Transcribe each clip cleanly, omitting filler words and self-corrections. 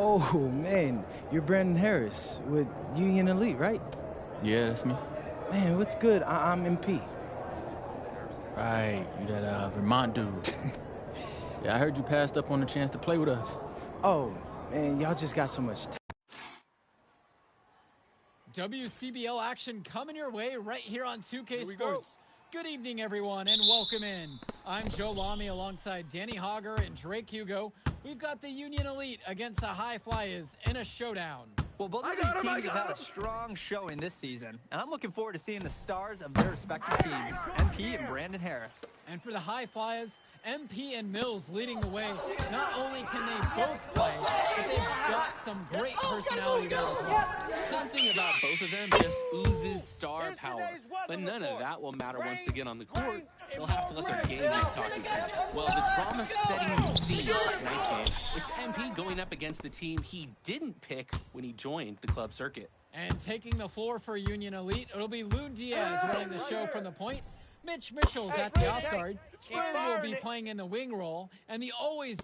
Oh, man, you're Brandon Harris with Union Elite, right? Yeah, that's me. Man, what's good? I'm MP. Right, you that Vermont dude. Yeah, I heard you passed up on the chance to play with us. Oh, man, y'all just got so much WCBL action coming your way right here on 2K Sports. Good evening, everyone, and welcome in. I'm Joe Lamy alongside Danny Hogger and Drake Hugo. We've got the Union Elite against the High Flyers in a showdown. Well, both of these teams have had a strong showing this season, and I'm looking forward to seeing the stars of their respective teams, MP and Brandon Harris. And for the High Flyers, MP and Mills leading the way. Not only can they both play, but they've got some great personality there as well. Something about both of them just oozes star power. But none of that will matter once they get on the court. They'll have to let their game get talking to. Well, the drama setting you see in tonight's game, it's MP going up against the team he didn't pick when he joined the club circuit. And taking the floor for Union Elite, it'll be Loon Diaz running the show from the point. Mitch Mitchell's at the off guard. Spurn will be playing in the wing role, and the always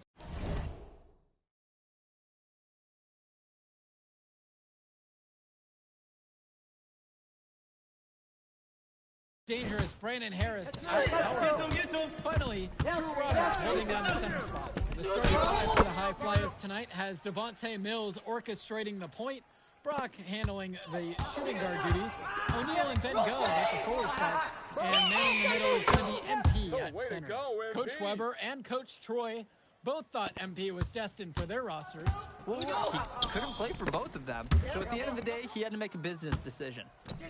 dangerous Brandon Harris. Finally, Drew Robert holding down the center spot. The starting five for the High Flyers tonight has Devontae Mills orchestrating the point, Brock handling the shooting guard duties, O'Neal and Ben Gove at the forward spots, and manning the middle is going to be MP at center. Coach Weber and Coach Troy both thought MP was destined for their rosters. Well, he couldn't play for both of them, so at the end of the day, he had to make a business decision.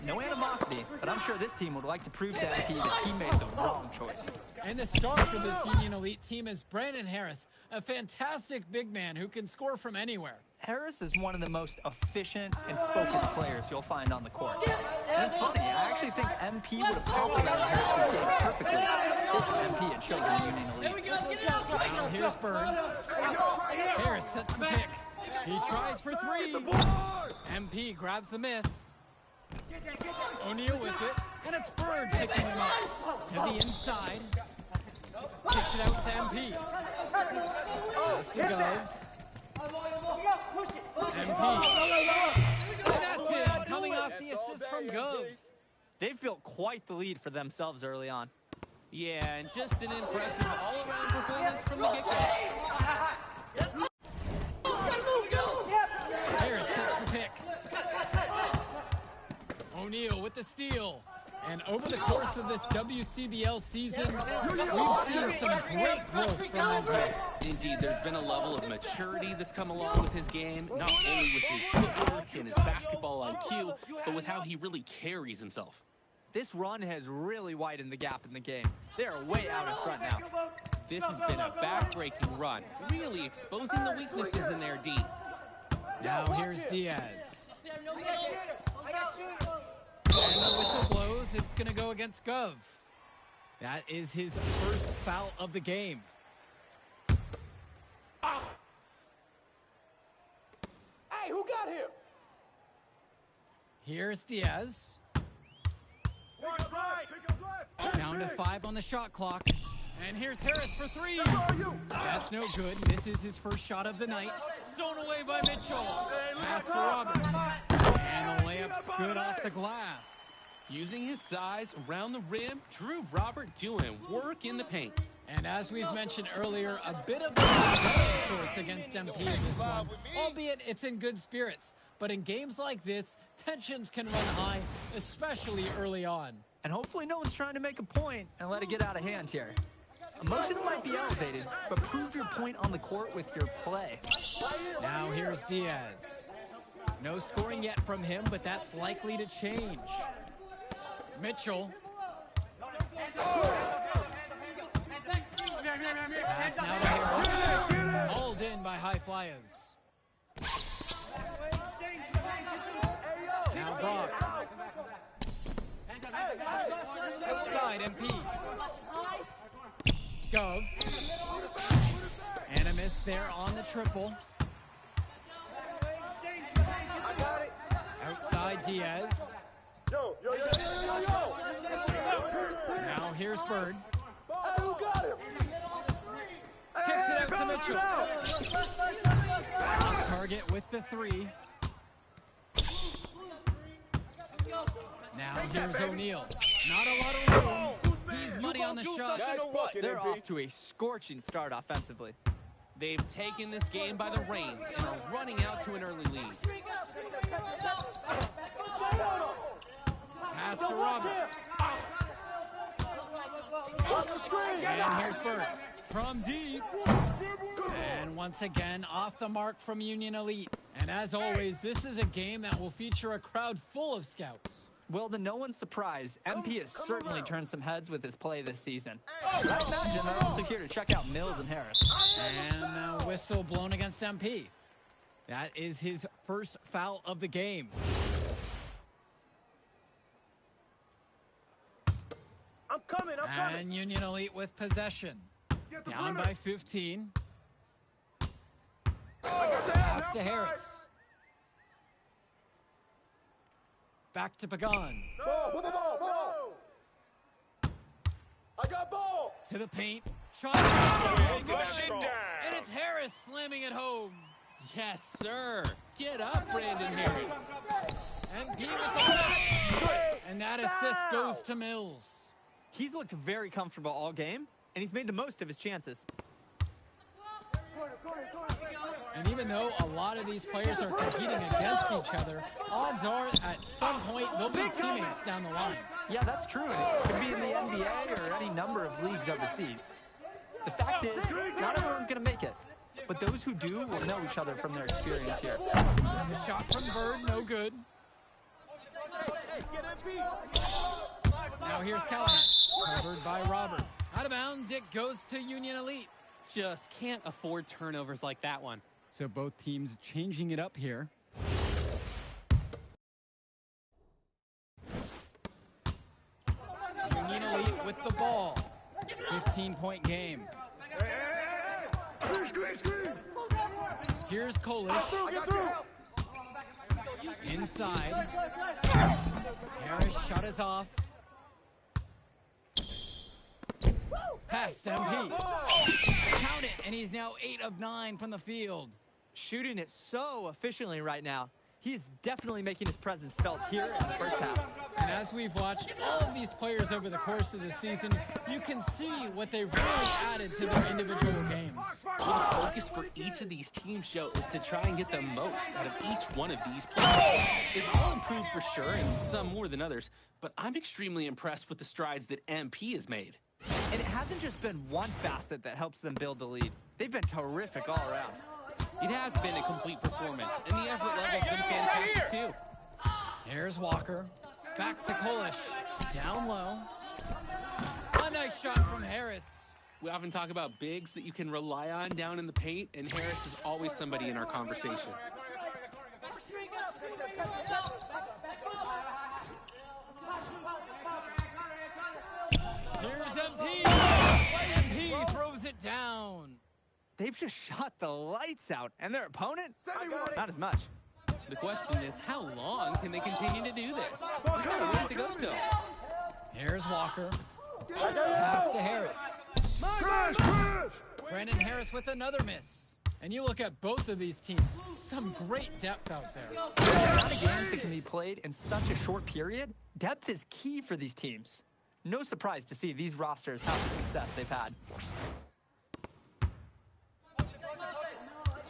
No animosity, but I'm sure this team would like to prove to MP that he made the wrong choice. And the star for this Union Elite team is Brandon Harris, a fantastic big man who can score from anywhere. Harris is one of the most efficient and focused players you'll find on the court. And it's funny, I actually think MP would have complemented Harris's game perfectly if MP had chosen Union Elite. Now here's Burn. Harris sets the pick. He tries for three. MP grabs the miss. O'Neal with it, and it's Bird picking him up to the inside. Kicks it out to MP. Pass to Gove. MP. And that's it, coming off the assist from Gove. They've built quite the lead for themselves early on. Yeah, and just an impressive all-around performance from the get-go. Harris sets the pick. O'Neal with the steal. And over the course of this WCBL season, we've seen some great growth from MP. Indeed, there's been a level of maturity that's come along with his game, not only with his footwork and his basketball IQ, but with how he really carries himself. This run has really widened the gap in the game. They are way out in front now. This has been a back-breaking run, really exposing the weaknesses in their D. Now here's Diaz. And the whistle blows. It's going to go against Gove. That is his first foul of the game. Hey, who got him? Here's Diaz. Down to 5 on the shot clock. And here's Harris for three. That's no good. Misses his first shot of the night. Stolen away by Mitchell. Pass for Robert. And the layup's good off the glass. Using his size around the rim, Drew Robert doing work in the paint. And as we've mentioned earlier, a bit of of sorts against MP in this one, albeit it's in good spirits. But in games like this, tensions can run high, especially early on. And hopefully no one's trying to make a point and let it get out of hand here. Emotions might be elevated, but prove your point on the court with your play. Now here's Diaz. No scoring yet from him, but that's likely to change. Mitchell. Pass now to Harris. Hauled in by High Flyers. Now Brock. Outside MP. Gove. And a miss there on the triple. Outside Diaz. Now here's Bird. Hey, who got him? Kicks it out to Mitchell. Off target. target with the 3. Now here's O'Neal. Not a lot of room. He's money on the shot. They're off to a scorching start offensively. They've taken this game by the reins and are running out to an early lead. Pass to Robert. Watch the screen. And here's Bird from deep. And once again, off the mark from Union Elite. And as always, this is a game that will feature a crowd full of scouts. Well, to no one's surprise, MP has certainly turned some heads with his play this season. I imagine they're also here to check out Mills and Harris. And a whistle blown against MP. That is his first foul of the game. I'm coming. And Union Elite with possession. Down by 15. Pass to Harris. Back to Pagan. Ball. I got ball. To the paint. Shot. And it's Harris slamming it home. Yes, sir. Get up, Brandon Harris. MP with the block. And that assist goes to Mills. He's looked very comfortable all game, and he's made the most of his chances. And even though a lot of these players are competing against each other, odds are at some point they'll be teammates down the line. Yeah, that's true. It could be in the NBA or any number of leagues overseas. The fact is, not everyone's going to make it. But those who do will know each other from their experience here. And the shot from Bird, no good. Now here's Callahan, covered by Robert. Out of bounds, it goes to Union Elite. Just can't afford turnovers like that one. So both teams changing it up here. Union Elite with the ball. 15-point game. Screen. Here's Kolish. Get through. Inside. Harris shot is off. Pass to MP. Count it, and he's now 8 of 9 from the field. Shooting it so efficiently right now. He's definitely making his presence felt here in the first half. And as we've watched all of these players over the course of the season, you can see what they've really added to their individual games. Well, the focus for each of these teams, Joe, is to try and get the most out of each one of these players. They've all improved for sure, and some more than others, but I'm extremely impressed with the strides that MP has made. And it hasn't just been one facet that helps them build the lead. They've been terrific all around. It has been a complete performance, and the effort level's been fantastic too. Here's Walker. Back to Kolish. Down low. A nice shot from Harris. We often talk about bigs that you can rely on down in the paint, and Harris is always somebody in our conversation. Here's MP. MP throws it down. They've just shot the lights out, and their opponent, not as much. The question is, how long can they continue to do this? There's got a ways to go still. Here's Walker. Pass to Harris. Brandon Harris with another miss. And you look at both of these teams, some great depth out there. The amount of games that can be played in such a short period, depth is key for these teams. No surprise to see these rosters have the success they've had.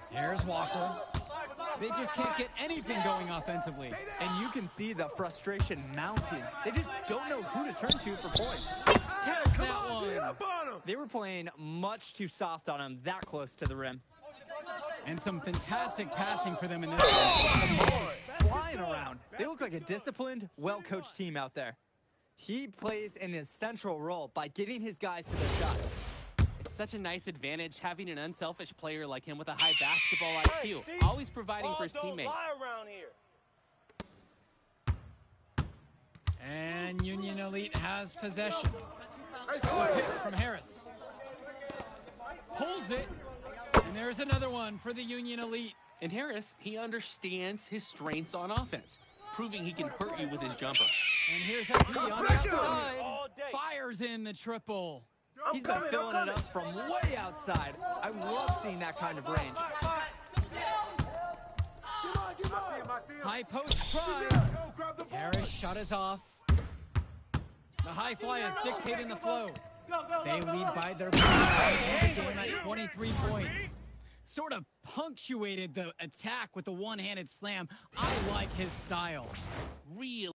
Here's Walker. They just can't get anything going offensively. And you can see the frustration mounting. They just don't know who to turn to for points. Catch that one. They were playing much too soft on him that close to the rim. And some fantastic passing for them in this game. Flying around. They look like a disciplined, well-coached team out there. He plays an essential role by getting his guys to their shots. It's such a nice advantage having an unselfish player like him with a high basketball IQ, always providing for his teammates. And Union Elite has possession. Pick from Harris. Pulls it. And there's another one for the Union Elite. And Harris, he understands his strengths on offense, proving he can hurt you with his jumper. And here's MP on the outside. Fires in the triple. He's been filling it up from way outside. I love seeing that kind of range. High post try. Harris shot is off. The high fly is dictating the flow. They lead by their game at 23 points. Sort of punctuated the attack with the one-handed slam. I like his style. Real.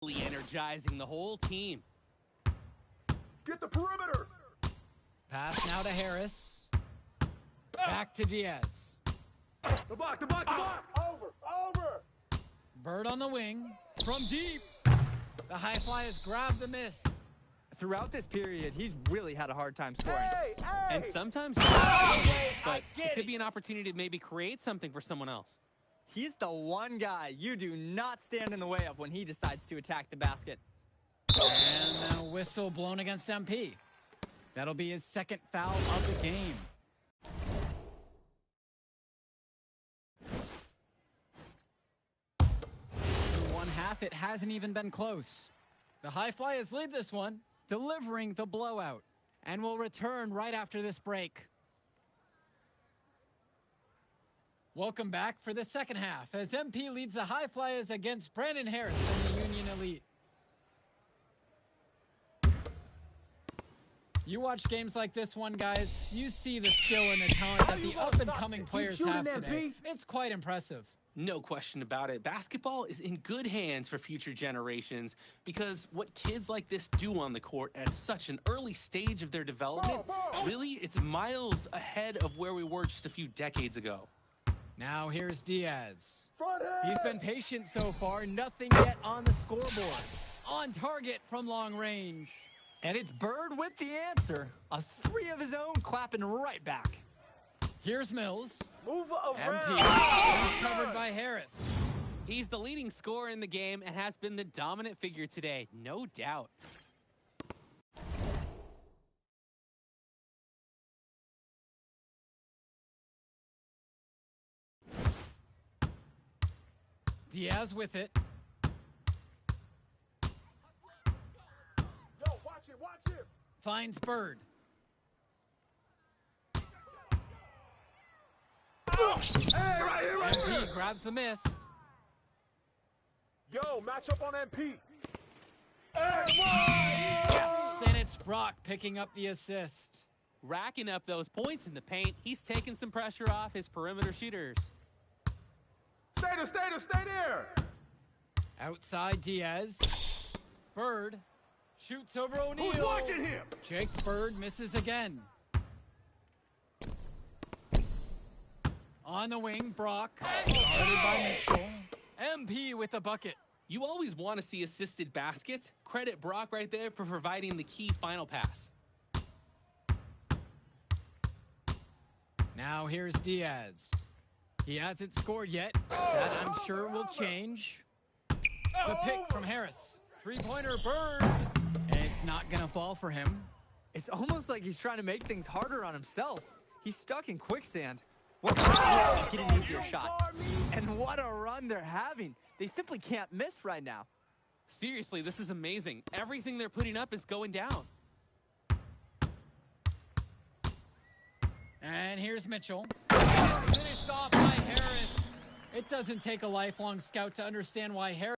Energizing the whole team. Get the perimeter. Pass now to Harris. Back to Diaz. The block. Over. Bird on the wing. From deep. The high fly has grabbed the miss. Throughout this period, he's really had a hard time scoring. And sometimes, but it could be an opportunity to maybe create something for someone else. He's the one guy you do not stand in the way of when he decides to attack the basket. And then a whistle blown against MP. That'll be his second foul of the game. Through one half, it hasn't even been close. The high flyers lead this one, delivering the blowout. And will return right after this break. Welcome back for the second half as MP leads the high flyers against Brandon Harris and the Union Elite. You watch games like this one, guys, you see the skill and the talent that the up-and-coming players have today. It's quite impressive. No question about it. Basketball is in good hands for future generations because what kids like this do on the court at such an early stage of their development, really, it's miles ahead of where we were just a few decades ago. Now here's Diaz. He's been patient so far, nothing yet on the scoreboard. On target from long range. And it's Bird with the answer. A three of his own clapping right back. Here's Mills. Move around. MP is covered by Harris. He's the leading scorer in the game and has been the dominant figure today, no doubt. Diaz with it. Yo, watch him. Finds Bird. Hey, right here. MP grabs the miss. Yo, match up on MP. Yes, and it's Brock picking up the assist. Racking up those points in the paint, he's taking some pressure off his perimeter shooters. Stay there. Outside Diaz. Bird shoots over O'Neal. Who's watching him? Jake Bird misses again. On the wing, Brock. Guarded by Mitchell. MP with the bucket. You always want to see assisted baskets. Credit Brock right there for providing the key final pass. Now here's Diaz. He hasn't scored yet. That I'm sure will change. The pick from Harris. Three-pointer Bird. And it's not going to fall for him. It's almost like he's trying to make things harder on himself. He's stuck in quicksand. What's to get an easier shot? And what a run they're having. They simply can't miss right now. Seriously, this is amazing. Everything they're putting up is going down. And here's Mitchell. Finished off by Harris. It doesn't take a lifelong scout to understand why Harris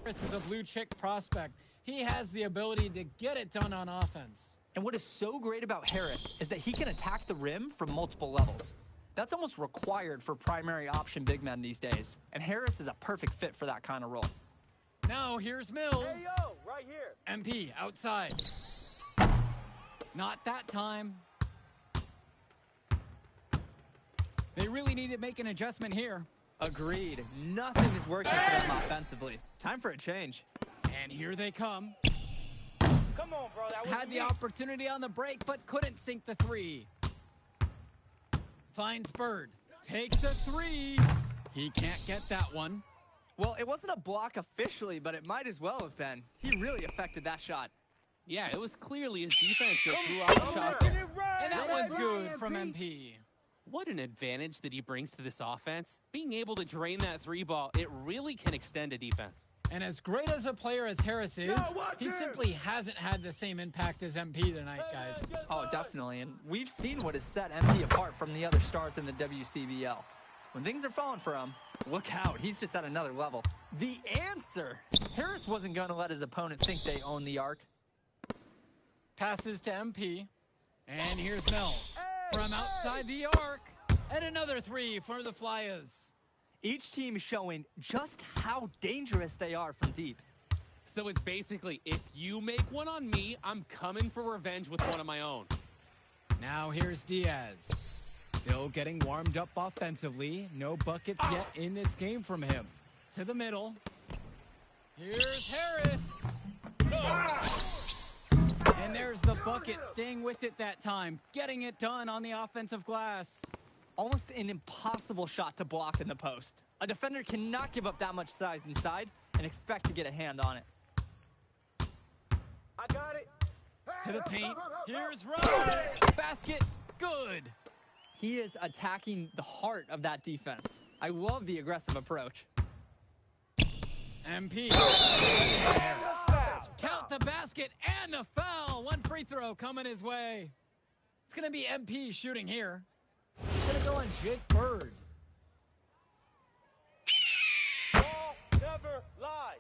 is a blue-chip prospect. He has the ability to get it done on offense. And what is so great about Harris is that he can attack the rim from multiple levels. That's almost required for primary option big men these days. And Harris is a perfect fit for that kind of role. Now here's Mills. Hey, yo, right here. MP outside. Not that time. They really need to make an adjustment here. Agreed. Nothing is working for them offensively. Time for a change. And here they come. Come on, bro. That Had the opportunity on the break, but couldn't sink the three. Finds Bird. Takes a three. He can't get that one. Well, it wasn't a block officially, but it might as well have been. He really affected that shot. Yeah, it was clearly his defense that threw off the shot there. And that one's good from MP. What an advantage that he brings to this offense. Being able to drain that three ball, it really can extend a defense. And as great as a player as Harris is, he simply hasn't had the same impact as MP tonight, guys. Oh, definitely. And we've seen what has set MP apart from the other stars in the WCBL. When things are falling for him, look out. He's just at another level. The answer. Harris wasn't going to let his opponent think they own the arc. Passes to MP. And here's Mills from outside the arc. And another three for the Flyers. Each team showing just how dangerous they are from deep. So it's basically, if you make one on me, I'm coming for revenge with one of my own. Now here's Diaz. Still getting warmed up offensively. No buckets yet in this game from him. To the middle. Here's Harris. And there's the bucket, staying with it that time. Getting it done on the offensive glass. Almost an impossible shot to block in the post. A defender cannot give up that much size inside and expect to get a hand on it. I got it. To the paint. Here's Robert. Basket. Good. He is attacking the heart of that defense. I love the aggressive approach. MP. Count the basket and the foul. One free throw coming his way. It's going to be MP shooting here. He's going to go on Jake Bird. Ball never lies.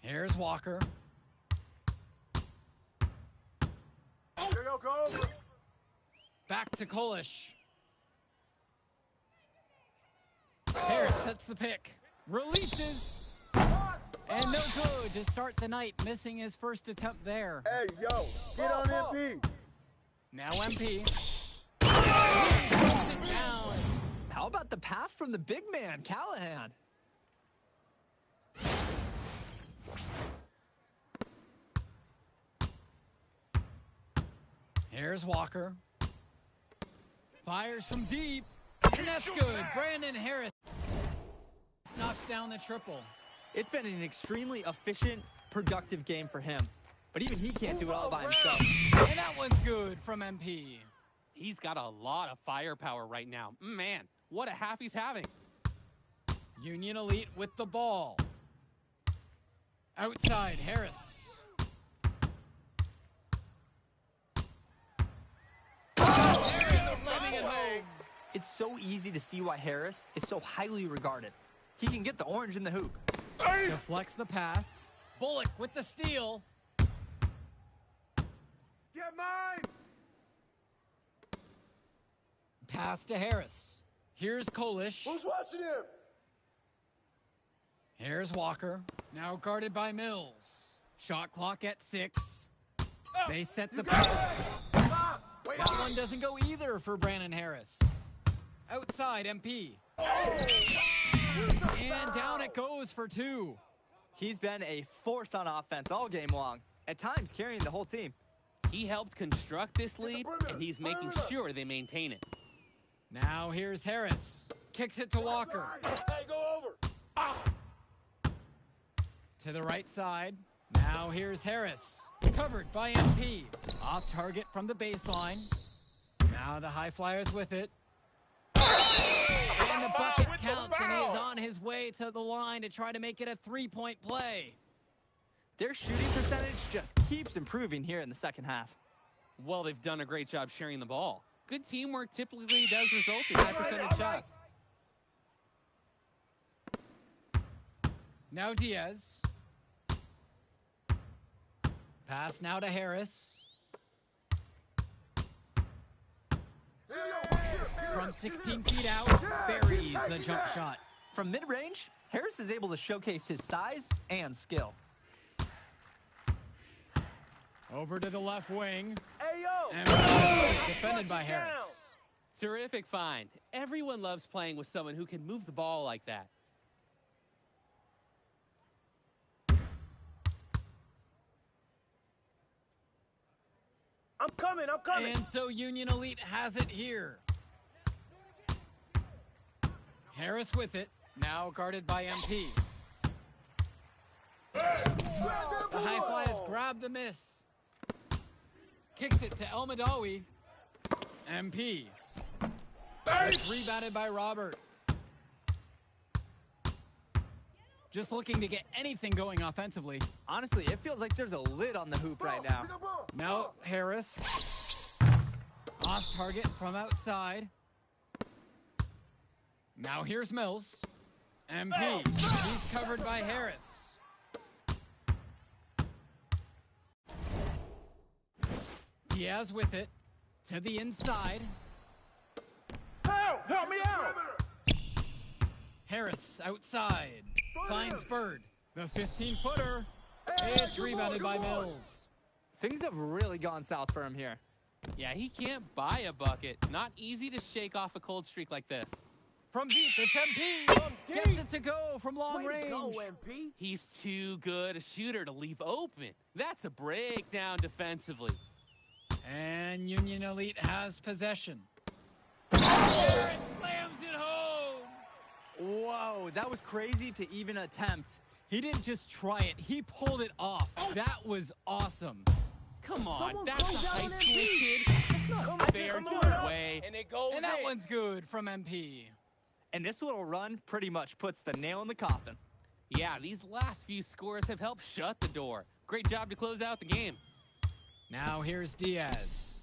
Here's Walker. Here you go. Back to Kolish. Harris sets the pick. Releases. And no good to start the night, missing his first attempt there. Hey, yo, get on MP. Now MP. Down. How about the pass from the big man, Callahan? Here's Walker. Fires from deep. And that's good. Brandon Harris knocks down the triple. It's been an extremely efficient, productive game for him. But even he can't do it all by himself. And that one's good from MP. He's got a lot of firepower right now. Man, what a half he's having. Union Elite with the ball. Outside, Harris. Harris slamming it home. It's so easy to see why Harris is so highly regarded. He can get the orange in the hoop. Deflects the pass. Bullock with the steal. Get mine. Pass to Harris. Here's Kolish. Who's watching him? Here's Walker. Now guarded by Mills. Shot clock at 6. They set the pass. That one doesn't go either for Brandon Harris. Outside, MP. And down it goes for 2. He's been a force on offense all game long, at times carrying the whole team. He helped construct this lead, and he's making sure they maintain it. Now here's Harris. Kicks it to Walker. Hey, go over. To the right side. Now here's Harris. Covered by MP. Off target from the baseline. Now the High Flyers with it. And the bucket counts, and he is on his way to the line to try to make it a 3-point play. Their shooting percentage just keeps improving here in the second half. Well, they've done a great job sharing the ball. Good teamwork typically does result in high percentage shots. Now Diaz. Pass now to Harris. From 16 feet out, buries the jump shot. From mid-range, Harris is able to showcase his size and skill. Over to the left wing. Hey, yo. And defended by Harris. Terrific find. Everyone loves playing with someone who can move the ball like that. I'm coming. And so Union Elite has it here. Harris with it. Now guarded by MP. The High Flyers grab the miss. Kicks it to El Madawi. MP. It's rebounded by Robert. just looking to get anything going offensively. Honestly, it feels like there's a lid on the hoop right now. Now Harris. Off target from outside. Now here's Mills. MP. He's covered by Harris. Diaz with it. To the inside. Help me out! Harris outside. Finds Bird. The 15-footer. It's rebounded by Mills. Things have really gone south for him here. Yeah, he can't buy a bucket. Not easy to shake off a cold streak like this. From deep, it's MP. Gets it to go from long range. MP. He's too good a shooter to leave open. That's a breakdown defensively. And Union Elite has possession. Harris slams it home. Whoa, that was crazy to even attempt. He didn't just try it, he pulled it off. That was awesome. Come on, Someone that's a close out high on school MP. kid. That's not fair. No way. And it goes And that in. one's good from MP. And this little run pretty much puts the nail in the coffin. Yeah, these last few scores have helped shut the door. Great job to close out the game. Now here's Diaz.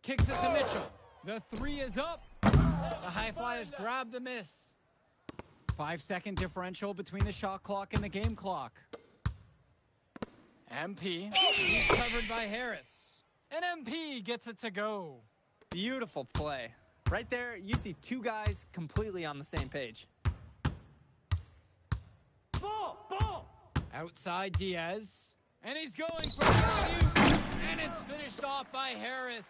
Kicks it to Mitchell. The three is up. The high flyers grab the miss. 5-second differential between the shot clock and the game clock. MP. He's covered by Harris. And MP gets it to go. Beautiful play. Right there, you see two guys completely on the same page. Ball! Outside Diaz. And he's going for the alley-oop. And it's finished off by Harris.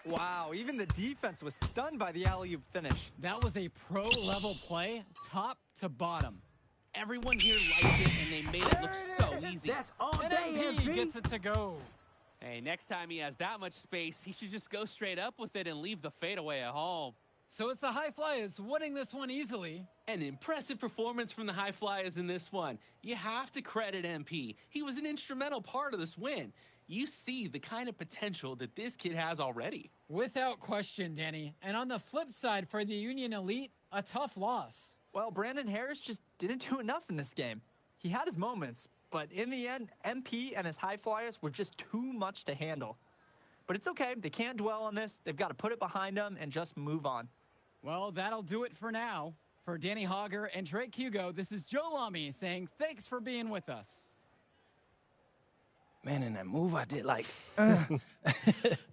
Wow, even the defense was stunned by the alley-oop finish. That was a pro-level play, top to bottom. Everyone here liked it, and they made it look so easy. That's all And day, MP gets it to go. Hey, next time he has that much space, he should just go straight up with it and leave the fadeaway at home. So it's the High Flyers winning this one easily. An impressive performance from the High Flyers in this one. You have to credit MP. He was an instrumental part of this win. You see the kind of potential that this kid has already. Without question, Danny. And on the flip side for the Union Elite, a tough loss. Well, Brandon Harris just didn't do enough in this game. He had his moments, but in the end, MP and his High Flyers were just too much to handle. But it's okay. They can't dwell on this. They've got to put it behind them and just move on. Well, that'll do it for now. For Danny Hogger and Drake Hugo, this is Joe Lamy saying thanks for being with us. Man, in that move I did, like,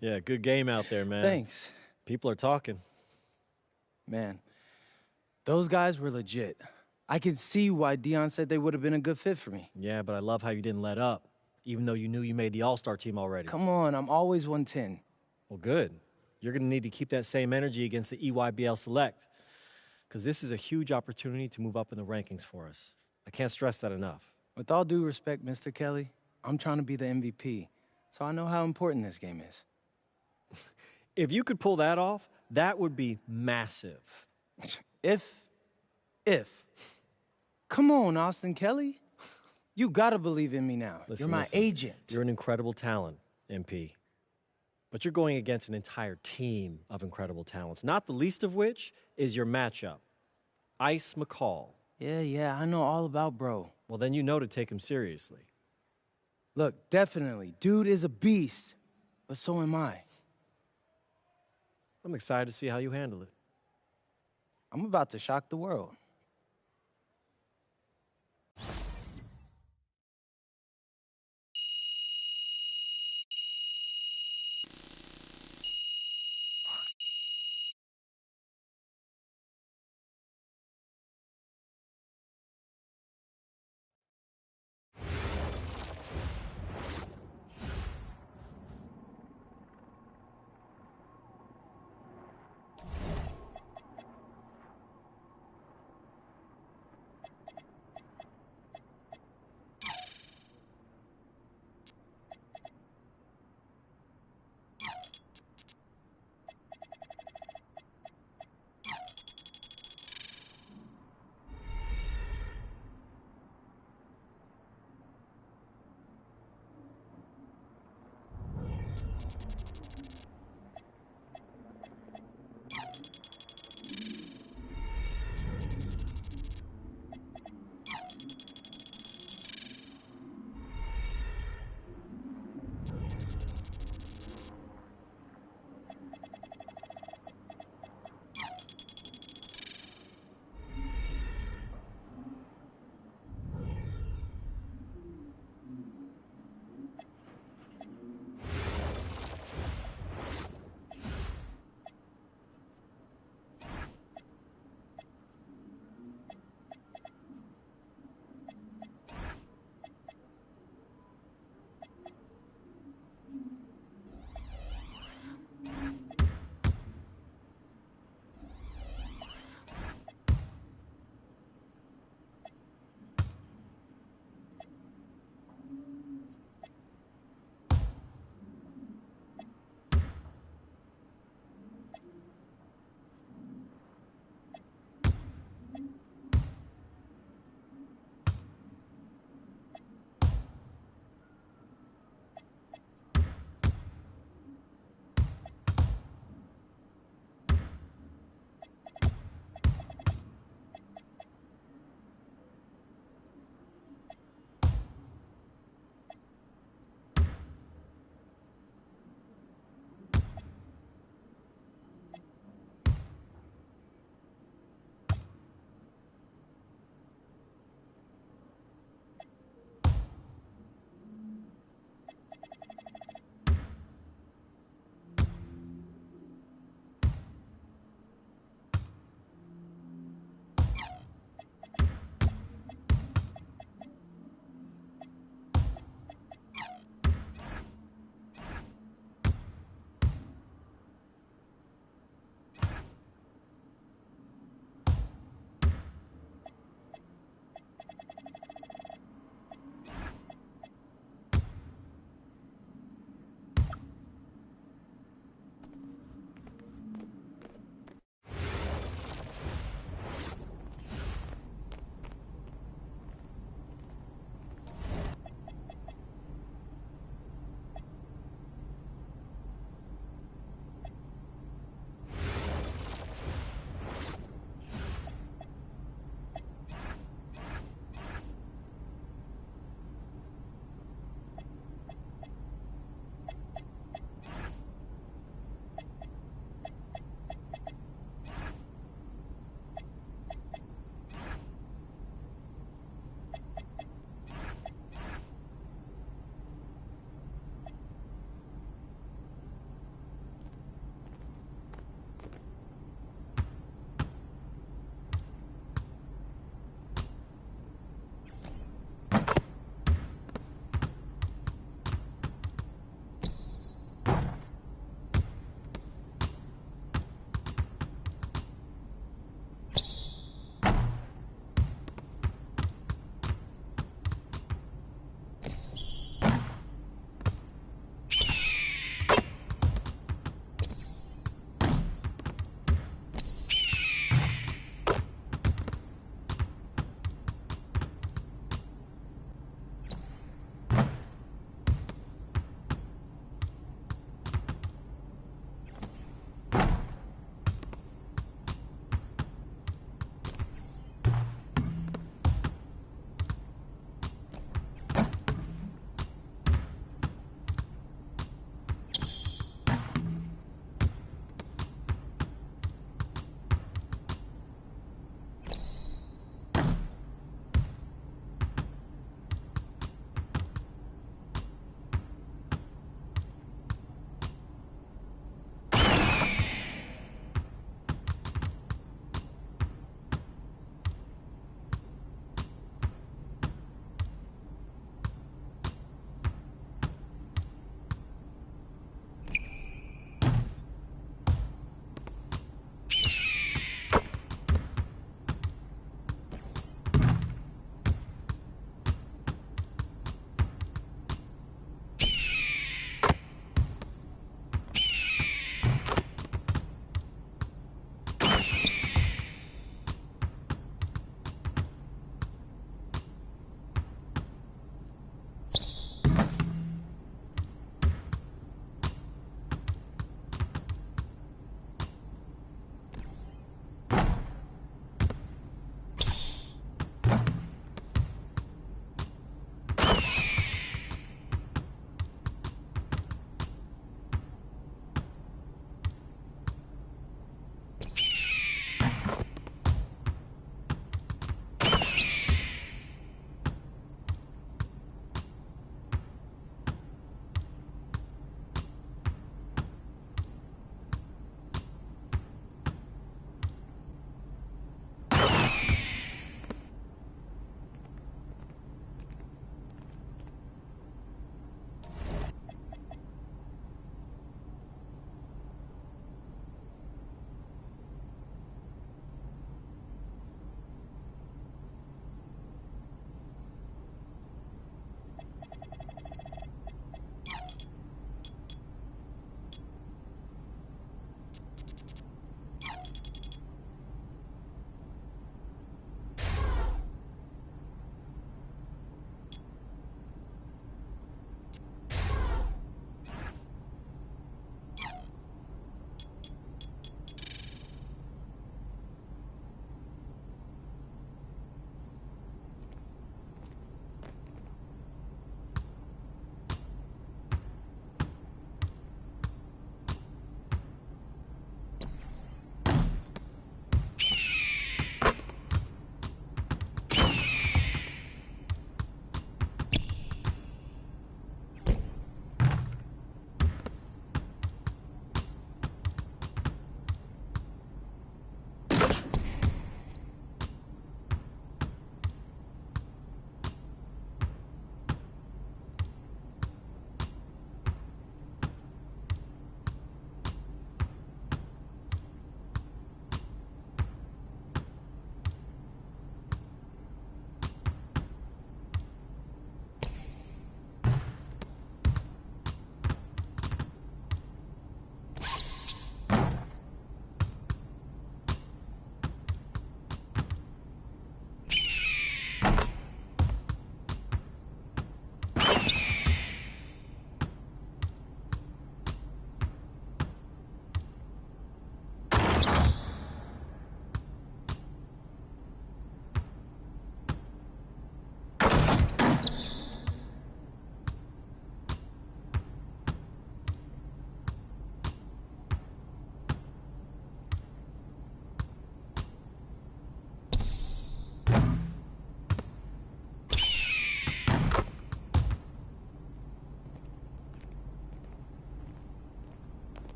Yeah, good game out there, man. thanks. People are talking. Man, those guys were legit. I can see why Dion said they would have been a good fit for me. Yeah, but I love how you didn't let up, even though you knew you made the All-Star team already. Come on, I'm always 110. Well, good. You're going to need to keep that same energy against the EYBL Select, because this is a huge opportunity to move up in the rankings for us. I can't stress that enough. With all due respect, Mr. Kelly, I'm trying to be the MVP, so I know how important this game is. If you could pull that off, that would be massive. If. Come on, Austin Kelly. You gotta believe in me now. Listen, You're my listen. agent. You're an incredible talent, MP. But you're going against an entire team of incredible talents, not the least of which is your matchup, Ice McCall. Yeah, I know all about bro. Well, then you know to take him seriously. Look, definitely, dude is a beast, but so am I. I'm excited to see how you handle it. I'm about to shock the world.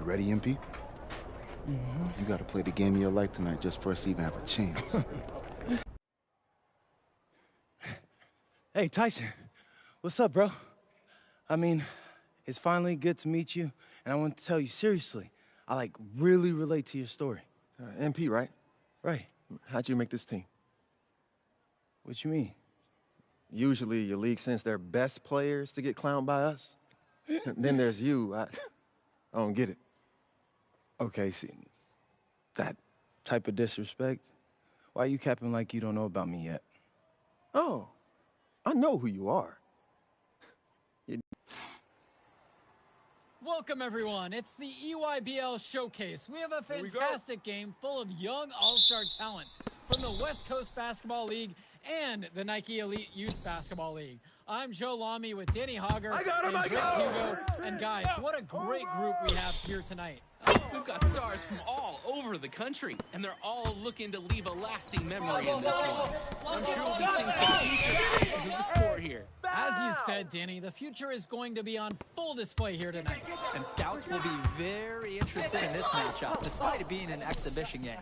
ready, MP? You gotta play the game of your life tonight just for us to even have a chance. Hey, Tyson. What's up, bro? I mean, it's finally good to meet you, and I want to tell you seriously, I, like, really relate to your story. MP, right? Right. How'd you make this team? What you mean? Usually your league sends their best players to get clowned by us. Then there's you. I don't get it. Okay, see, that type of disrespect, why are you capping like you don't know about me yet? Oh, I know who you are. Welcome, everyone. It's the EYBL Showcase. We have a fantastic game full of young all-star talent from the West Coast Basketball League and the Nike Elite Youth Basketball League. I'm Joe Lamy with Danny Hogger and Drake Hugo. And guys, what a great group we have here tonight. We've got stars from all over the country, and they're all looking to leave a lasting memory in this one. I'm sure we'll be seeing some future of the score here. As you said, Danny, the future is going to be on full display here tonight. And scouts will be very interested in this matchup, despite it being an exhibition game.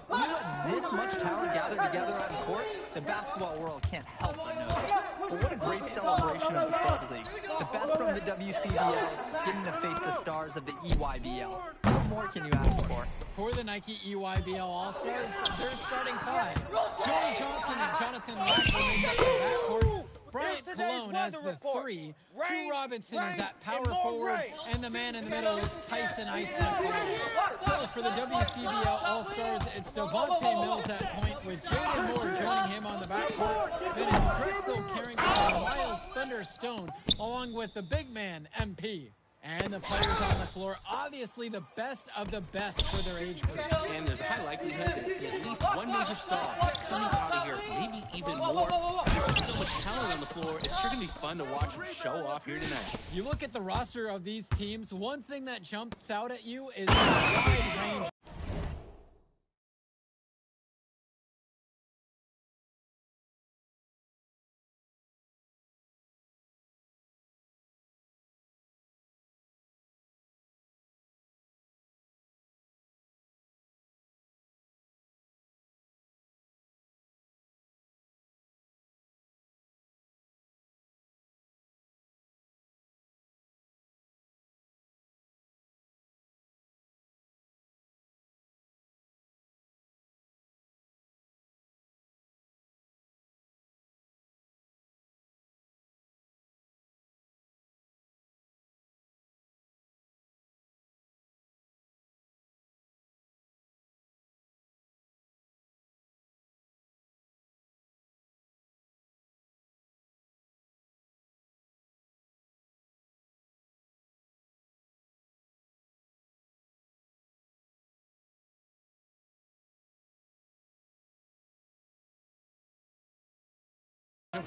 When you let this much talent gather together on the court, the basketball world can't help but notice. But what a great celebration of the club leagues. The best from the WCBL getting to face the stars of the EYBL. What more can you ask for? For the Nike EYBL All-Stars, their starting five. Joey Johnson and Jonathan Lack will make up the backcourt. Bryant Cologne as the three. Drew Robinson is at power forward. And the man in the middle is Tyson Ice McCall. So for the WCBL All-Stars, it's Devontae Mills at point with Jaden Moore joining him on the backcourt. Then it's Drexel Carrington and Miles Thunderstone, along with the big man, MP. And the players on the floor, obviously the best of the best for their age group. And there's a high likelihood that at least one major star is coming out of here, maybe even more. There's just so much talent on the floor, it's sure going to be fun to watch them show off here tonight. You look at the roster of these teams, one thing that jumps out at you is the wide range.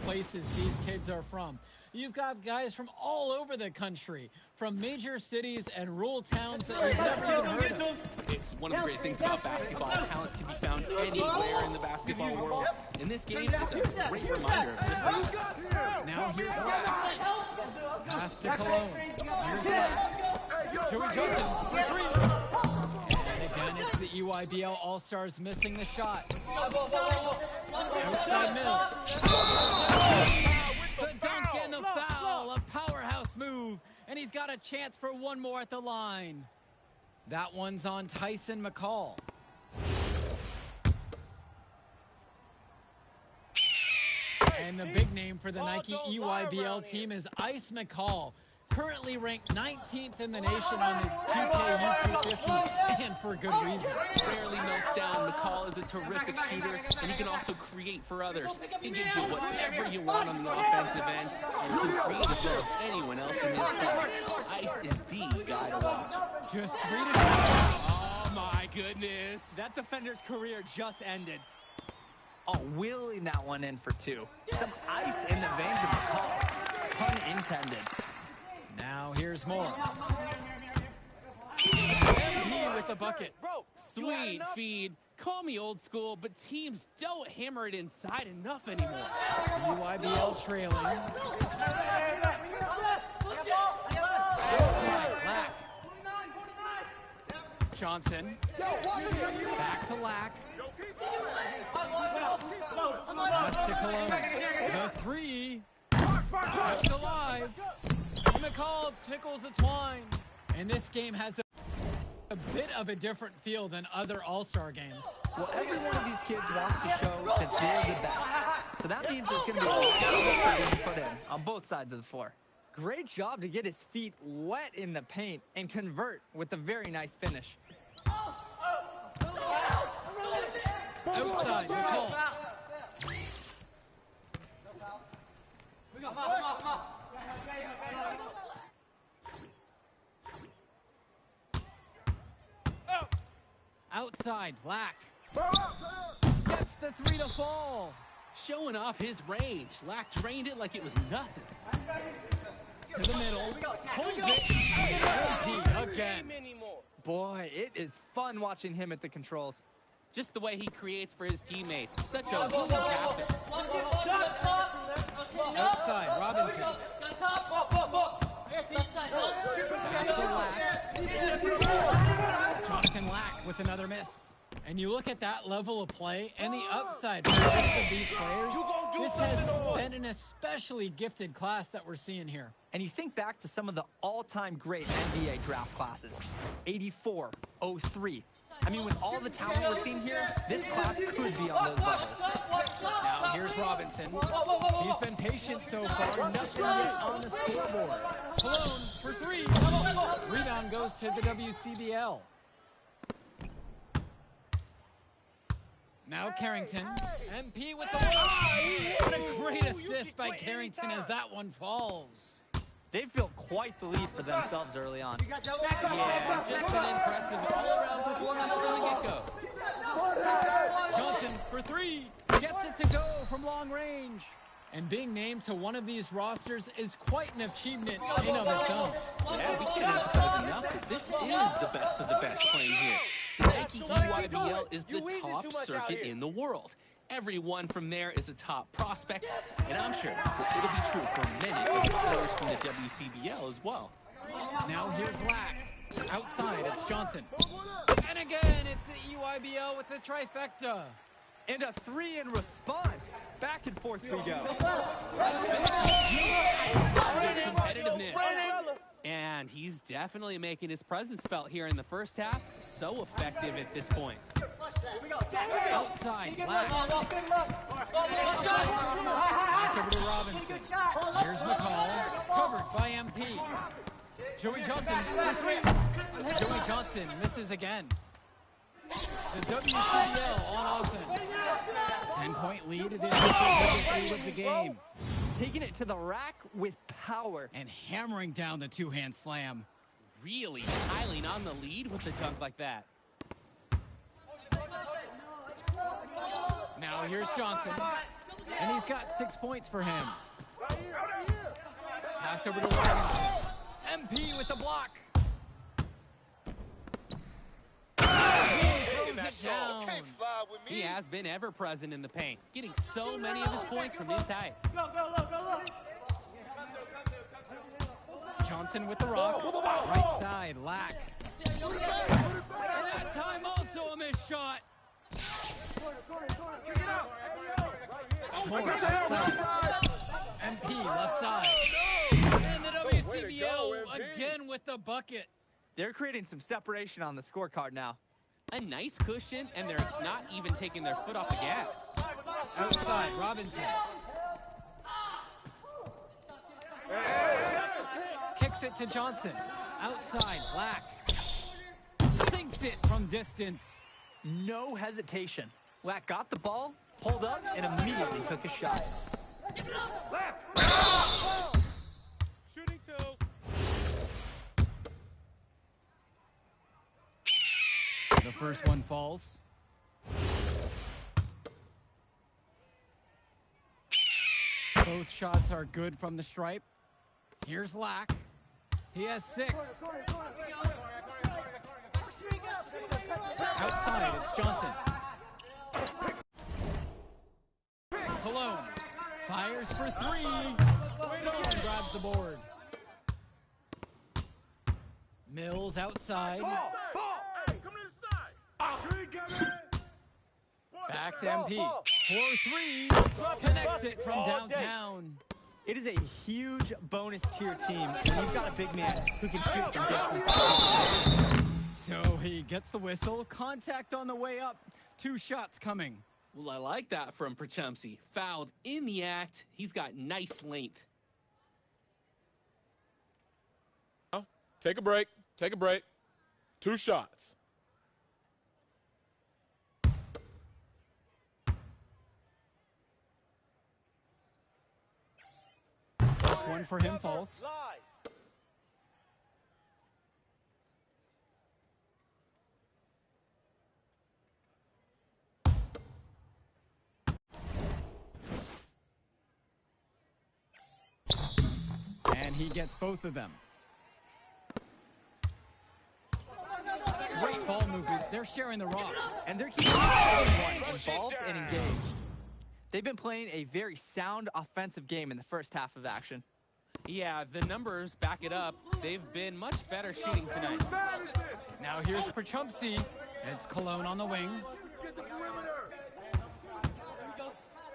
Places these kids are from. You've got guys from all over the country, from major cities and rural towns that you've never even heard of. It's one of the great things about basketball. Talent can be found anywhere in the basketball world. And this game is a great reminder of just that. Now here's Lack. Pass to Cologne. Here's Lack. Joey Johnson for three. And again, it's the EYBL All-Stars missing the shot. Outside Mills. The dunk and the foul. A powerhouse move. And he's got a chance for one more at the line. That one's on Tyson McCall. And the big name for the Nike EYBL team is Ice McCall, currently ranked 19th in the nation on the 2K U250, and for good reason. Rarely melts down. McCall is a terrific shooter, and he can also create for others. He gives you whatever you want on the offensive end, and he can create instead of anyone else in his class. Ice is the guy to watch. Just 3 to 2. Oh my goodness. That defender's career just ended. Oh, wheeling that one in for two. Some ice in the veins of McCall. Pun intended. Now here's more. MP with the bucket. Sweet feed. Call me old school, but teams don't hammer it inside enough anymore. EYBL trailing. Outside, Lack. Johnson. Back to Lack. Pass to Cologne. The three. Kept alive. McCall tickles the twine. And this game has a bit of a different feel than other All-Star games. Well, every one of these kids wants to show that they're the best. So that means there's going to be a lot of work being put in on both sides of the floor. Great job to get his feet wet in the paint and convert with a very nice finish. Outside, McCall. Outside, Lack. Gets the three to fall. Showing off his range. Lack drained it like it was nothing. To the middle. Holds it. MP again. Boy, it is fun watching him at the controls. Just the way he creates for his teammates. Such a easy passer. Outside, Robinson. Jonathan Lack with another miss. And you look at that level of play and the upside for the rest of these players. This has been an especially gifted class that we're seeing here. And you think back to some of the all-time great NBA draft classes. 84, 03. I mean, with all the talent we're seeing here, this class could be on those levels. Now here's Robinson. He's been patient so far. Nothing yet on the scoreboard. Cologne for three. Rebound goes to the WCBL. Now Carrington. MP with the block. What a great assist by Carrington as that one falls. They've built quite the lead for themselves early on. Yeah, just an impressive all-around performance from the get-go. Johnson for three. Gets it to go from long range. And being named to one of these rosters is quite an achievement in of its own. Yeah, we can't emphasize enough that this is the best of the best playing here. The Nike EYBL is the top circuit in the world. Everyone from there is a top prospect, and I'm sure that it'll be true for many of the players from the WCBL as well. Now here's Lack. Outside, it's Johnson. And again, it's the EYBL with the trifecta. And a three in response. Back and forth we go. Competitiveness. And he's definitely making his presence felt here in the first half. So effective at this point. Outside, Lack. Pass over to Robinson. Here's McCall, covered by MP. Joey Johnson for three. Joey Johnson misses again. The WCBL on offense. 10-point lead at the initial lead of the game. Taking it to the rack with power. And hammering down the two-hand slam. Really piling on the lead with a dunk like that. Now here's Johnson. And he's got 6 points for him. Pass over to Robinson. MP with the block. Down. He has been ever present in the paint, getting so many of his points from inside. Johnson with the rock. Right side, Lack. And that time also a missed shot. More outside. MP left side. And the WCBL again with the bucket. They're creating some separation on the scorecard now. A nice cushion, and they're not even taking their foot off the gas. Outside, Robinson. Kicks it to Johnson. Outside, Lack. Sinks it from distance. No hesitation. Lack got the ball, pulled up, and immediately took a shot. Shooting two. The first one falls. Both shots are good from the stripe. Here's Lack. He has 6. Outside, it's Johnson. Cologne fires for 3. Someone grabs the board. Mills outside. Back to MP. 4-3. Connects it from downtown. It is a huge bonus tier team when you've got a big man who can shoot from distance. So he gets the whistle. Contact on the way up. 2 shots coming. Well, I like that from Prachumsky. Fouled in the act. He's got nice length. Take a break. Take a break. 2 shots. First one for him falls. And he gets both of them. Great ball movement. They're sharing the rock. And they're keeping everyone involved and engaged. They've been playing a very sound offensive game in the first half of action. Yeah, the numbers back it up. They've been much better shooting tonight. Now here's Prachumsky. It's Cologne on the wing.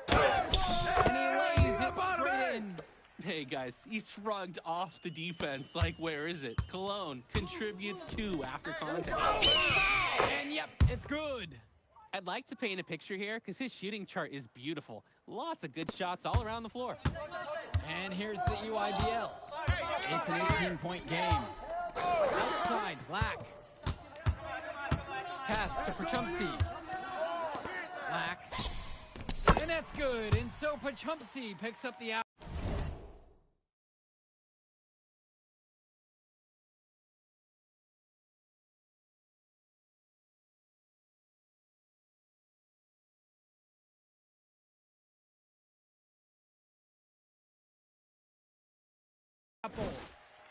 And he lays it straight in. Hey, guys, he shrugged off the defense like, where is it? Cologne contributes 2 after contact. And yep, it's good. I'd like to paint a picture here because his shooting chart is beautiful. Lots of good shots all around the floor. And here's the EYBL. It's an 18-point game. Outside, Black. Pass to Prachumsky. Black. And that's good. And so Prachumsky picks up the out.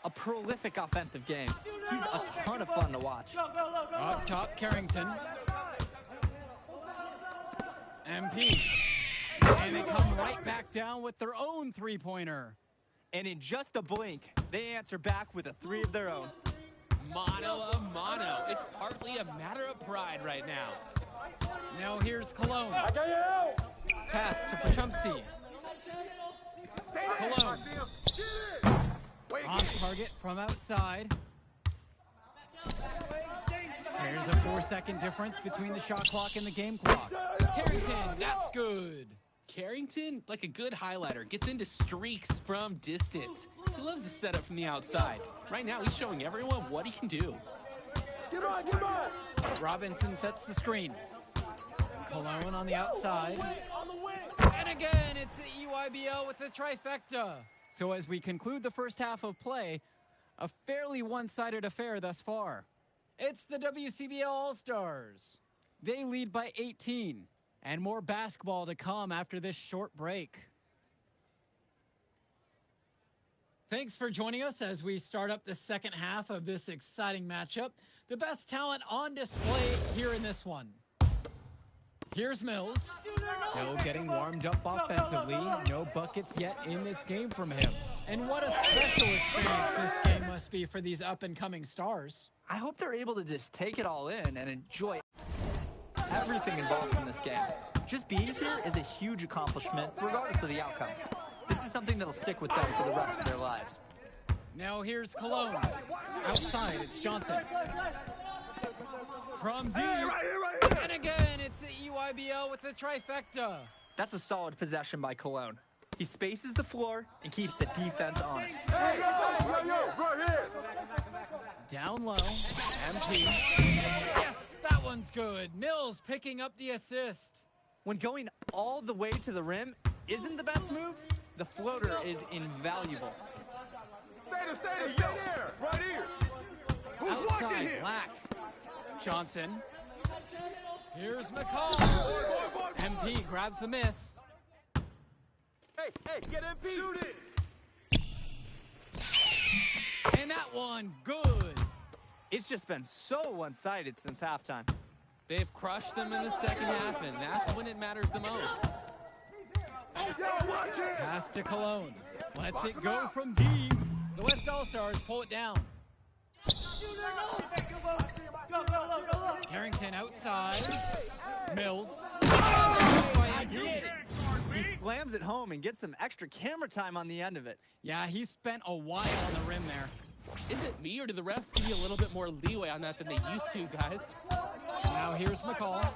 A prolific offensive game. He's a ton of fun to watch. Up top, Carrington. MP. And they come right back down with their own 3-pointer. And in just a blink, they answer back with a 3 of their own. Mano a mano. It's partly a matter of pride right now. Now here's Cologne. Pass to Prachumsky. Cologne. On target from outside. There's a 4-second difference between the shot clock and the game clock. Carrington, that's good. Carrington, like a good highlighter, gets into streaks from distance. He loves to set up from the outside. Right now, he's showing everyone what he can do. Robinson sets the screen. Cologne on the outside. And again, it's the EYBL with the trifecta. So as we conclude the first half of play, a fairly one-sided affair thus far. It's the WCBL All-Stars. They lead by 18, and more basketball to come after this short break. Thanks for joining us as we start up the second half of this exciting matchup. The best talent on display here in this one. Here's Mills, still getting warmed up offensively. No buckets yet in this game from him. And what a special experience this game must be for these up-and-coming stars. I hope they're able to just take it all in and enjoy everything involved in this game. Just being here is a huge accomplishment, regardless of the outcome. This is something that'll stick with them for the rest of their lives. Now here's Cologne. Outside, it's Johnson. From deep. And again, it's the EYBL with the trifecta. That's a solid possession by Cologne. He spaces the floor and keeps the defense honest. Down low, MP. Yes, that one's good. Mills picking up the assist. When going all the way to the rim isn't the best move, the floater is invaluable. Stay there, right here. Who's Outside, watching here? Black. Johnson. Here's McCall. MP grabs the miss. Hey, get MP. Shoot it. And that one, good. It's just been so one-sided since halftime. They've crushed them in the second half, and that's when it matters the most. Pass to Cologne. Lets it go from deep. The West All-Stars pull it down. Carrington outside. Mills. He slams it home and gets some extra camera time on the end of it. Yeah, he spent a while on the rim there. Is it me, or do the refs give you a little bit more leeway on that than they used to, guys? Now here's McCall.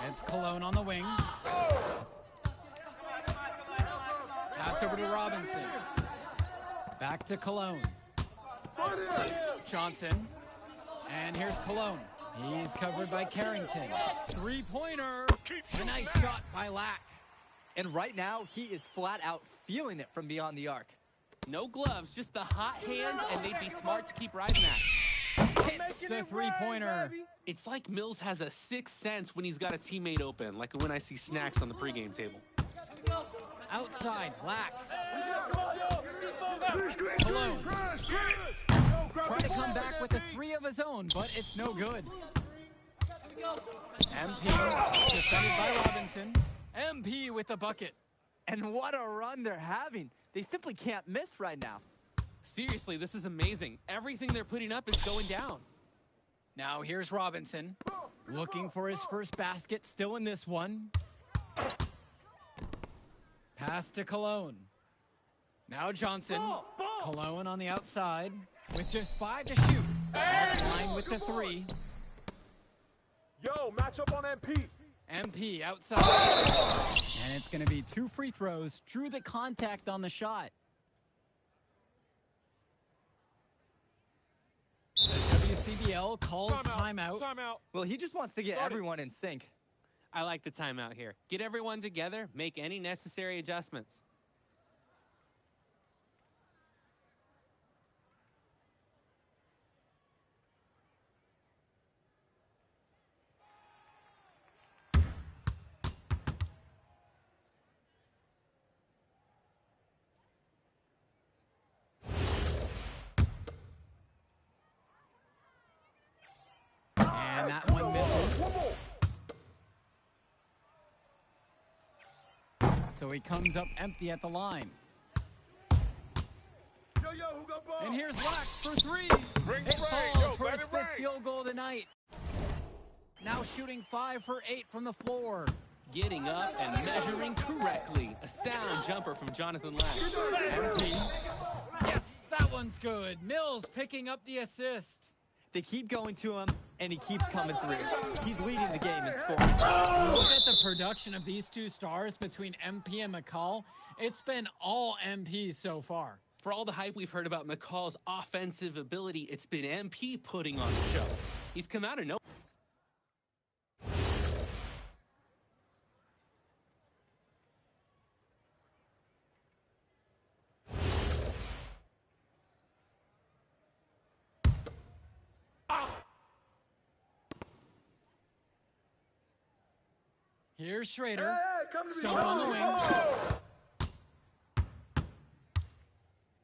It's Cologne on the wing. Pass over to Robinson. Back to Cologne. Johnson. And here's Cologne. He's covered by Carrington. Three-pointer. A nice shot by Lack. And right now, he is flat out feeling it from beyond the arc. No gloves, just the hot hand, and they'd be smart to keep riding that. Hits the three-pointer. It's like Mills has a sixth sense when he's got a teammate open, like when I see snacks on the pregame table. Outside, Lack. Cologne. Trying to come back with a three of his own, but it's no good. MP defended by Robinson. MP with the bucket. And what a run they're having. They simply can't miss right now. Seriously, this is amazing. Everything they're putting up is going down. Now here's Robinson. Looking for his first basket, still in this one. Pass to Cologne. Now Johnson. Cologne on the outside with just 5 to shoot. Line with the three. Yo, match up on MP. MP outside. And it's going to be 2 free throws. Drew the contact on the shot. The WCBL calls timeout. Timeout. Well, he just wants to get everyone in sync. I like the timeout here. Get everyone together, make any necessary adjustments. And that one misses. So he comes up empty at the line. And here's Lack for three. It falls for his fifth field goal tonight. Now shooting 5 for 8 from the floor. Getting up and measuring correctly. A sound jumper from Jonathan Lack. Empty. Yes, that one's good. Mills picking up the assist. They keep going to him, and he keeps coming through. He's leading the game in scoring. Look at the production of these two stars between MP and McCall. It's been all MP so far. For all the hype we've heard about McCall's offensive ability, it's been MP putting on the show. He's come out of nowhere. Here's Schrader. Stone on the wing.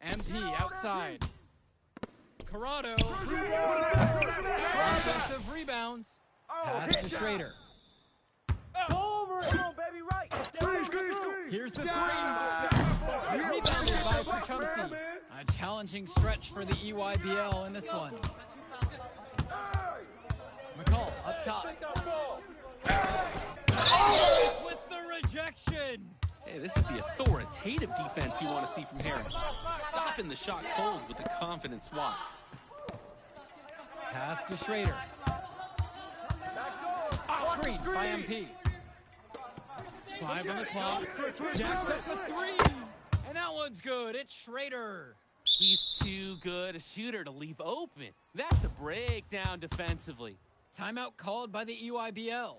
MP outside. Corrado. Offensive rebounds. Pass to Schrader. Here's the three. Rebounded by Pachumsi. A challenging stretch for the EYBL in this one. McCall up top. With the rejection. Hey, this is the authoritative defense you want to see from Harris. Stopping the shot cold with a confident swat. Pass to Schrader. Screen by MP. 5 on the clock. Jacks up a three. And that one's good. It's Schrader. He's too good a shooter to leave open. That's a breakdown defensively. Timeout called by the EYBL.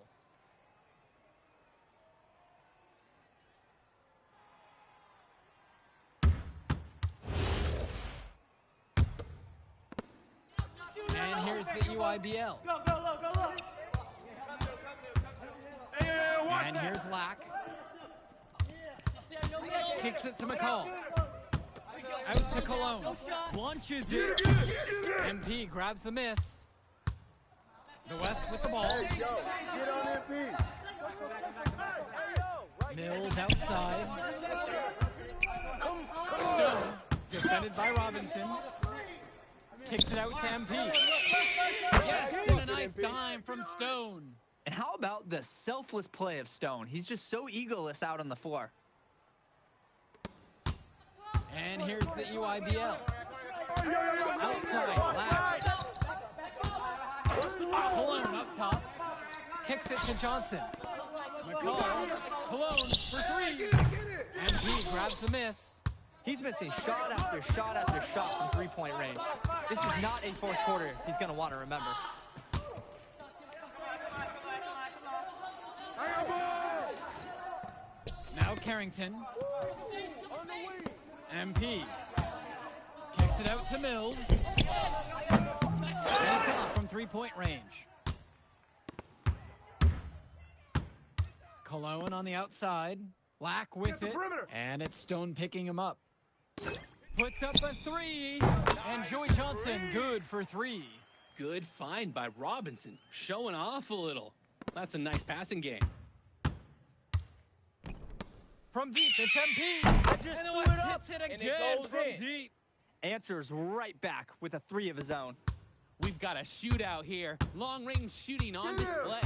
And here's the EYBL. And here's Lack. Kicks it to McCall. Out to Cologne. Launches it. MP grabs the miss. The West with the ball. Mills outside. Stone defended by Robinson. Kicks it out to MP. Yes, and a nice dime from Stone. And how about the selfless play of Stone? He's just so egoless out on the floor. And here's the EYBL. Outside, left. Cologne up top. Kicks it to Johnson. McCall, Cologne for three. MP grabs the miss. He's missing shot after shot after shot from three-point range. This is not a fourth quarter he's going to want to remember. Now Carrington. MP. Kicks it out to Mills. And it's off from three-point range. Cologne on the outside. Black with it. And it's Stone picking him up. Puts up a three. And Joey Johnson good for three. Good find by Robinson. Showing off a little. That's a nice passing game. From deep, it's MP. And the West hits it again from deep. Answers right back with a three of his own. We've got a shootout here. Long-range shooting on display.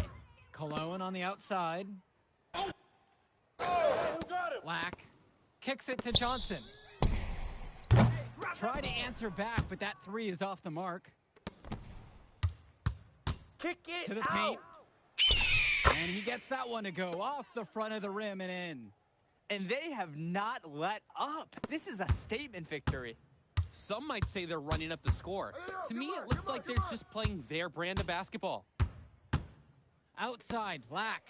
Cologne on the outside. Black kicks it to Johnson. Try to answer back, but that three is off the mark. Kick it to the paint. And he gets that one to go off the front of the rim and in. And they have not let up. This is a statement victory. Some might say they're running up the score. To me, it looks like they're just playing their brand of basketball. Outside, Black.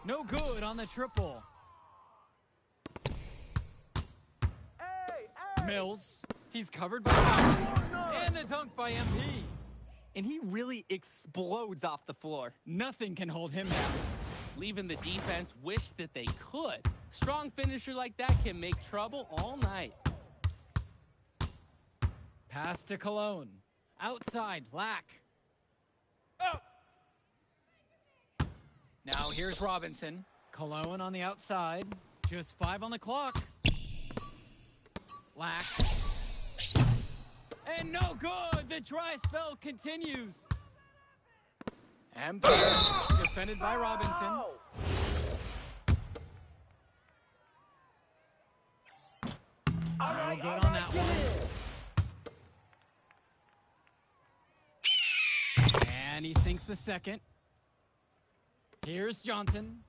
No good on the triple. Mills, he's covered by and the dunk by MP. And he really explodes off the floor. Nothing can hold him down. Leaving the defense wish that they could. Strong finisher like that can make trouble all night. Pass to Cologne. Outside, Black. Now here's Robinson. Cologne on the outside. Just 5 on the clock. Black. And no good. The dry spell continues. MP defended by Robinson. No good on that one. And he sinks the second. Here's Johnson.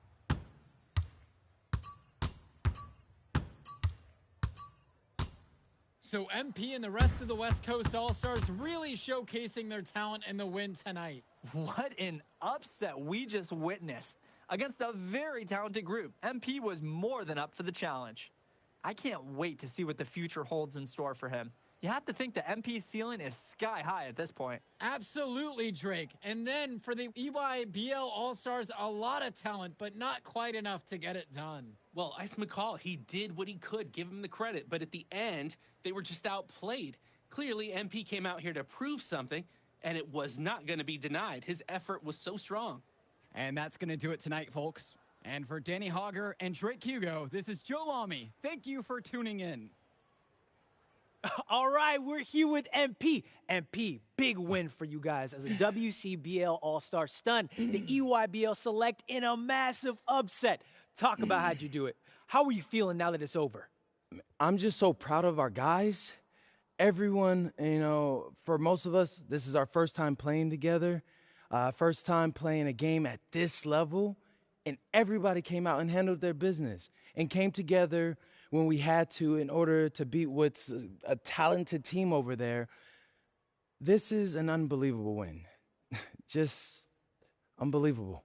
So MP and the rest of the West Coast All-Stars really showcasing their talent in the win tonight. What an upset we just witnessed. Against a very talented group, MP was more than up for the challenge. I can't wait to see what the future holds in store for him. You have to think the MP's ceiling is sky high at this point. Absolutely, Drake. And then for the EYBL All-Stars, a lot of talent, but not quite enough to get it done. Well, Ice McCall, he did what he could, give him the credit, but at the end, they were just outplayed. Clearly, MP came out here to prove something, and it was not going to be denied. His effort was so strong. And that's going to do it tonight, folks. And for Danny Hogger and Drake Hugo, this is Joe Lamy. Thank you for tuning in. All right, we're here with MP. MP, big win for you guys as a WCBL All-Star stun. The EYBL Select in a massive upset. Talk about how'd you do it. How are you feeling now that it's over? I'm just so proud of our guys. Everyone, you know, for most of us, this is our first time playing together, first time playing a game at this level, and everybody came out and handled their business and came together when we had to in order to beat what's a talented team over there. This is an unbelievable win. Just unbelievable.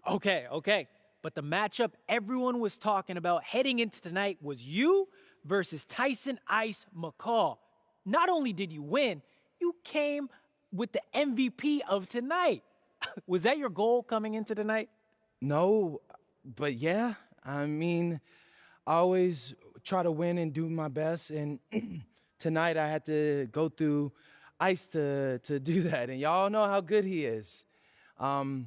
Okay. But the matchup everyone was talking about heading into tonight was you versus Tyson Ice McCall. Not only did you win, you came with the MVP of tonight. Was that your goal coming into tonight? No, but yeah. I mean, I always try to win and do my best, and tonight I had to go through Ice to do that, and y'all know how good he is. I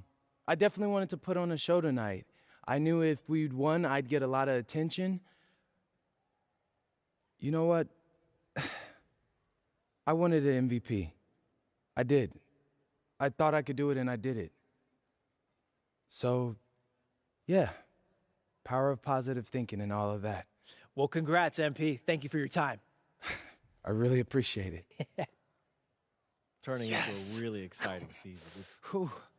definitely wanted to put on a show tonight. I knew if we'd won, I'd get a lot of attention. You know what? I wanted an MVP. I did. I thought I could do it, and I did it. So, yeah, power of positive thinking and all of that. Well, congrats, MP. Thank you for your time. I really appreciate it. Turning into a really exciting season.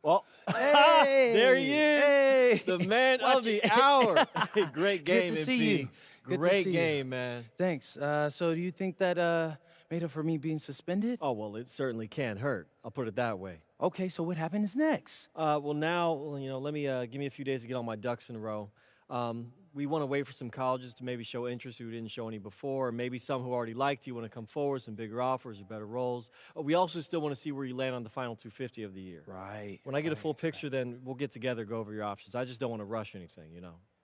Well, hey, there he is, hey, the man of the hour. Great game, Good to MP. see you. Good to Great see game, you. man. Thanks. So do you think that made up for me being suspended? Oh, well, it certainly can't hurt. I'll put it that way. Okay, so what happens next? Well, now, let me give me a few days to get all my ducks in a row. We want to wait for some colleges to maybe show interest who didn't show any before, or maybe some who already liked you want to come forward, some bigger offers or better roles. We also still want to see where you land on the final 250 of the year. Right. When I get a full picture, then we'll get together, go over your options. I just don't want to rush anything,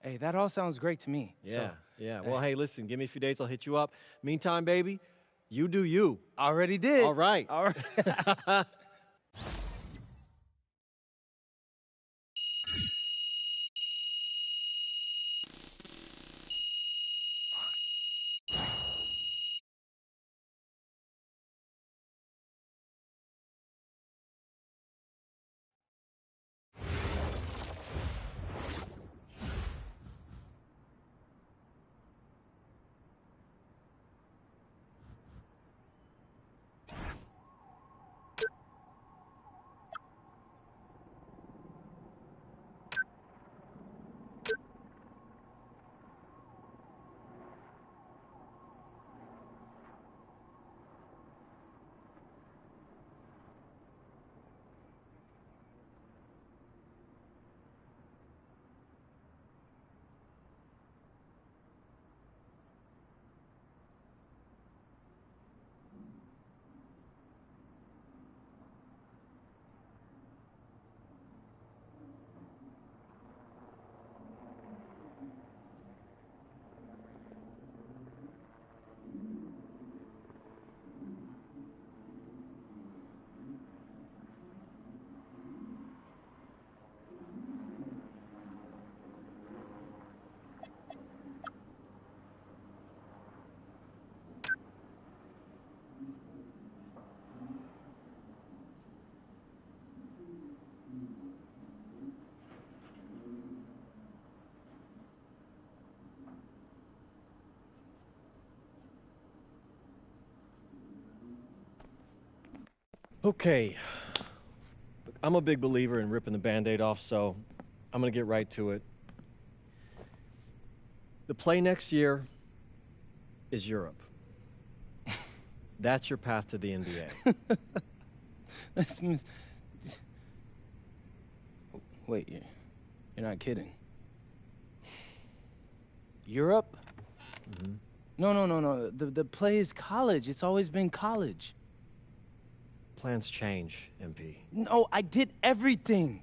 Hey, that all sounds great to me. Yeah, yeah. Well, hey, listen, give me a few days, I'll hit you up. Meantime, baby, you do you. Already did. All right. All right. Okay. Look, I'm a big believer in ripping the Band-Aid off, so I'm going to get right to it. The play next year is Europe. That's your path to the NBA. Wait, you're not kidding. Europe? Mm-hmm. No. The play is college. It's always been college. Plans change, MP. No, I did everything.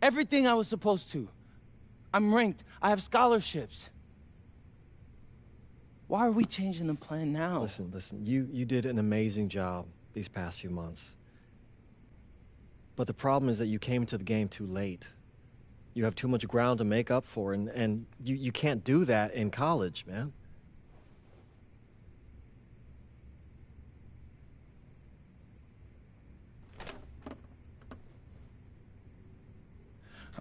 Everything I was supposed to. I'm ranked. I have scholarships. Why are we changing the plan now? Listen. You did an amazing job these past few months. But the problem is that you came to the game too late. You have too much ground to make up for, and you can't do that in college, man.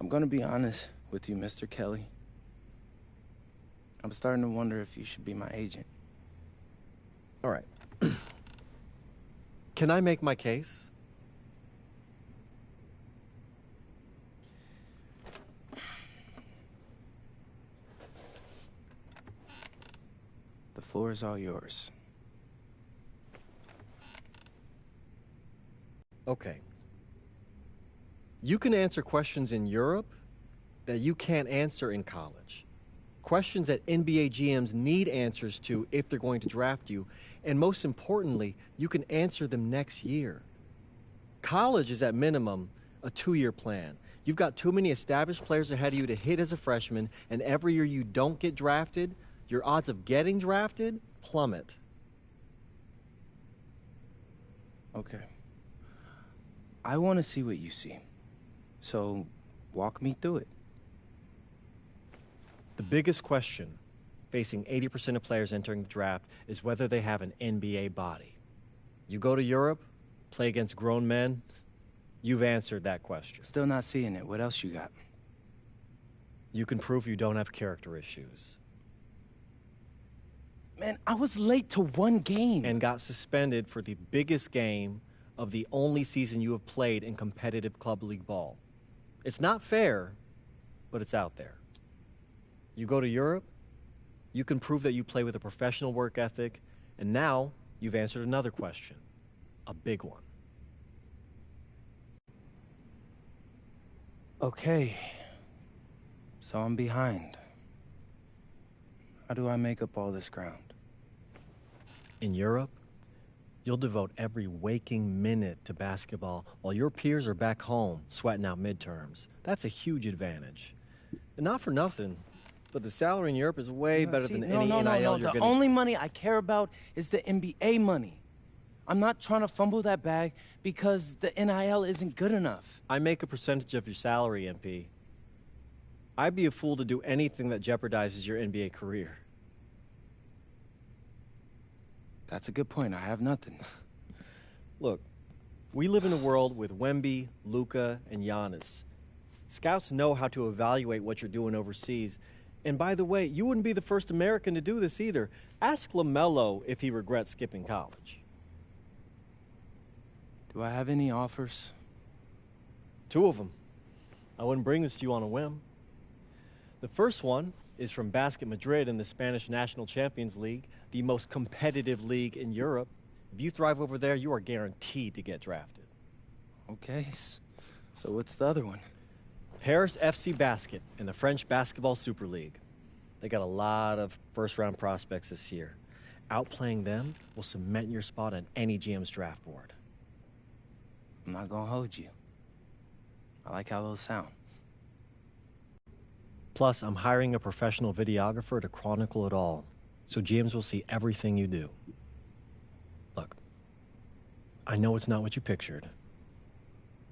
I'm gonna be honest with you, Mr. Kelly. I'm starting to wonder if you should be my agent. All right. Can I make my case? The floor is all yours. Okay. You can answer questions in Europe that you can't answer in college. Questions that NBA GMs need answers to if they're going to draft you. And most importantly, you can answer them next year. College is at minimum a 2-year plan. You've got too many established players ahead of you to hit as a freshman, and every year you don't get drafted, your odds of getting drafted plummet. Okay. I want to see what you see. So, walk me through it. The biggest question facing 80% of players entering the draft is whether they have an NBA body. You go to Europe, play against grown men, you've answered that question. Still not seeing it. What else you got? You can prove you don't have character issues. Man, I was late to one game. And got suspended for the biggest game of the only season you have played in competitive club league ball. It's not fair, but it's out there. You go to Europe, you can prove that you play with a professional work ethic, and now you've answered another question, a big one. Okay, so I'm behind. How do I make up all this ground? In Europe, you'll devote every waking minute to basketball while your peers are back home sweating out midterms. That's a huge advantage. And not for nothing, but the salary in Europe is way better than any NIL you're The gonna... only money I care about is the NBA money. I'm not trying to fumble that bag because the NIL isn't good enough. I make a percentage of your salary, MP. I'd be a fool to do anything that jeopardizes your NBA career. That's a good point. I have nothing. Look, we live in a world with Wemby, Luka, and Giannis. Scouts know how to evaluate what you're doing overseas. And by the way, you wouldn't be the first American to do this either. Ask LaMelo if he regrets skipping college. Do I have any offers? 2 of them. I wouldn't bring this to you on a whim. The first one is from Basket Madrid in the Spanish National Champions League, the most competitive league in Europe. If you thrive over there, you are guaranteed to get drafted. Okay, so what's the other one? Paris FC Basket in the French Basketball Super League. They got a lot of first-round prospects this year. Outplaying them will cement your spot on any GM's draft board. I'm not gonna hold you. I like how those sound. Plus, I'm hiring a professional videographer to chronicle it all, so GMs will see everything you do. Look, I know it's not what you pictured,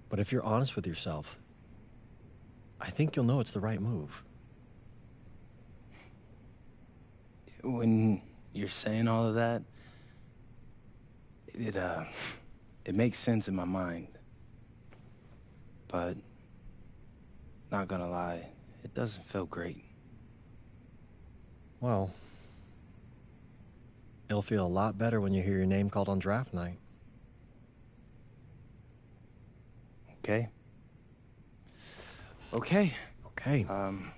but if you're honest with yourself, I think you'll know it's the right move. When you're saying all of that, it makes sense in my mind. But, not gonna lie, it doesn't feel great. Well, it'll feel a lot better when you hear your name called on draft night. Okay? Okay. Okay. I'm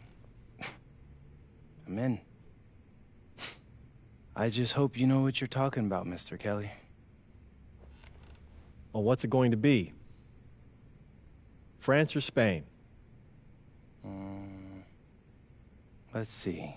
in. I just hope you know what you're talking about, Mr. Kelly. Well, what's it going to be? France or Spain? Let's see.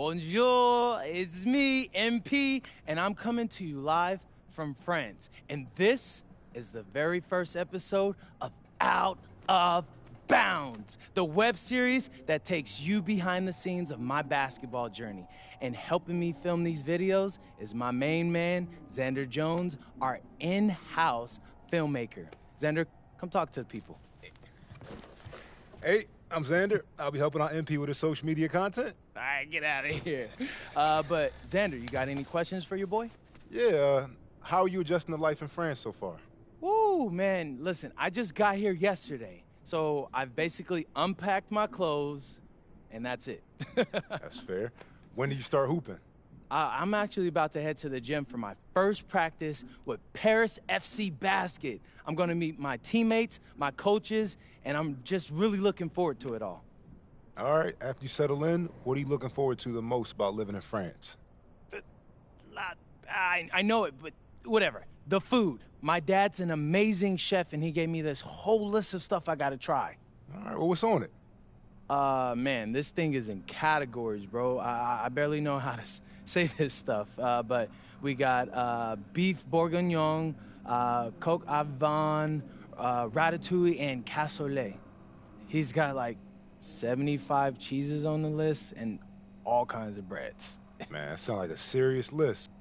Bonjour, it's me, MP, and I'm coming to you live from France. And this is the very first episode of Out of Bounds, the web series that takes you behind the scenes of my basketball journey. And helping me film these videos is my main man, Xander Jones, our in-house filmmaker. Xander, come talk to the people. Hey, I'm Xander. I'll be helping out MP with his social media content. All right, get out of here. But Xander, you got any questions for your boy? Yeah, how are you adjusting to life in France so far? Woo, man, listen, I just got here yesterday. So I've basically unpacked my clothes, and that's it. That's fair. When did you start hooping? I'm actually about to head to the gym for my first practice with Paris FC Basket. I'm going to meet my teammates, my coaches, and I'm just really looking forward to it all. All right, after you settle in, what are you looking forward to the most about living in France? I know it, but whatever. The food. My dad's an amazing chef, and he gave me this whole list of stuff I got to try. All right, well, what's on it? Man, this thing is in categories, bro. I barely know how to say this stuff, but we got beef bourguignon, coq au vin, ratatouille, and cassoulet. He's got like 75 cheeses on the list and all kinds of breads. Man, that sounds like a serious list.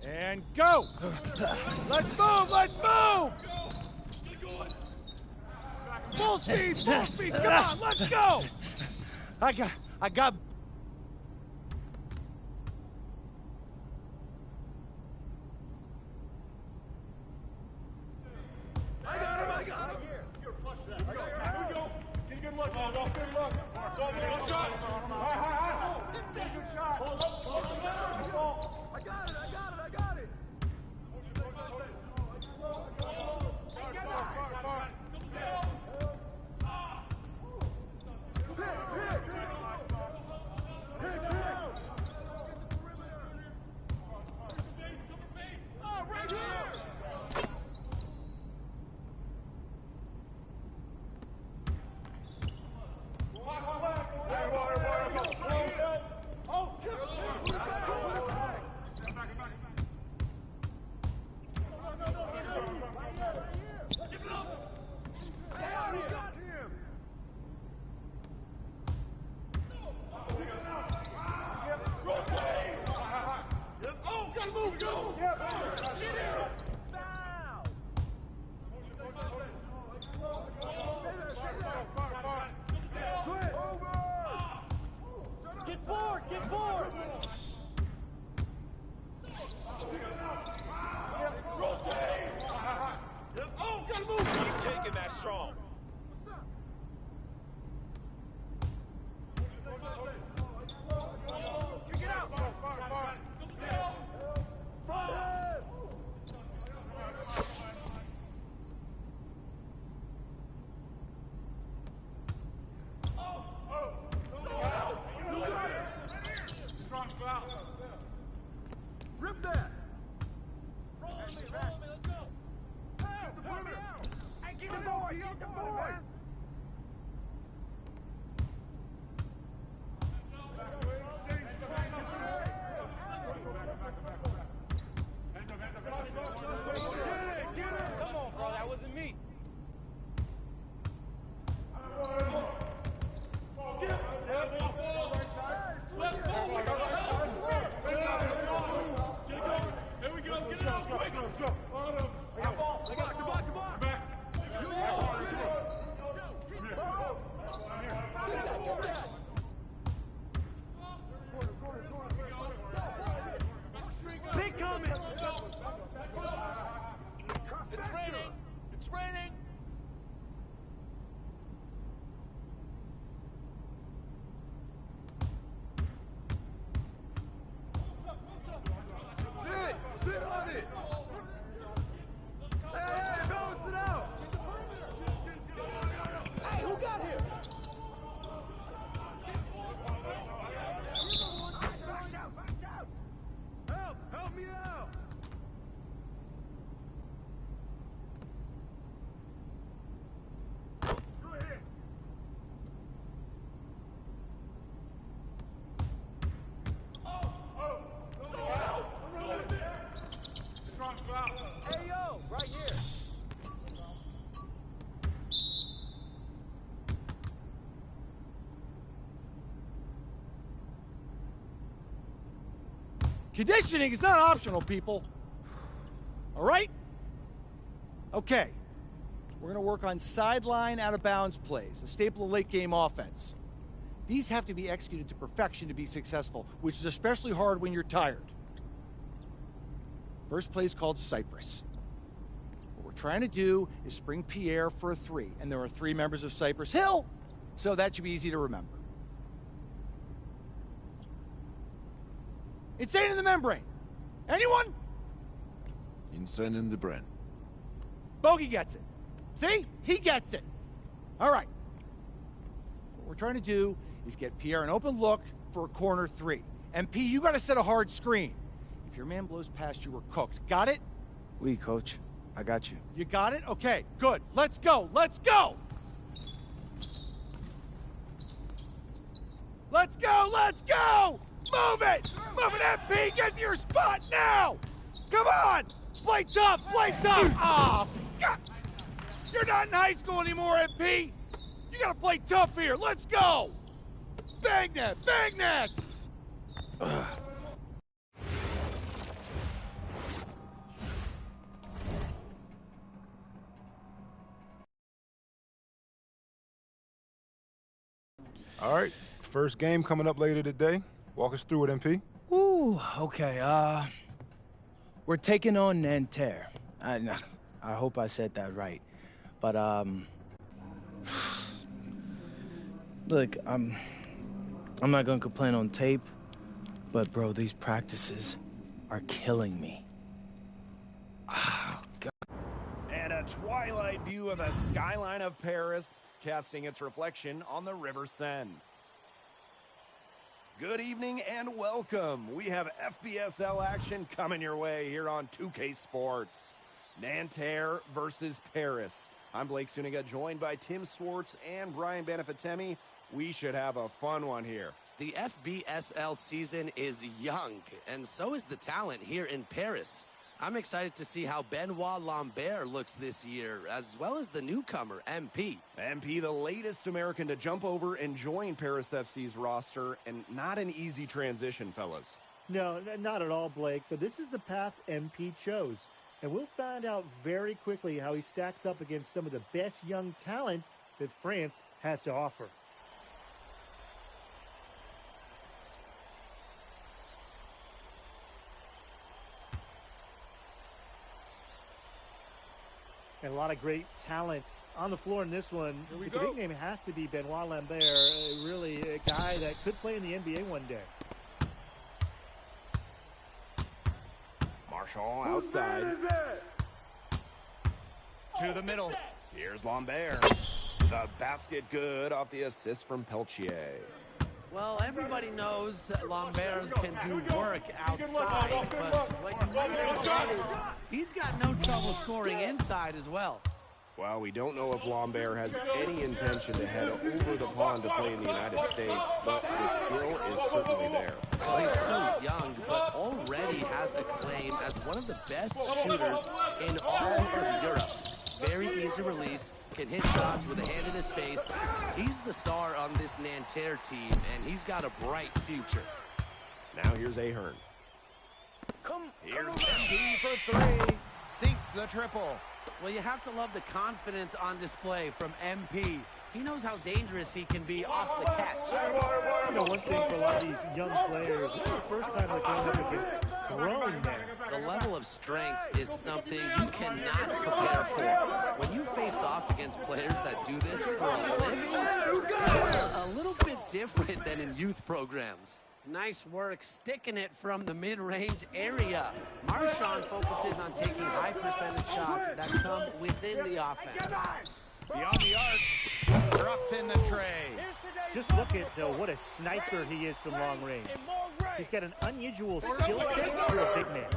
And go! Let's move! Let's move! Full speed! Full speed! Come on, let's go! I got... I got him, I got him! You're flush that. Here we go. Get a good look, man. Good look. Good shot. Good shot. Hold up. I got it. Get forward! Oh, gotta move! Keep taking that strong. Get out! Front head! Rip that! Roll me, let's go! Get the perimeter! Hey, get the board! Get the board! Get it! Come on, bro, that wasn't me! Skip! Left forward! There we go, get it out quick! Go! Bottoms! Come on! Back! Get that! Big coming! It's raining! Sit on it! Hey, balance it out! Hey, who got here? Help me out! Go ahead. Hey, yo, right here. Conditioning is not optional, people. All right? Okay. We're going to work on sideline out-of-bounds plays, a staple of late-game offense. These have to be executed to perfection to be successful, which is especially hard when you're tired. First play is called Cypress. What we're trying to do is spring Pierre for a 3, and there are 3 members of Cypress Hill, so that should be easy to remember. Insane in the membrane. Anyone? Insane in the brain. Bogey gets it. See? He gets it. All right. What we're trying to do is get Pierre an open look for a corner 3. And P, you got to set a hard screen. If your man blows past you, we're cooked. Got it? Oui, coach. I got you. You got it? Okay, good. Let's go. Let's go! Let's go! Let's go! Move it! Move it, MP! Get to your spot now! Come on! Play tough! Play tough! Oh, God! You're not in high school anymore, MP! You gotta play tough here! Let's go! Bang that! Bang that! All right, first game coming up later today. Walk us through it, MP. Ooh, okay. We're taking on Nanterre. I hope I said that right. But, look, I'm not gonna complain on tape, but bro, these practices are killing me. Oh, God. And a twilight view of the skyline of Paris, casting its reflection on the River Seine. Good evening and welcome. We have FBSL action coming your way here on 2K Sports. Nanterre versus Paris. I'm Blake Suniga, joined by Tim Swartz and Brian Benefitemi. We should have a fun one here. The FBSL season is young, and so is the talent here in Paris. I'm excited to see how Benoit Lambert looks this year, as well as the newcomer, MP. MP, the latest American to jump over and join Paris FC's roster, and not an easy transition, fellas. No, not at all, Blake, but this is the path MP chose. And we'll find out very quickly how he stacks up against some of the best young talents that France has to offer. And a lot of great talents on the floor in this one. The big name has to be Benoit Lambert, really a guy that could play in the NBA one day. Marshall outside. To the middle. Here's Lambert. The basket good off the assist from Peltier. Well, everybody knows that Lambert can do work outside, but what you might forget is he's got no trouble scoring inside as well. Well, we don't know if Lambert has any intention to head over the pond to play in the United States, but the skill is certainly there. Well, he's so young, but already has a claim as one of the best shooters in all of Europe. Very easy release, can hit shots with a hand in his face. He's the star on this Nanterre team, and he's got a bright future. Now here's Ahern. Here's MP for three. Sinks the triple. Well, you have to love the confidence on display from MP. He knows how dangerous he can be off the catch. You know, one thing for a lot of these young players, this is the first time they're going up against grown men. The level of strength is something you cannot prepare for. When you face off against players that do this for a living, it's a little bit different than in youth programs. Nice work sticking it from the mid-range area. Marchand focuses on taking high percentage shots that come within the offense. Beyond the arc, drops in the tray. Just look at what a sniper he is from long range. He's got an unusual skill set for a big man.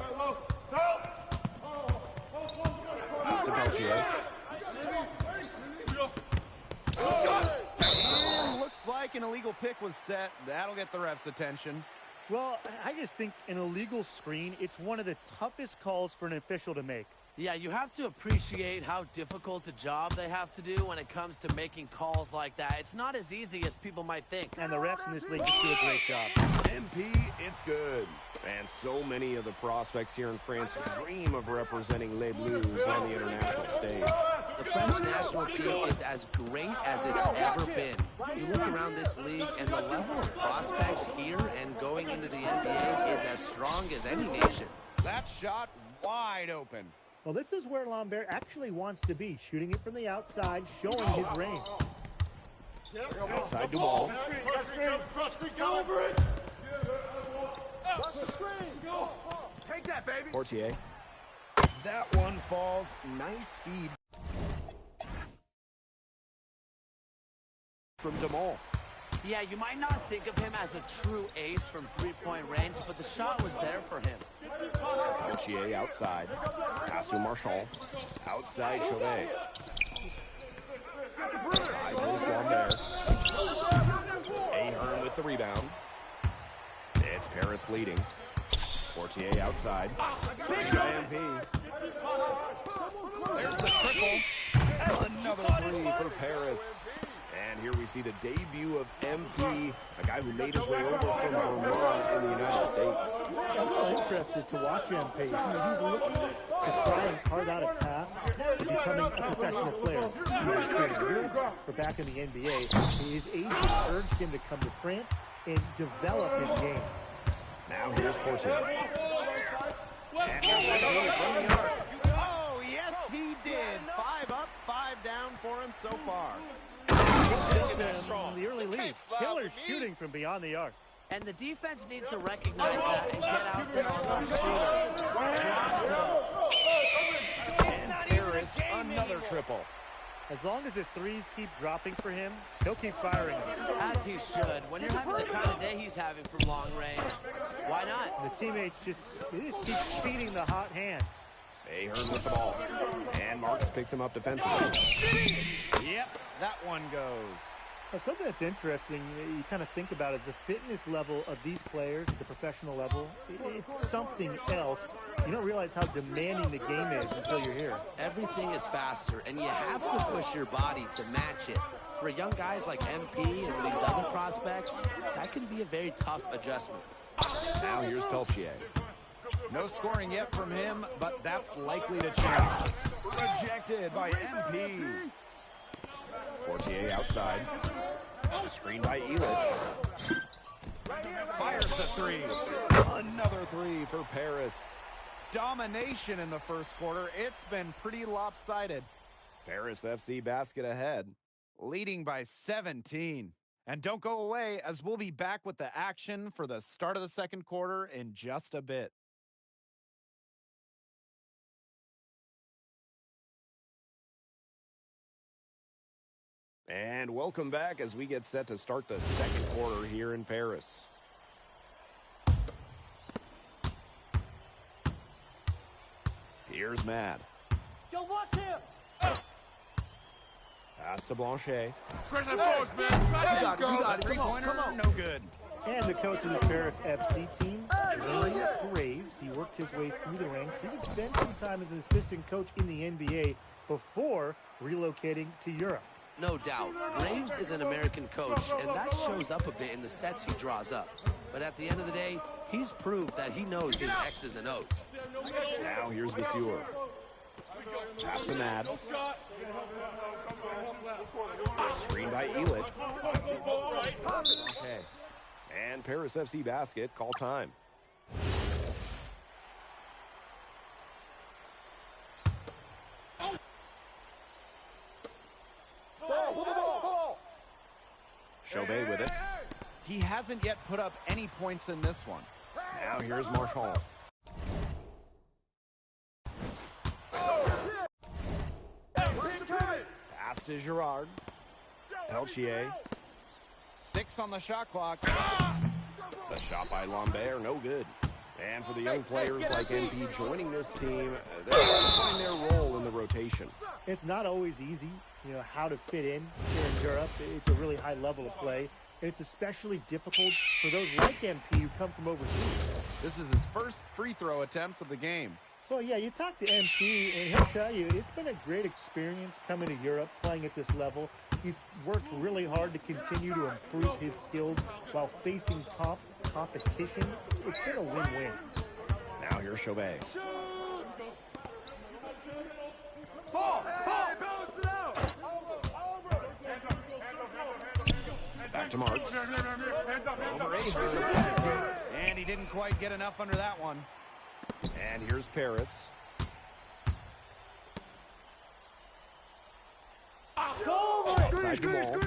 And looks like an illegal pick was set. That'll get the ref's attention. Well, I just think an illegal screen, it's one of the toughest calls for an official to make. Yeah, you have to appreciate how difficult a job they have to do when it comes to making calls like that. It's not as easy as people might think. And the refs in this league just do a great job. MP, it's good. And so many of the prospects here in France dream of representing Les Bleus on the international stage. The French national team is as great as it's ever been. You look around this league, and the level of prospects here and going into the NBA is as strong as any nation. That shot wide open. Well, this is where Lambert actually wants to be, shooting it from the outside, showing his range. Outside Duval. Go over it. Watch the screen. Take that, baby. Portier. That one falls. Nice feed from Duval. Yeah, you might not think of him as a true ace from three-point range, but the shot was there for him. Portier outside. Pass to Marchand. Outside Chauvet. High post Lambert. Ahern with the rebound. It's Paris leading. Portier outside. Swing by MP. There's the triple. Another three for Paris. And here we see the debut of MP, a guy who made his way over from Vermont in the United States. I'm really interested to watch MP. He's looking to try and carve out a path to becoming a professional player. for back in the NBA. His agent urged him to come to France and develop his game. Now here's Portier. Oh, yes, he did. 5 up, 5 down for him so far. The early lead. Killer shooting from beyond the arc. And the defense needs to recognize that and get out there on those shooters. And Harris, another triple. As long as the threes keep dropping for him, he'll keep firing them. As he should. When you're having the kind of day he's having from long range, why not? The teammates just keep feeding the hot hands. Ahern with the ball. And Marks picks him up defensively. Yep, that one goes. Now, something that's interesting you kind of think about is the fitness level of these players at the professional level. It's something else. You don't realize how demanding the game is until you're here. Everything is faster, and you have to push your body to match it. For young guys like MP and these other prospects, that can be a very tough adjustment. Now here's Peltier. No scoring yet from him, but that's likely to change. Rejected by MP. Portier outside. Screen by Elich. Fires the three. Another three for Paris. Domination in the first quarter. It's been pretty lopsided. Paris FC basket ahead, leading by 17. And don't go away, as we'll be back with the action for the start of the second quarter in just a bit. And welcome back as we get set to start the second quarter here in Paris. Here's Mad. Yo, watch him! Pass to Blanchet. Pressure force, man! You got it. Three-pointer, no good. And the coach of this Paris FC team, Graves, he worked his way through the ranks. He would spend some time as an assistant coach in the NBA before relocating to Europe. No doubt. Graves is an American coach, and that shows up a bit in the sets he draws up. But at the end of the day, he's proved that he knows his X's and O's. Now here's Vasseur. Pass to Mad. Screen by Elich. Okay. And Paris FC basket, call time. Chauvet with it. He hasn't yet put up any points in this one. Now here's Marchand. Pass to Girard. Peltier. 6 on the shot clock. The shot by Lambert, no good. And for the young players like MP joining this team, they're going to find their role in the rotation. It's not always easy, how to fit in here in Europe. It's a really high level of play. And it's especially difficult for those like MP who come from overseas. This is his first free throw attempts of the game. Well, yeah, you talk to MP, and he'll tell you it's been a great experience coming to Europe, playing at this level. He's worked really hard to continue to improve his skills while facing top competition. It's been a win-win. Now here's Chauvet. Back to Marks. Over Ahern. And he didn't quite get enough under that one. And here's Paris. Outside Jamal.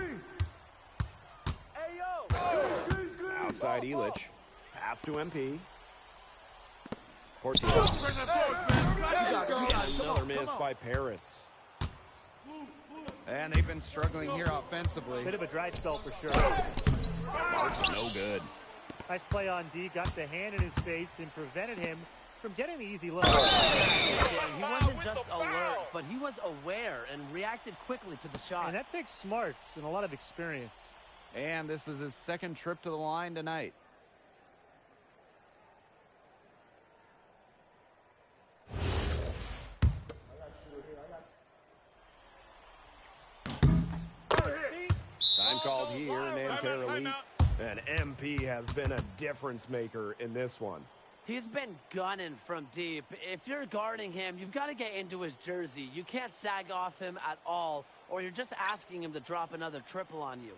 Outside Elich. Pass to MP. Portier. Another miss by Paris. And they've been struggling here offensively. Bit of a dry spell for sure. Marks no good. Nice play on D. Got the hand in his face and prevented him from getting the easy look. He wasn't just alert, but he was aware and reacted quickly to the shot. And that takes smarts and a lot of experience. And this is his second trip to the line tonight. Time called here, Nanterre Elite. And MP has been a difference maker in this one. He's been gunning from deep. If you're guarding him, you've got to get into his jersey. You can't sag off him at all, or you're just asking him to drop another triple on you.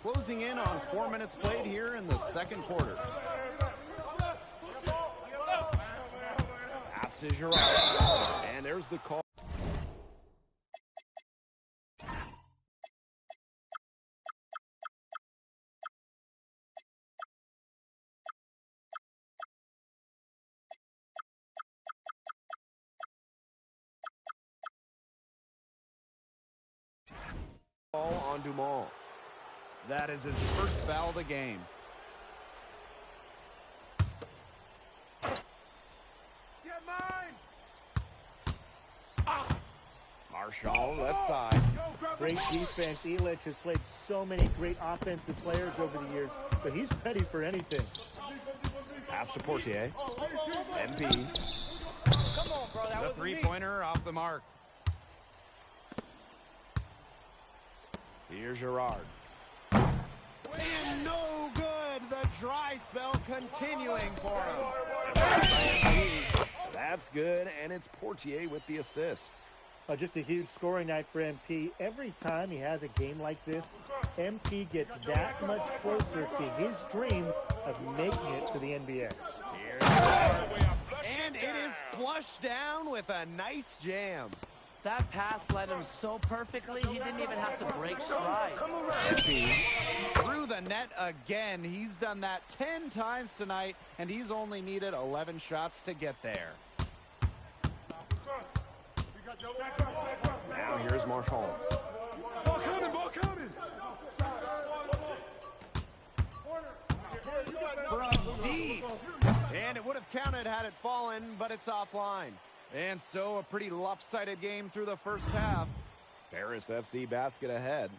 Closing in on 4 minutes played here in the second quarter. Pass to Girard. And there's the call. Ball on Dumont. That is his first foul of the game. Get mine! Marshall, left side. Great defense. Illich has played so many great offensive players over the years, so he's ready for anything. Pass to Portier. MP. Come on, bro. That The was three-pointer off the mark. Here's Girard. And no good. The dry spell continuing for him. That's good, and it's Portier with the assist. Just a huge scoring night for MP. Every time he has a game like this, MP gets that much closer to his dream of making it to the NBA. And it is flushed down with a nice jam. That pass led him so perfectly, he didn't even have to break stride. Through the net again. He's done that 10 times tonight, and he's only needed 11 shots to get there. Now here's Marshall. Ball coming! From deep. And it would have counted had it fallen, but it's offline. And so a pretty lopsided game through the first half. Paris FC basket ahead,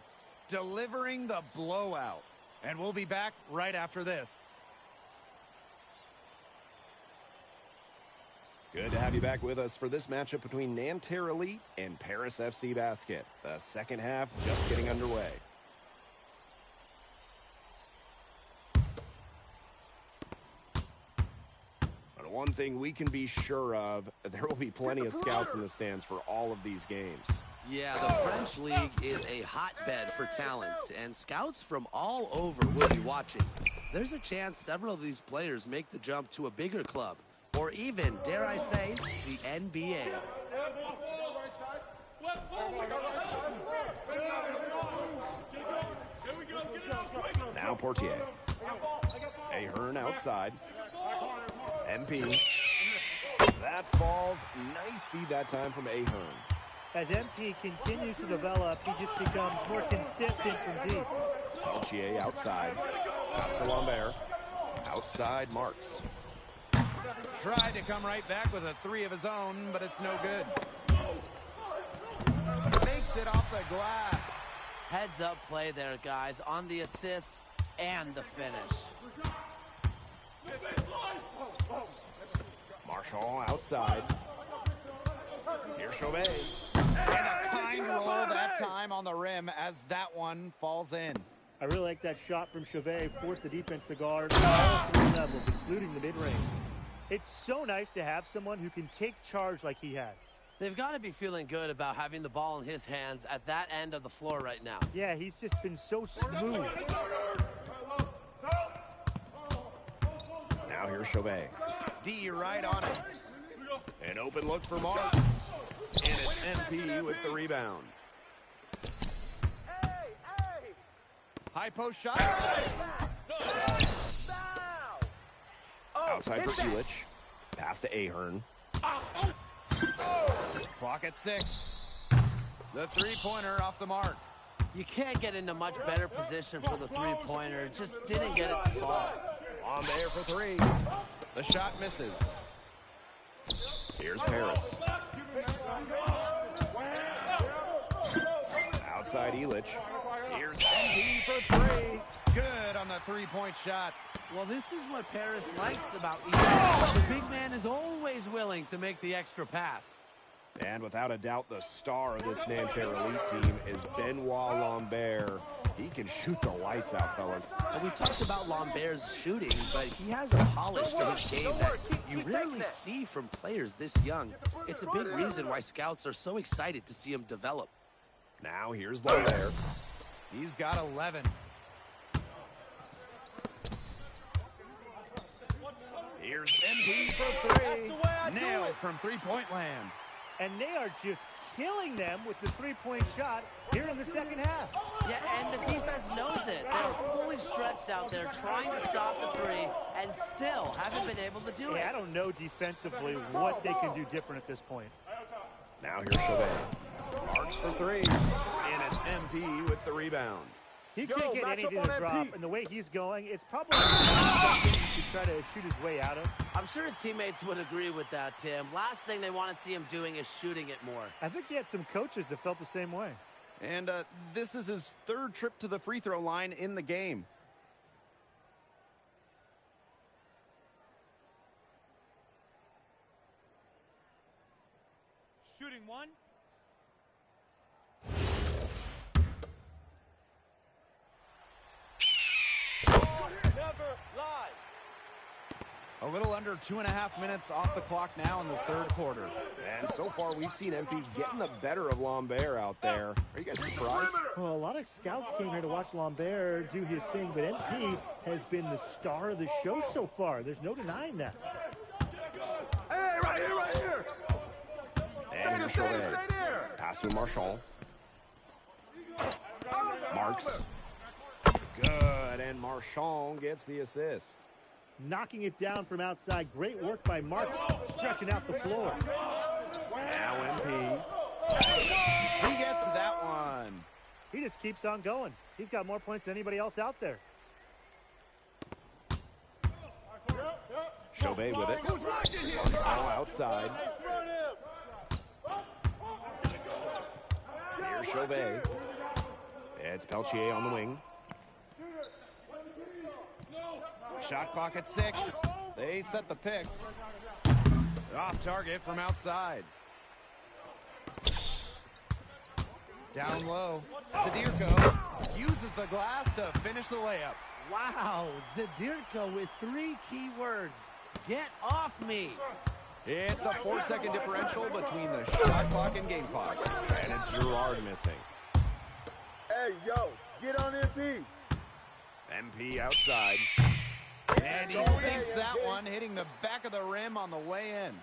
delivering the blowout. And we'll be back right after this. Good to have you back with us for this matchup between Nanterre Elite and Paris FC Basket. The second half just getting underway. But one thing we can be sure of, there will be plenty of scouts in the stands for all of these games. Yeah, the French League is a hotbed for talent, and scouts from all over will be watching. There's a chance several of these players make the jump to a bigger club, or even, dare I say, the NBA. Now Portier. Ahern outside. MP. That falls. Nice feed that time from Ahern. As MP continues to develop, he just becomes more consistent from deep. Peltier outside. Pass to Lambert. Outside Marks. Tried to come right back with a three of his own, but it's no good. Makes it off the glass. Heads up play there, guys, on the assist and the finish. Marshall outside. Here's Chauvet. And a kind roll that time on the rim as that one falls in. I really like that shot from Chauvet. Forced the defense to guard all three levels, including the mid-range. It's so nice to have someone who can take charge like he has. They've got to be feeling good about having the ball in his hands at that end of the floor right now. Yeah, he's just been so smooth. Now here's Chauvet. D right on it. An open look for Marks. And it's MP with the rebound. High post shot. Outside for Illich. Pass to Ahern. Clock at 6. The three-pointer off the mark. You can't get into much better position for the three-pointer. Just didn't get it to fall. On there for 3. The shot misses. Here's Paris. Outside Elich. Here's MP for three. Good on the three-point shot. Well, this is what Paris likes about Elich. The big man is always willing to make the extra pass. And without a doubt, the star of this Nanterre Elite team is Benoit Lambert. He can shoot the lights out, fellas. And we've talked about Lambert's shooting, but he has a polish to his game that you rarely see from players this young. It's a big reason why scouts are so excited to see him develop. Now here's Lambert. He's got 11. Here's MP for three. Nailed from three-point land. And they are just killing them with the three-point shot here in the second half. Yeah, and the defense knows it. They're fully stretched out there trying to stop the three and still haven't been able to do it. I don't know defensively what they can do different at this point. Now here's Chauvet. Marks for three. And it's MP with the rebound. He can't get anything to drop, and the way he's going, it's probably something to try to shoot his way out of. I'm sure his teammates would agree with that, Tim. Last thing they want to see him doing is shooting it more. I think he had some coaches that felt the same way. And this is his third trip to the free throw line in the game. Shooting one. Never lies. A little under 2.5 minutes off the clock now in the third quarter. And so far, we've seen MP getting the better of Lambert out there. Are you guys surprised? Well, a lot of scouts came here to watch Lambert do his thing, but MP has been the star of the show so far. There's no denying that. Hey, right here, right here. And here's Chauvet. Pass to Marchand. Marks. Good, and Marchand gets the assist. Knocking it down from outside. Great work by Marks, stretching out the floor. Now MP. He gets that one. He just keeps on going. He's got more points than anybody else out there. Chauvet with it. Now outside. Here's Chauvet. It's Peltier on the wing. Shot clock at 6. They set the pick. Off target from outside. Down low. Zadirko uses the glass to finish the layup. Wow, Zadirko with 3 key words. Get off me. It's a 4-second differential between the shot clock and game clock. And it's Gerard missing. Hey, yo, get on MP. MP outside. And he sinks that one, hitting the back of the rim on the way in.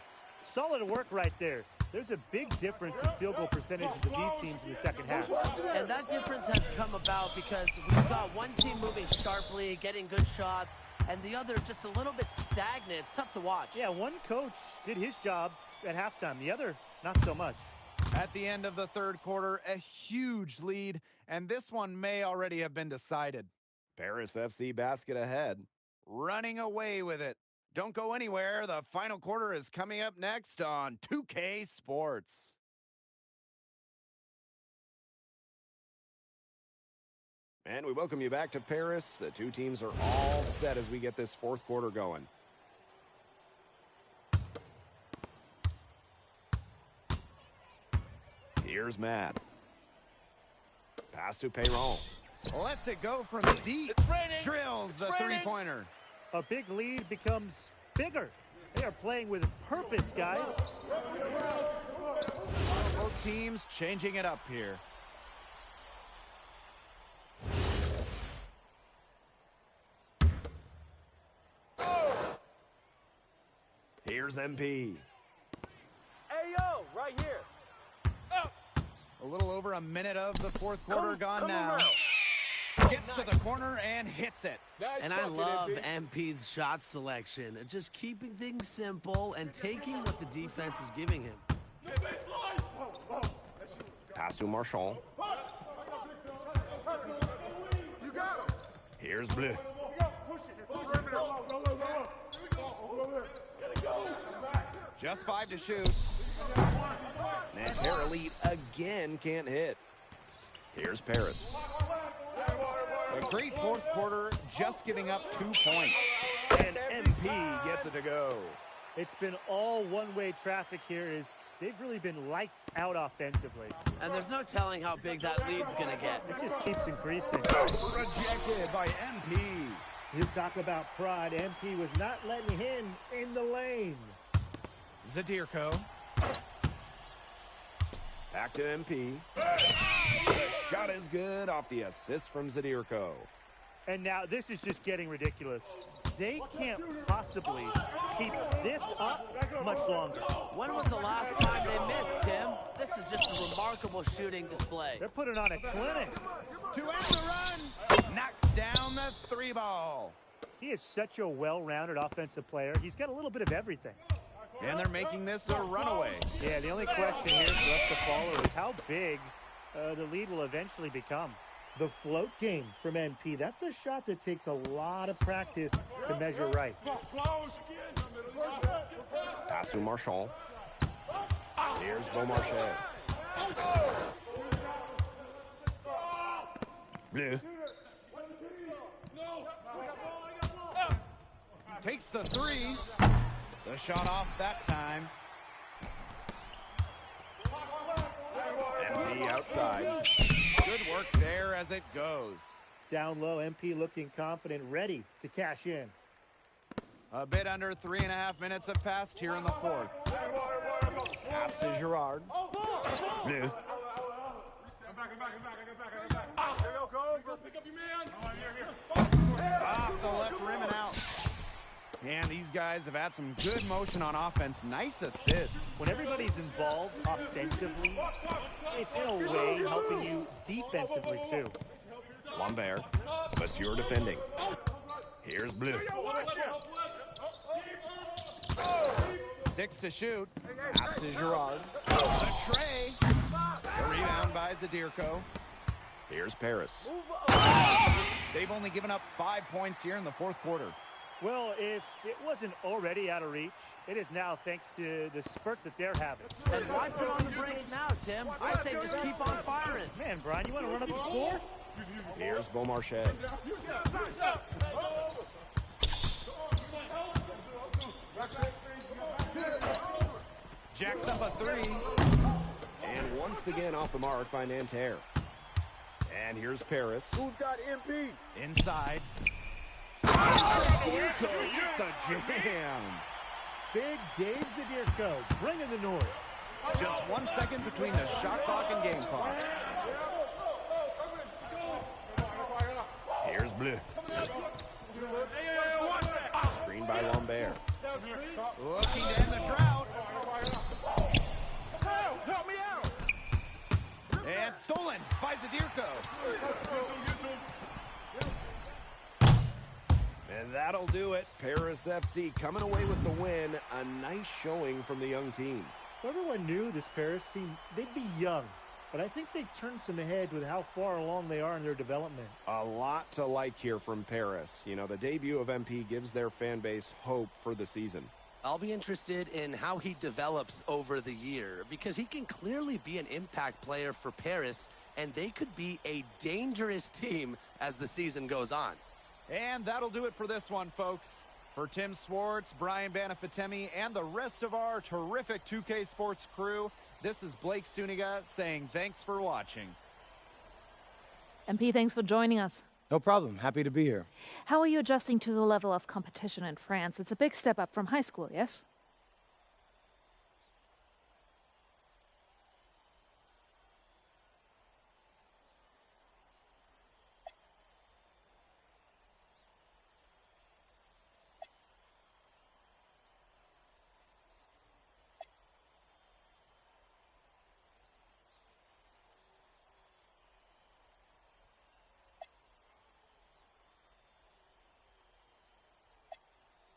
Solid work right there. There's a big difference in field goal percentages of these teams in the second half. And that difference has come about because we've got one team moving sharply, getting good shots, and the other just a little bit stagnant. It's tough to watch. Yeah, one coach did his job at halftime. The other, not so much. At the end of the third quarter, a huge lead, and this one may already have been decided. Paris FC basket ahead, running away with it. Don't go anywhere. The final quarter is coming up next on 2K Sports. And we welcome you back to Paris. The two teams are all set as we get this fourth quarter going. Here's Matt. Pass to Perron. Lets it go from deep. It's raining. Drills the three-pointer. A big lead becomes bigger. They are playing with purpose, guys. Both teams changing it up here. Here's MP. Hey, yo, right here. A little over a minute of the fourth quarter gone now. Gets to the corner and hits it. And I love MP's shot selection. Just keeping things simple and taking what the defense is giving him. Pass to Marchand. Here's Bleu. Just 5 to shoot. Nanterre elite again can't hit. Here's Paris. A great fourth quarter, just giving up 2 points. And MP gets it to go. It's been all one-way traffic here. They've really been lights out offensively. And there's no telling how big that lead's going to get. It just keeps increasing. Rejected by MP. You talk about pride. MP was not letting him in the lane. Zadirko. Back to MP. The shot is good off the assist from Zadirko. And now this is just getting ridiculous. They can't possibly keep this up much longer. When was the last time they missed, Tim? This is just a remarkable shooting display. They're putting on a clinic. To end the run, knocks down the 3 ball. He is such a well-rounded offensive player. He's got a little bit of everything. And they're making this a runaway. Yeah, the only question here for us to follow is how big the lead will eventually become. The float game from MP, that's a shot that takes a lot of practice to measure right. Pass to Marchand. Here's Beaumarchais. Bleu. Takes the 3. The shot off that time. MP outside. Good work there as it goes. Down low, MP looking confident, ready to cash in. A bit under 3.5 minutes have passed here in the fourth. Pass to Girard. Bleu. Off the left rim and out. And these guys have had some good motion on offense. Nice assists. When everybody's involved offensively, it's in a way helping you defensively too. Lambert, Monsieur defending. Here's Bleu. 6 to shoot. Pass to Girard. The tray. The rebound by Zadirko. Here's Paris. They've only given up 5 points here in the fourth quarter. Well, if it wasn't already out of reach, it is now thanks to the spurt that they're having. And why put on the brakes now, Tim? I say just keep on firing. Man, Brian, you want to run up the score? Here's Beaumarchais. Jacks up a 3. And once again off the mark by Nanterre. And here's Paris. Who's got MP? Inside. The jam. Big Dave Zadirko bringing the noise. Just 1 second between the shot clock and game clock. Here's Bleu. Screen by Lambert. Looking to end the drought. Help me out. And stolen by Zadirko. And that'll do it. Paris FC coming away with the win. A nice showing from the young team. Everyone knew this Paris team, they'd be young. But I think they turned some heads with how far along they are in their development. A lot to like here from Paris. You know, the debut of MP gives their fan base hope for the season. I'll be interested in how he develops over the year because he can clearly be an impact player for Paris, and they could be a dangerous team as the season goes on. And that'll do it for this one, folks. For Tim Swartz, Brian Banafitemi, and the rest of our terrific 2K Sports crew, this is Blake Suniga saying thanks for watching. MP, thanks for joining us. No problem. Happy to be here. How are you adjusting to the level of competition in France? It's a big step up from high school, yes?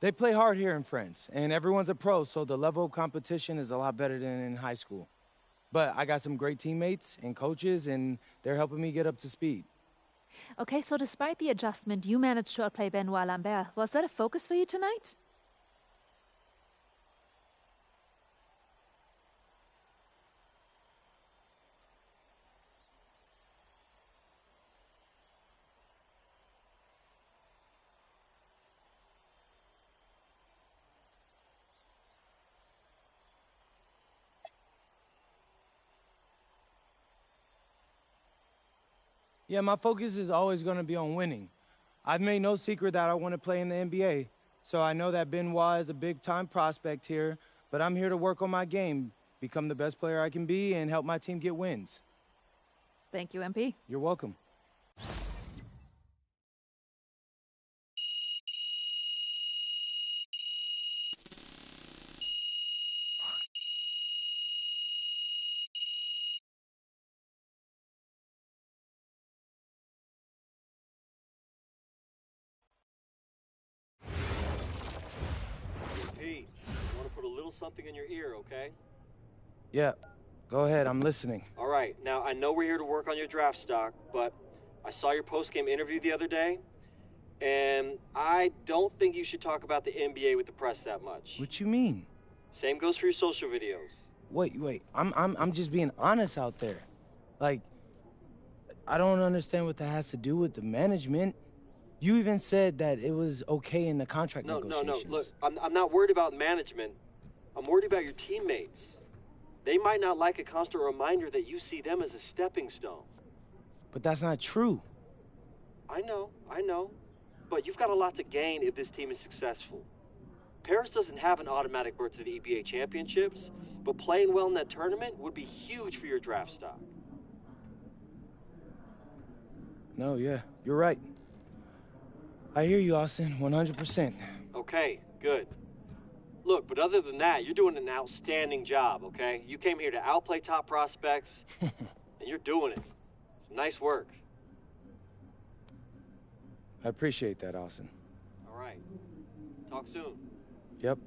They play hard here in France, and everyone's a pro, so the level of competition is a lot better than in high school. But I got some great teammates and coaches, and they're helping me get up to speed. Okay, so despite the adjustment, you managed to outplay Benoit Lambert. Was that a focus for you tonight? Yeah, my focus is always going to be on winning. I've made no secret that I want to play in the NBA, so I know that Benoit is a big-time prospect here, but I'm here to work on my game, become the best player I can be, and help my team get wins. Thank you, MP. You're welcome. Pete, I want to put a little something in your ear, okay? Yeah, go ahead, I'm listening. All right, now I know we're here to work on your draft stock, but I saw your post-game interview the other day, and I don't think you should talk about the NBA with the press that much. What you mean? Same goes for your social videos. Wait, I'm just being honest out there. Like, I don't understand what that has to do with the management. You even said that it was okay in the contract negotiations. No, look, I'm not worried about management. I'm worried about your teammates. They might not like a constant reminder that you see them as a stepping stone. But that's not true. I know. But you've got a lot to gain if this team is successful. Paris doesn't have an automatic berth to the EBA championships, but playing well in that tournament would be huge for your draft stock. No, yeah, you're right. I hear you, Austin, 100%. Okay, good. Look, but other than that, you're doing an outstanding job, okay? You came here to outplay top prospects, and you're doing it. Nice work. I appreciate that, Austin. All right. Talk soon. Yep.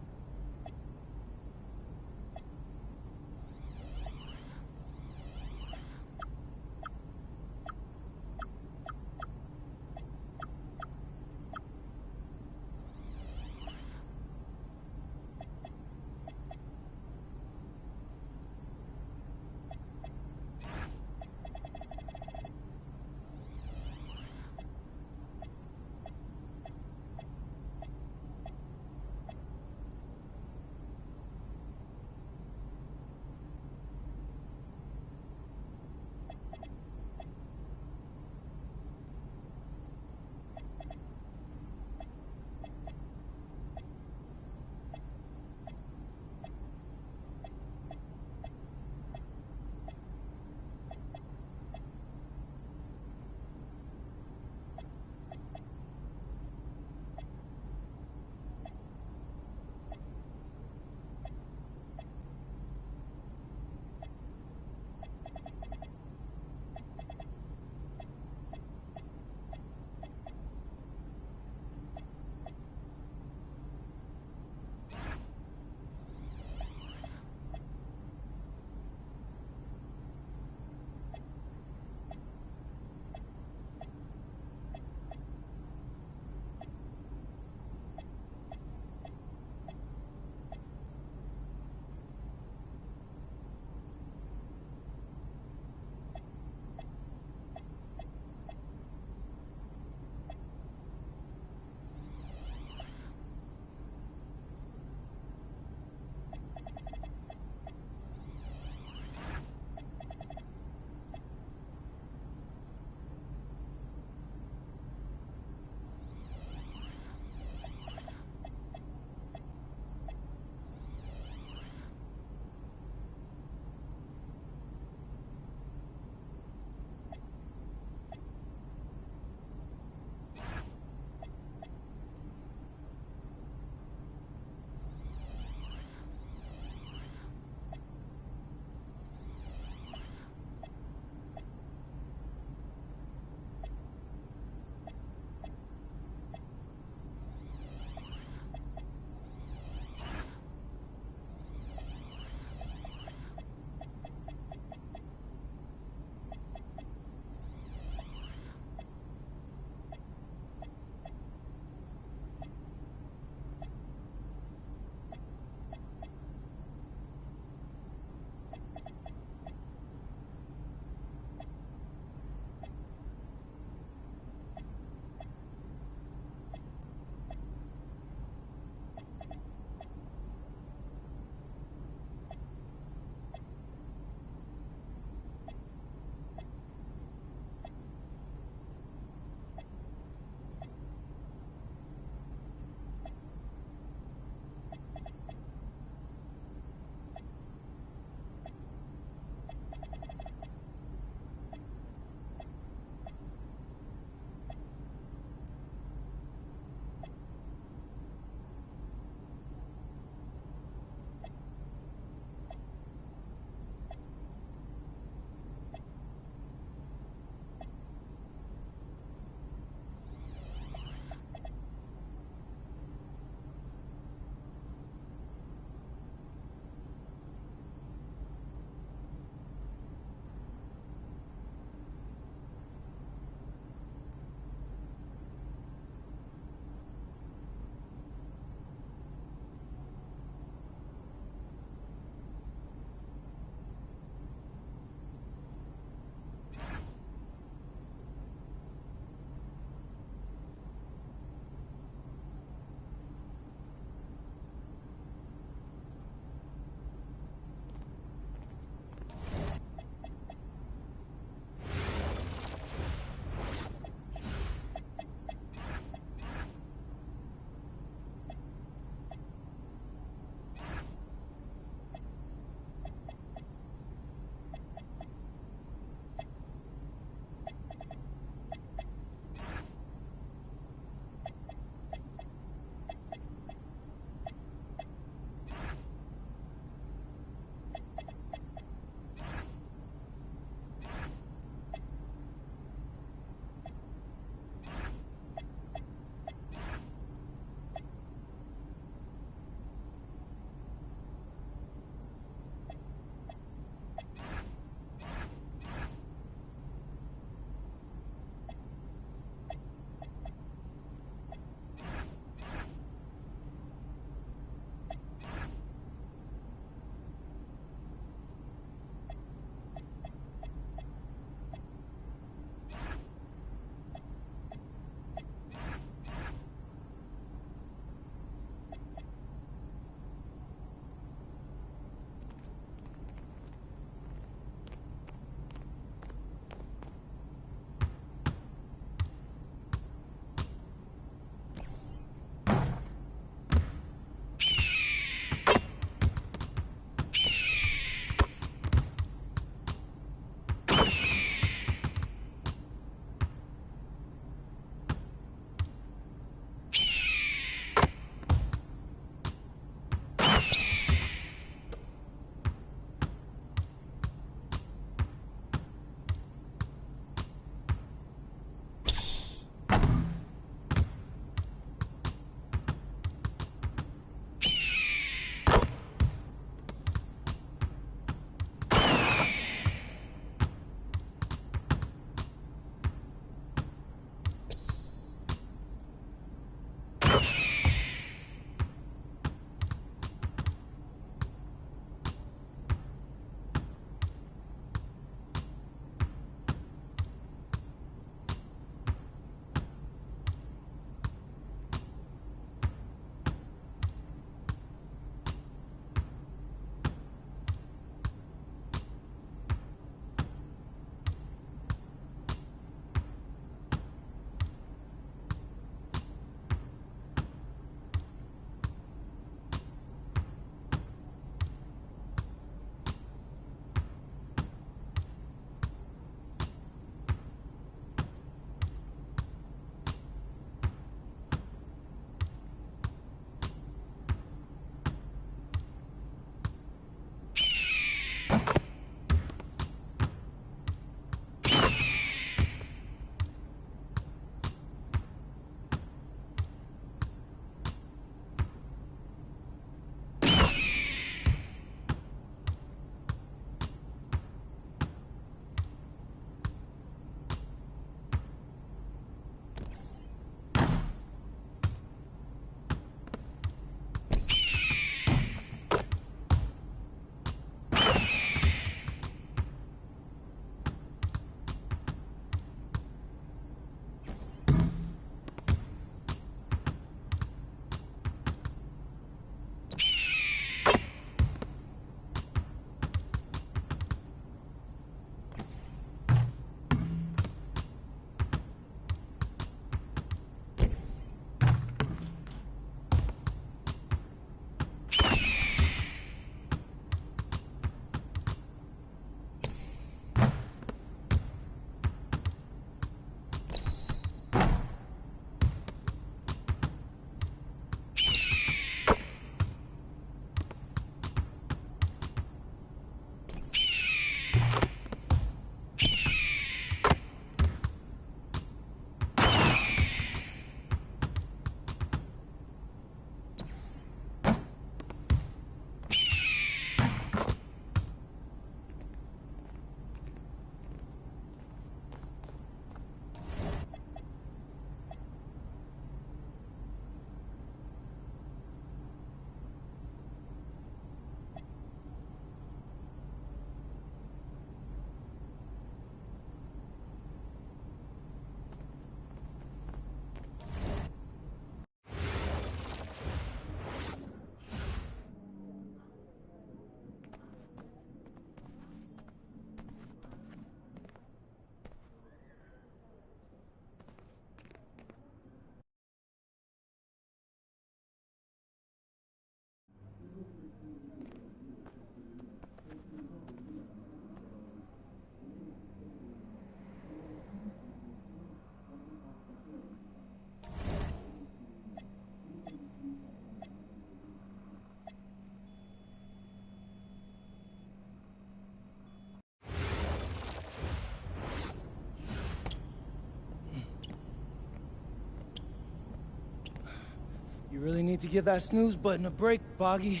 You really need to give that snooze button a break, Boggy.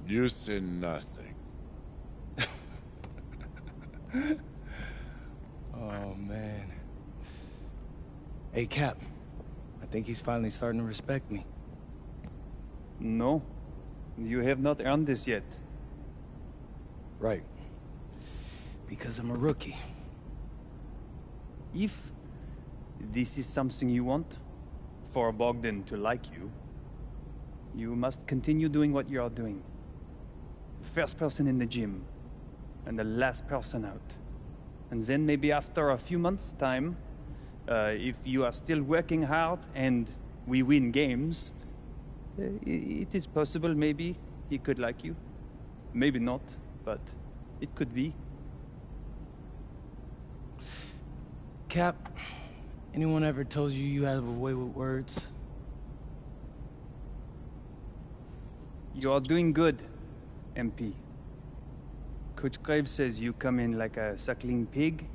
You say nothing. Oh, man. Hey, Cap. I think he's finally starting to respect me. No. You have not earned this yet. Right. Because I'm a rookie. If this is something you want, for Bogdan to like you, you must continue doing what you are doing. First person in the gym, and the last person out. And then maybe after a few months' time, if you are still working hard and we win games, it is possible maybe he could like you. Maybe not, but it could be. Cap, anyone ever told you you have a way with words? You are doing good, MP. Coach Graves says you come in like a suckling pig,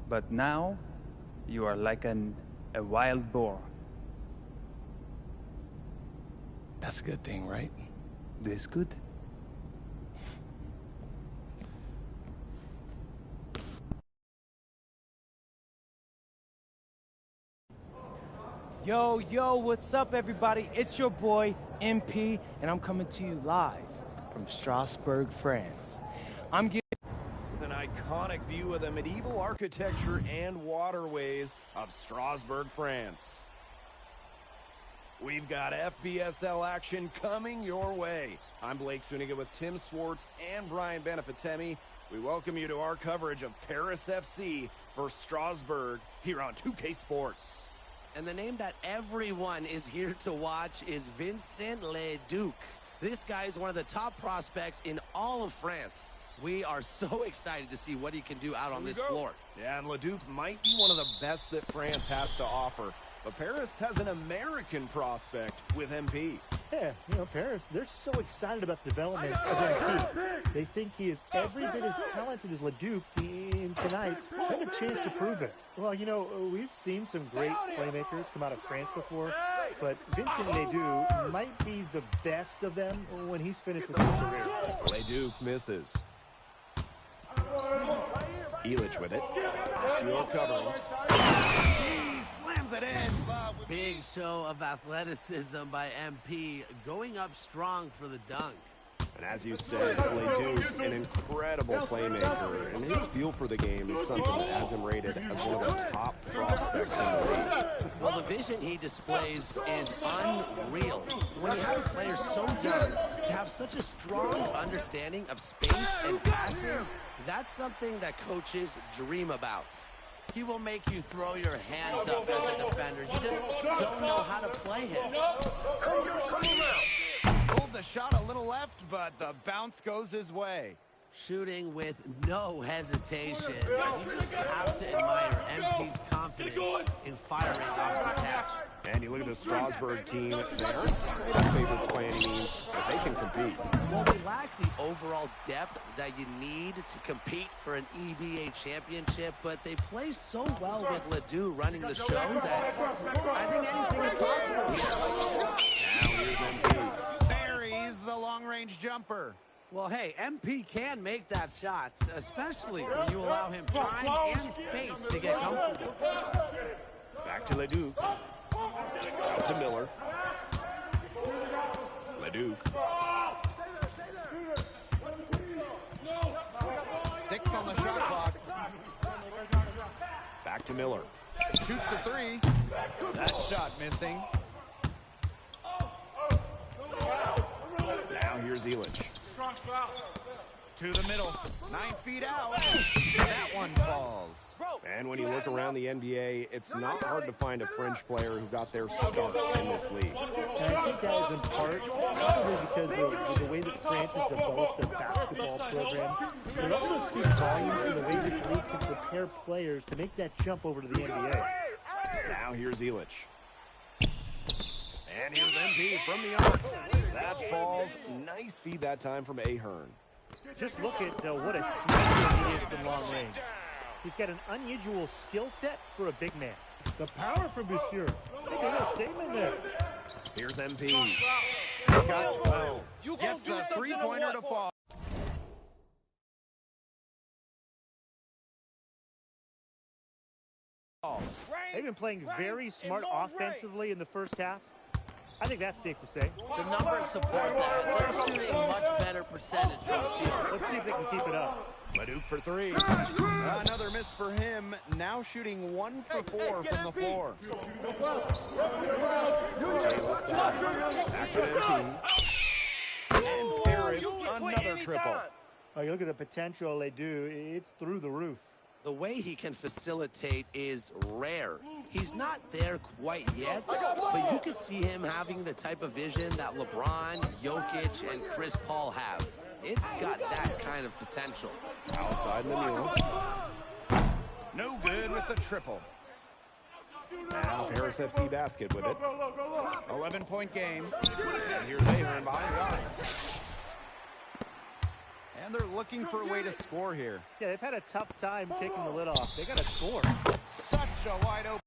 but now you are like a wild boar. That's a good thing, right? That's good. Yo, yo, what's up, everybody? It's your boy, MP, and I'm coming to you live from Strasbourg, France. I'm getting With an iconic view of the medieval architecture and waterways of Strasbourg, France. We've got FBSL action coming your way. I'm Blake Suniga with Tim Swartz and Brian Benefitemi. We welcome you to our coverage of Paris FC versus Strasbourg here on 2K Sports. And the name that everyone is here to watch is Vincent Leduc. This guy is one of the top prospects in all of France. We are so excited to see what he can do out on this floor. Yeah, and Leduc might be one of the best that France has to offer. But Paris has an American prospect with MP. Yeah, you know, Paris, they're so excited about the development of MP. They think he is every bit as talented as Leduc, and tonight has a chance to prove it. Well, you know, we've seen some great playmakers come out of France before, but Vincent Leduc might be the best of them when he's finished with his career. Leduc misses. Elich with it. Shield covering. He slams it in. Big show of athleticism by MP, going up strong for the dunk. And as you said, Leduc, an incredible playmaker, and his feel for the game is something that has him rated as one of the top prospects in the league. Well, the vision he displays is unreal. When you have a player so young, to have such a strong understanding of space and passing, that's something that coaches dream about. He will make you throw your hands up as a defender. You just don't know how to play him. Pulled the shot a little left, but the bounce goes his way. Shooting with no hesitation. You just have to admire MP's confidence in firing off the catch. And you look at the Strasbourg team, they aren't favorites by any means, but they can compete. Well, they lack the overall depth that you need to compete for an EBA championship, but they play so well with Ledoux running the show that I think anything is possible here. Now here's MP. Buries the long-range jumper. Well, hey, MP can make that shot, especially when you allow him time and space to get comfortable. Back to Leduc. Out to Miller. Leduc. 6 on the shot clock. Back to Miller. Shoots the 3. That shot missing. Now here's Elich. To the middle. 9 feet out. That one falls. And when you look around the NBA, it's not hard to find a French player who got their start in this league. And I think that is in part probably because of the way that France has developed their basketball program. It also speaks volumes to the way this league can prepare players to make that jump over to the NBA. Now here's Elich. And here's MP from the arc. That falls. Nice feed that time from Ahern. Just look at what a sniper he is from long range. He's got an unusual skill set for a big man. The power from Monsieur. Make a real statement there. Here's MP. He's got 12. Gets a three-pointer to fall. They've been playing very smart offensively in the first half. I think that's safe to say. The numbers support that. They're shooting a much better percentage from the field. Let's see if they can keep it up. Leduc for three. Another miss for him. Now shooting 1 for 4 from the floor. Back to MP. And Paris, another triple. Oh, you look at the potential they do. It's through the roof. The way he can facilitate is rare. He's not there quite yet, but you can see him having the type of vision that LeBron, Jokic, and Chris Paul have. It's got that kind of potential. Outside Lemieux. No good with the triple. Now Paris FC basket with it. 11-point game. And here's Ahern behind the line. And they're looking for a way to score here. Yeah, they've had a tough time taking the lid off. They got to score. Such a wide open.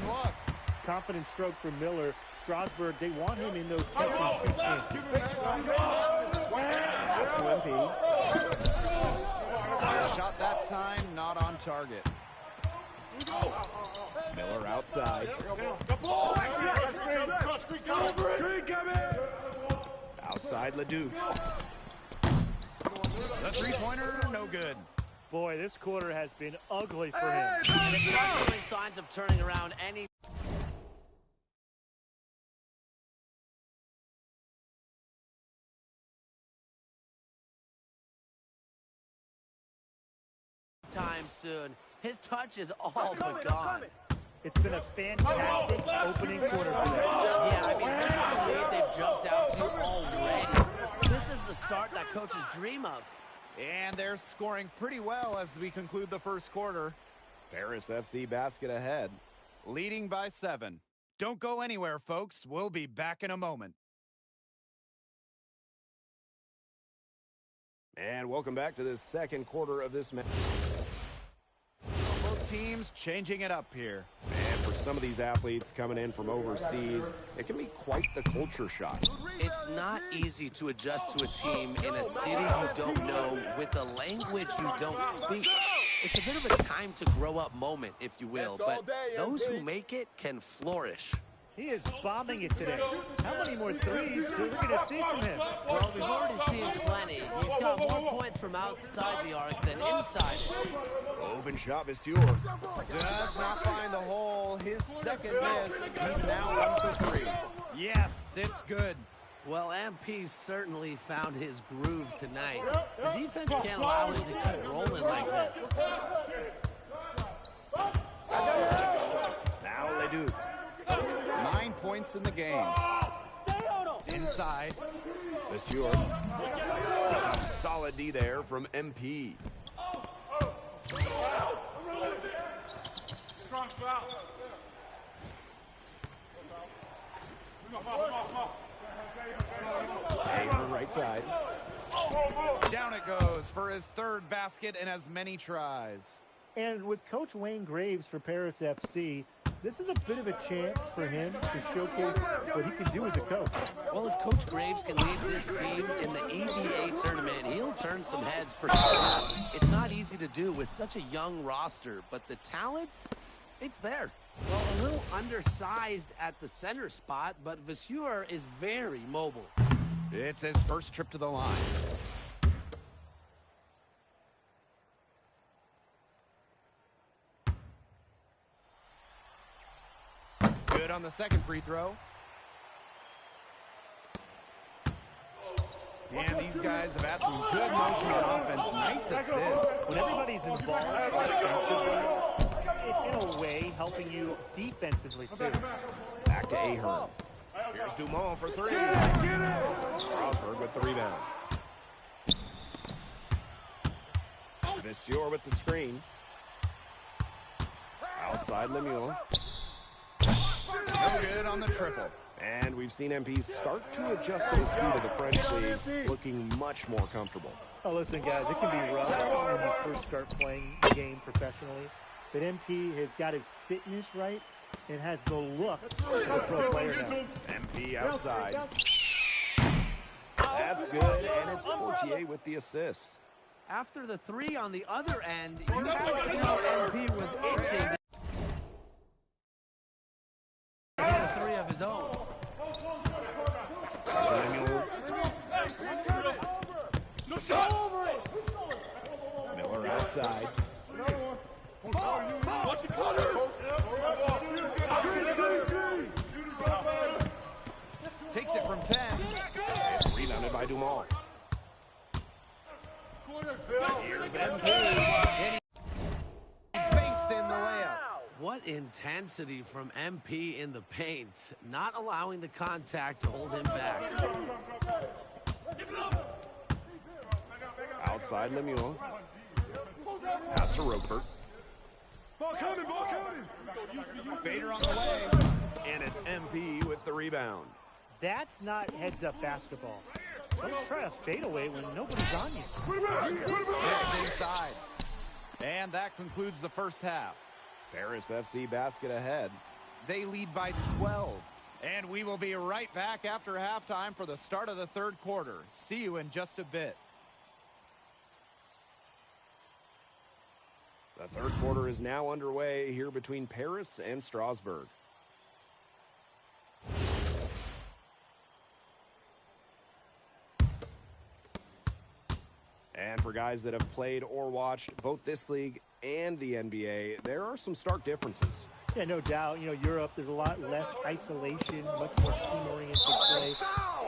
Look. Confident stroke for Miller. Strasburg, they want him in those catch-and-shoot chances. That's to MP. Shot that time, not on target. Miller outside. Outside Ledoux. The three-pointer, no good. Boy, this quarter has been ugly for him. And it's not showing signs of turning around any time soon. His touch is all but gone. It's been a fantastic opening quarter for them. Yeah, I mean, look at the lead they've jumped out to already. This is the start that coaches dream of. And they're scoring pretty well as we conclude the first quarter. Paris FC basket ahead, leading by 7. Don't go anywhere, folks. We'll be back in a moment. And welcome back to the second quarter of this match. Both teams changing it up here. And for some of these athletes coming in from overseas, it can be quite the culture shock. It's not easy to adjust to a team in a city you don't know with a language you don't speak. It's a bit of a time to grow up moment, if you will, but those who make it can flourish. He is bombing it today. How many more threes are we going to see from him? Well, we've already seen plenty. He's got more points from outside the arc than inside it. Open shot, Monsieur. Does not find the hole. His second miss. He's now 1 for 3. Yes, it's good. Well, MP certainly found his groove tonight. The defense can't allow him to keep rolling like this. Now Ledoux. 9 points in the game. Inside. Monsieur. Some solid D there from MP. Strong foul. Ahern right side. Down it goes for his third basket and as many tries. And with Coach Wayne Graves for Paris FC, This is a bit of a chance for him to showcase what he can do as a coach. Well, if Coach Graves can lead this team in the EBA tournament, he'll turn some heads for sure. It's not easy to do with such a young roster, but the talent, it's there. Well, a little undersized at the center spot, but Vasseur is very mobile. It's his first trip to the line. Good on the second free throw. And these guys have had some good motion on offense. Nice assists. When everybody's involved offensively, it's in a way helping you defensively too. Back to Ahern. Here's Dumont for three. Strasburg with the rebound. Vasseur with the screen. Outside Lemuel. No good on the triple. And we've seen MP start to adjust to the speed of the French league, looking much more comfortable. Oh, listen, guys, it can be rough when you first start playing the game professionally. But MP has got his fitness right and has the look of a pro player now. MP outside. That's good, and it's Fortier with the assist. After the three on the other end, you had to know MP was itching to hit a three of his own. Miller outside. Takes it from 10. And rebounded by Dumont. Here's MP. And he fakes in the layup. What intensity from MP in the paint, not allowing the contact to hold him back. Outside Lemuel. Pass to Roper. Ball coming. Fader on the way. And it's MP with the rebound. That's not heads-up basketball. Don't try to fade away when nobody's on you. Just inside. And that concludes the first half. Paris FC basket ahead. They lead by 12. And we will be right back after halftime for the start of the third quarter. See you in just a bit. The third quarter is now underway here between Paris and Strasbourg. And for guys that have played or watched both this league and the NBA, there are some stark differences. Yeah, no doubt. You know, Europe, there's a lot less isolation, much more team-oriented play.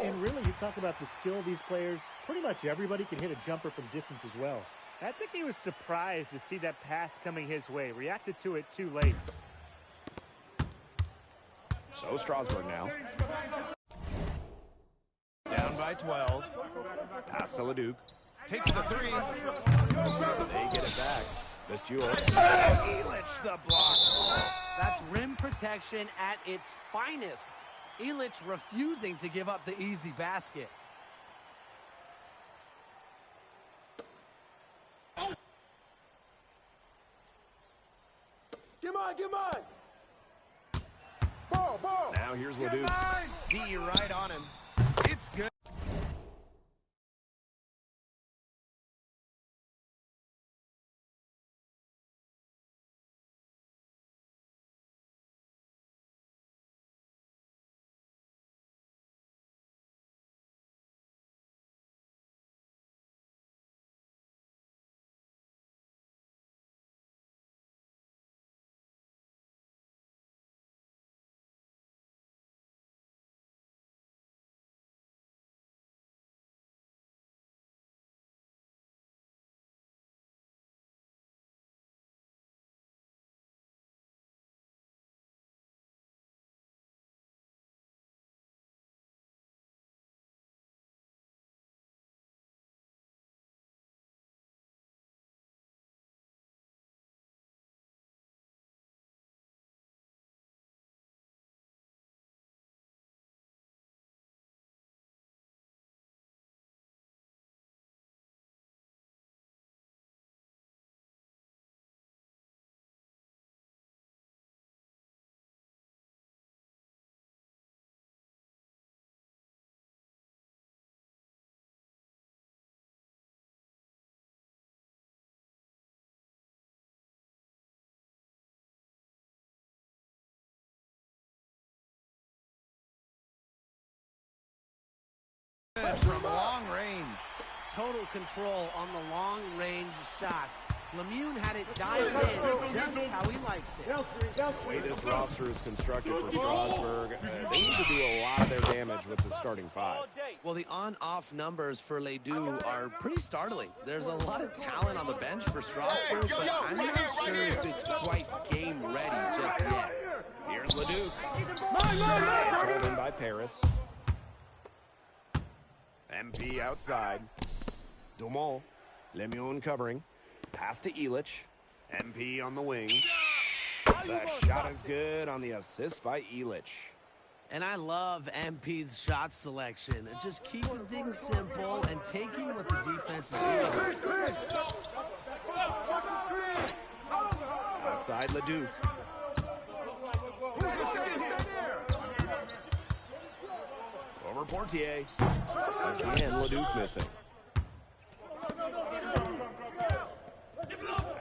And really, you talk about the skill of these players, pretty much everybody can hit a jumper from distance as well. I think he was surprised to see that pass coming his way. Reacted to it too late. So Strasbourg now. Down by 12. Pass to Leduc. Takes the three. They get it back. Vasseur. Elich the block. That's rim protection at its finest. Elich refusing to give up the easy basket. Come on. Ball. Now here's Leduc. D right on him. It's good. from long range. Total control on the long-range shots. Lemieux had it dialed in just how he likes it. The way this roster is constructed for Strasburg, they need to do a lot of their damage with the starting five. Well, the on-off numbers for Ledoux are pretty startling. There's a lot of talent on the bench for Strasburg, but I'm not sure if it's quite game-ready just yet. Here's Ledoux. Controlled in by Paris. MP outside. Dumont. Lemieux covering. Pass to Illich. MP on the wing. The shot is good on the assist by Illich. And I love MP's shot selection. Just keeping things simple and taking what the defense is doing. Outside Ledoux. Over Portier. Again, Ledoux missing.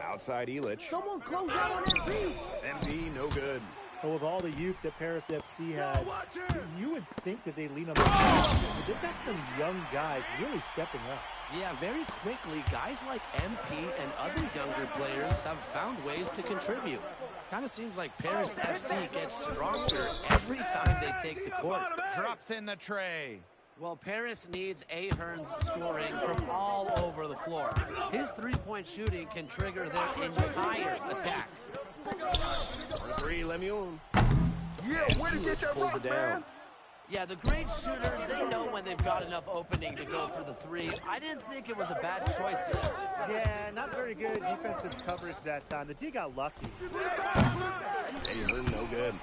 Outside Illich. Someone close out on MP. MP, no good. But with all the youth that Paris FC has, you would think that they lean on the but they've got some young guys really stepping up. Yeah, very quickly, guys like MP and other younger players have found ways to contribute. Kind of seems like Paris FC gets stronger every time they take the court. Drops in the tray. Well, Paris needs Ahern's scoring from all over the floor. His three-point shooting can trigger their entire attack. For three, Lemieux. Yeah, way to get that pulls rock, it down. man. Yeah, the great shooters, they know when they've got enough opening to go for the three. I didn't think it was a bad choice there. Yeah, not very good defensive coverage that time. The D got lucky. Ahern, no good.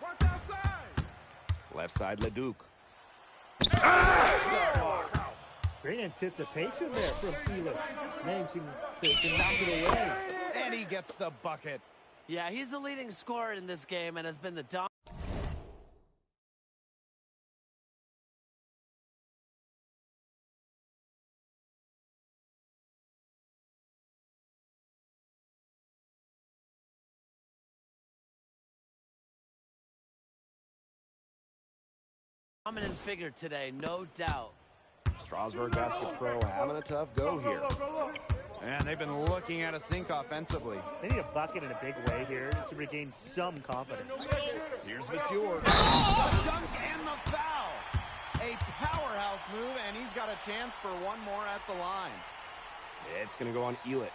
Watch outside. Left side, Ledoux. Great anticipation there from Felix, managing to knock it away. And he gets the bucket. Yeah, he's the leading scorer in this game and has been the dominant figure today, no doubt. Strasburg Basket Pro having a tough go here. And they've been looking at a sink offensively. They need a bucket in a big way here to regain some confidence. Here's Vasseur. Dunk and the foul. A powerhouse move, and he's got a chance for one more at the line. It's going to go on Illich.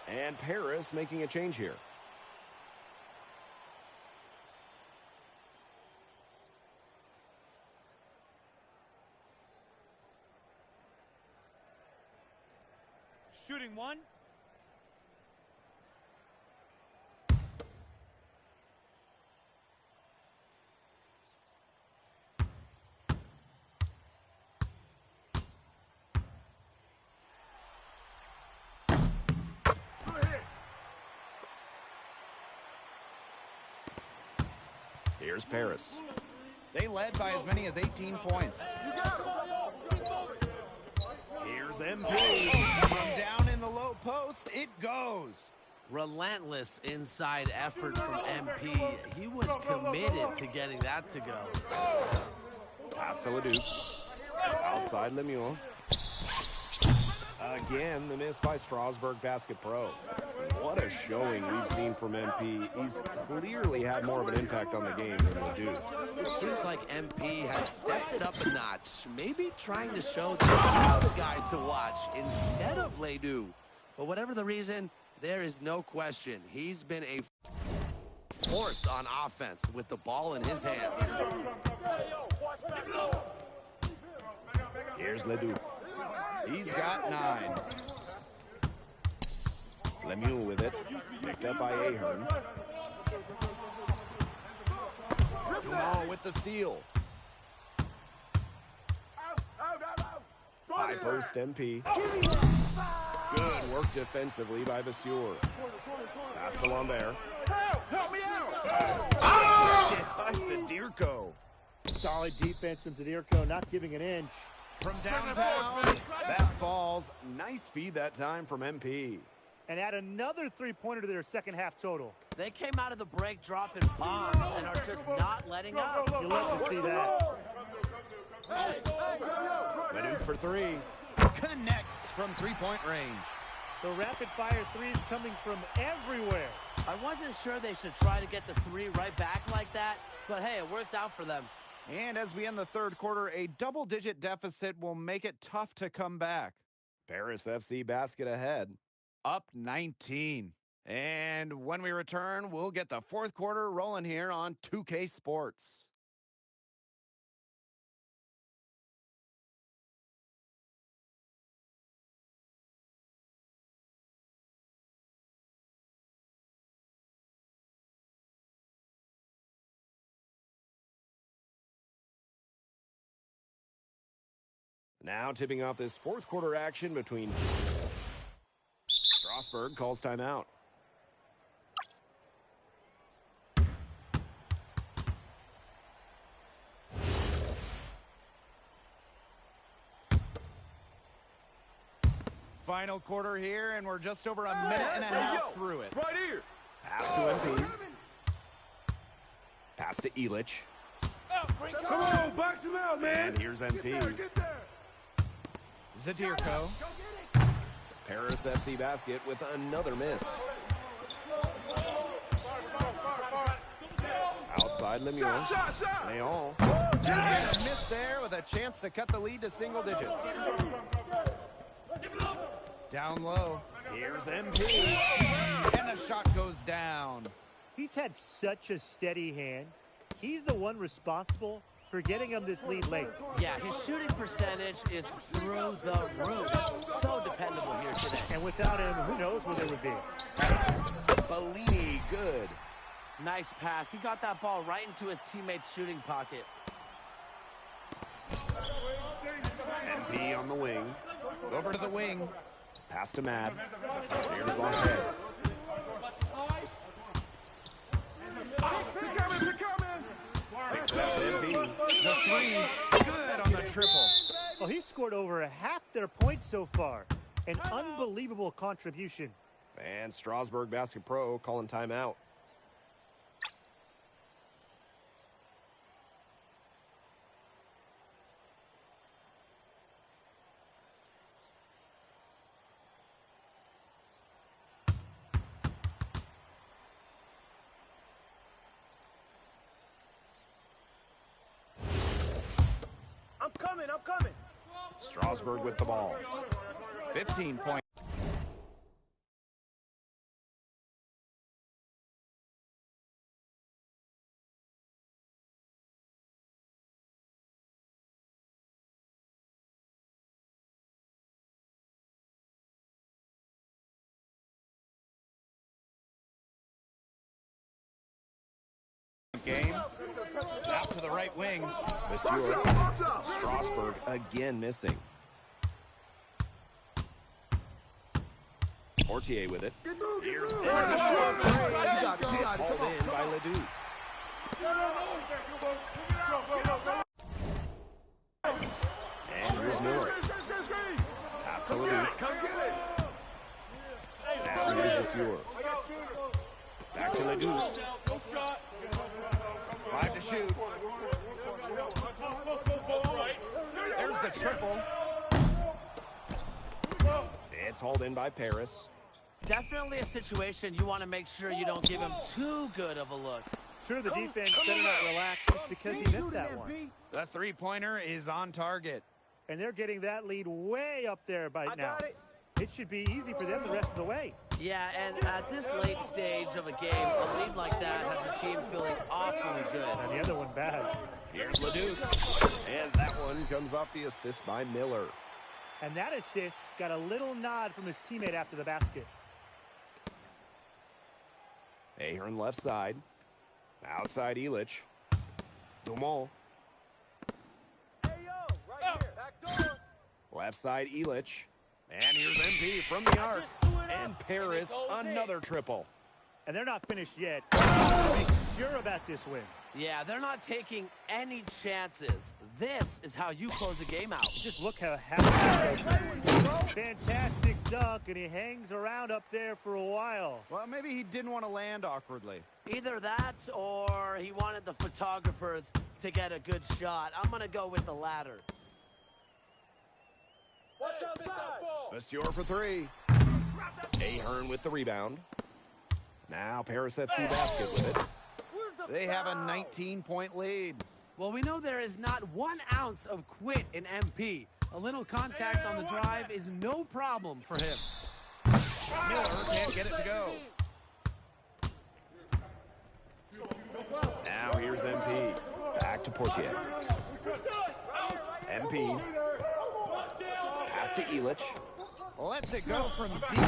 And Paris making a change here. Shooting one. Here's Paris. They led by as many as 18 points. Here's MP. From down in the low post, it goes. Relentless inside effort from MP. He was committed to getting that to go. Pass to Ledoux. Outside Lemieux. Again, the miss by Strasburg Basket Pro. What a showing we've seen from MP. He's clearly had more of an impact on the game than Ledoux. It seems like MP has stepped it up a notch, maybe trying to show that he's the guy to watch instead of Ledoux. But whatever the reason, there is no question he's been a force on offense with the ball in his hands. Here's Ledoux. He's got 9. Lemieux with it. Picked up by Ahern. Dumont with the steal. High post MP. Good work defensively by Vasseur. Pass to Lambert. Help me out! By Zadirko. Solid defense from Zadirko, not giving an inch. From downtown, that falls. Nice feed that time from MP. And add another three-pointer to their second half total. They came out of the break dropping bombs and are just not letting up. You love to see that. Leduc for three. Connects from three-point range. The rapid-fire threes coming from everywhere. I wasn't sure they should try to get the three right back like that, but hey, it worked out for them. And as we end the third quarter, a double-digit deficit will make it tough to come back. Paris FC basket ahead, up 19. And when we return, we'll get the fourth quarter rolling here on 2K Sports. Now tipping off this fourth quarter action between Strasburg calls timeout. Final quarter here, and we're just over a minute and a half through it. Right here. Pass to MP. Pass to Elich. Come on, box him out, man. And here's MP. Get there. Zadirko. Paris FC basket with another miss. Outside Lemieux. Leon. And a miss there with a chance to cut the lead to single digits. Down low. Here's MP. And the shot goes down. He's had such a steady hand. He's the one responsible for getting him this lead late. Yeah, his shooting percentage is through the roof. So dependable here today. And without him, who knows what it would be. Bellini, good. Nice pass. He got that ball right into his teammate's shooting pocket. MP on the wing. Over to the wing. Pass to Mad. Here's Bonnet. Picks it up to MP. The three. Good on the triple. Well, he scored over half their points so far. An unbelievable contribution. And Strasburg Basket Pro calling timeout. I'm coming. Strasburg with the ball. 15 points. Game. Out to the right wing. Strasburg again missing. Portier with it. Here's hauled in by Ledoux. And here's Miller. Pass to Ledoux. Now here's Lefure. Back to Ledoux. 5 to shoot. There's the triple. It's hauled in by Paris. Definitely a situation you want to make sure you don't give him too good of a look. Sure, the defense better not relax just because he missed that one. The three-pointer is on target. And they're getting that lead way up there by now. It should be easy for them the rest of the way. Yeah, and at this late stage of a game, a lead like that has a team feeling awfully good. And the other one bad. Here's Ledoux. And that one comes off the assist by Miller. And that assist got a little nod from his teammate after the basket. Ahern left side. Outside Elich. Dumont. Left side Elich. And here's MP from the arc. And Paris, another triple. And they're not finished yet. Make sure about this win. Yeah, they're not taking any chances. This is how you close a game out. Just look how happy he is. Fantastic dunk, and he hangs around up there for a while. Well, maybe he didn't want to land awkwardly. Either that or he wanted the photographers to get a good shot. I'm going to go with the latter. Watch outside. Monsieur for three. Ahern with the rebound. Now Paris FC basket with it. They have a 19-point lead. Well, we know there is not 1 ounce of quit in MP. A little contact on the drive is no problem for him. Miller can't get it to go. Now here's MP. Back to Portier. MP. Pass to Elich. Lets it go from deep.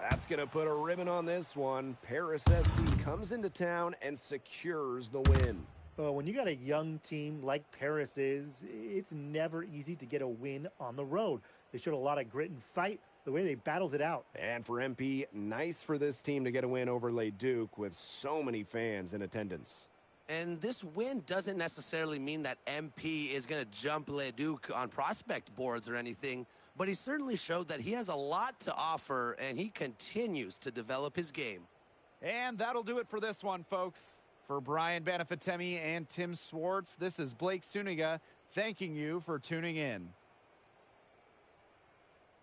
That's going to put a ribbon on this one. Paris FC comes into town and secures the win. When you got a young team like Paris is, it's never easy to get a win on the road. They showed a lot of grit and fight the way they battled it out. And for MP, nice for this team to get a win over Le Duc with so many fans in attendance. And this win doesn't necessarily mean that MP is going to jump Le Duc on prospect boards or anything, but he certainly showed that he has a lot to offer, and he continues to develop his game. And that'll do it for this one, folks. For Brian Banafitemi and Tim Swartz, this is Blake Suniga thanking you for tuning in.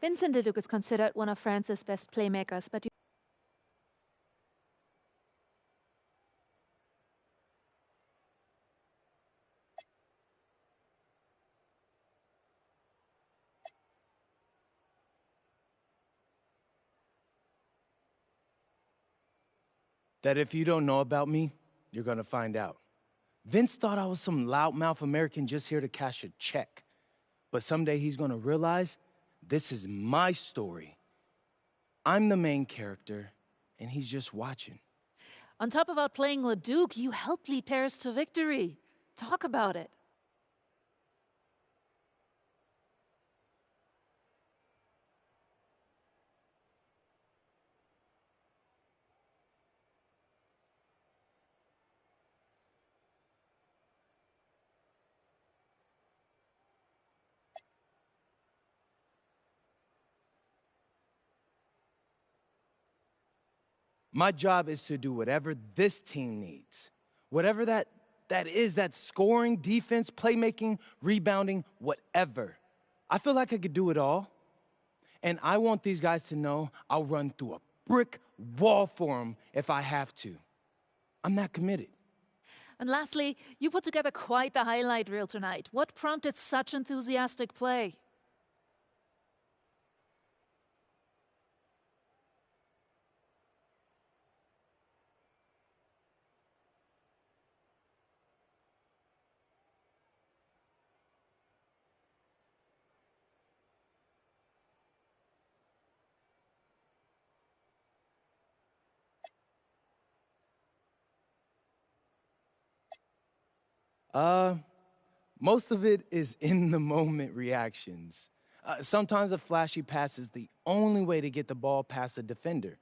Vincent Leduc is considered one of France's best playmakers, but that if you don't know about me, you're gonna find out. Vince thought I was some loudmouth American just here to cash a check. But someday he's gonna realize this is my story. I'm the main character, and he's just watching. on top of outplaying Leduc, you helped lead Paris to victory. Talk about it. My job is to do whatever this team needs. Whatever that is, that's scoring, defense, playmaking, rebounding, whatever. I feel like I could do it all. And I want these guys to know I'll run through a brick wall for them if I have to. I'm that committed. And lastly, you put together quite the highlight reel tonight. What prompted such enthusiastic play? Most of it is in the moment reactions. Sometimes a flashy pass is the only way to get the ball past a defender.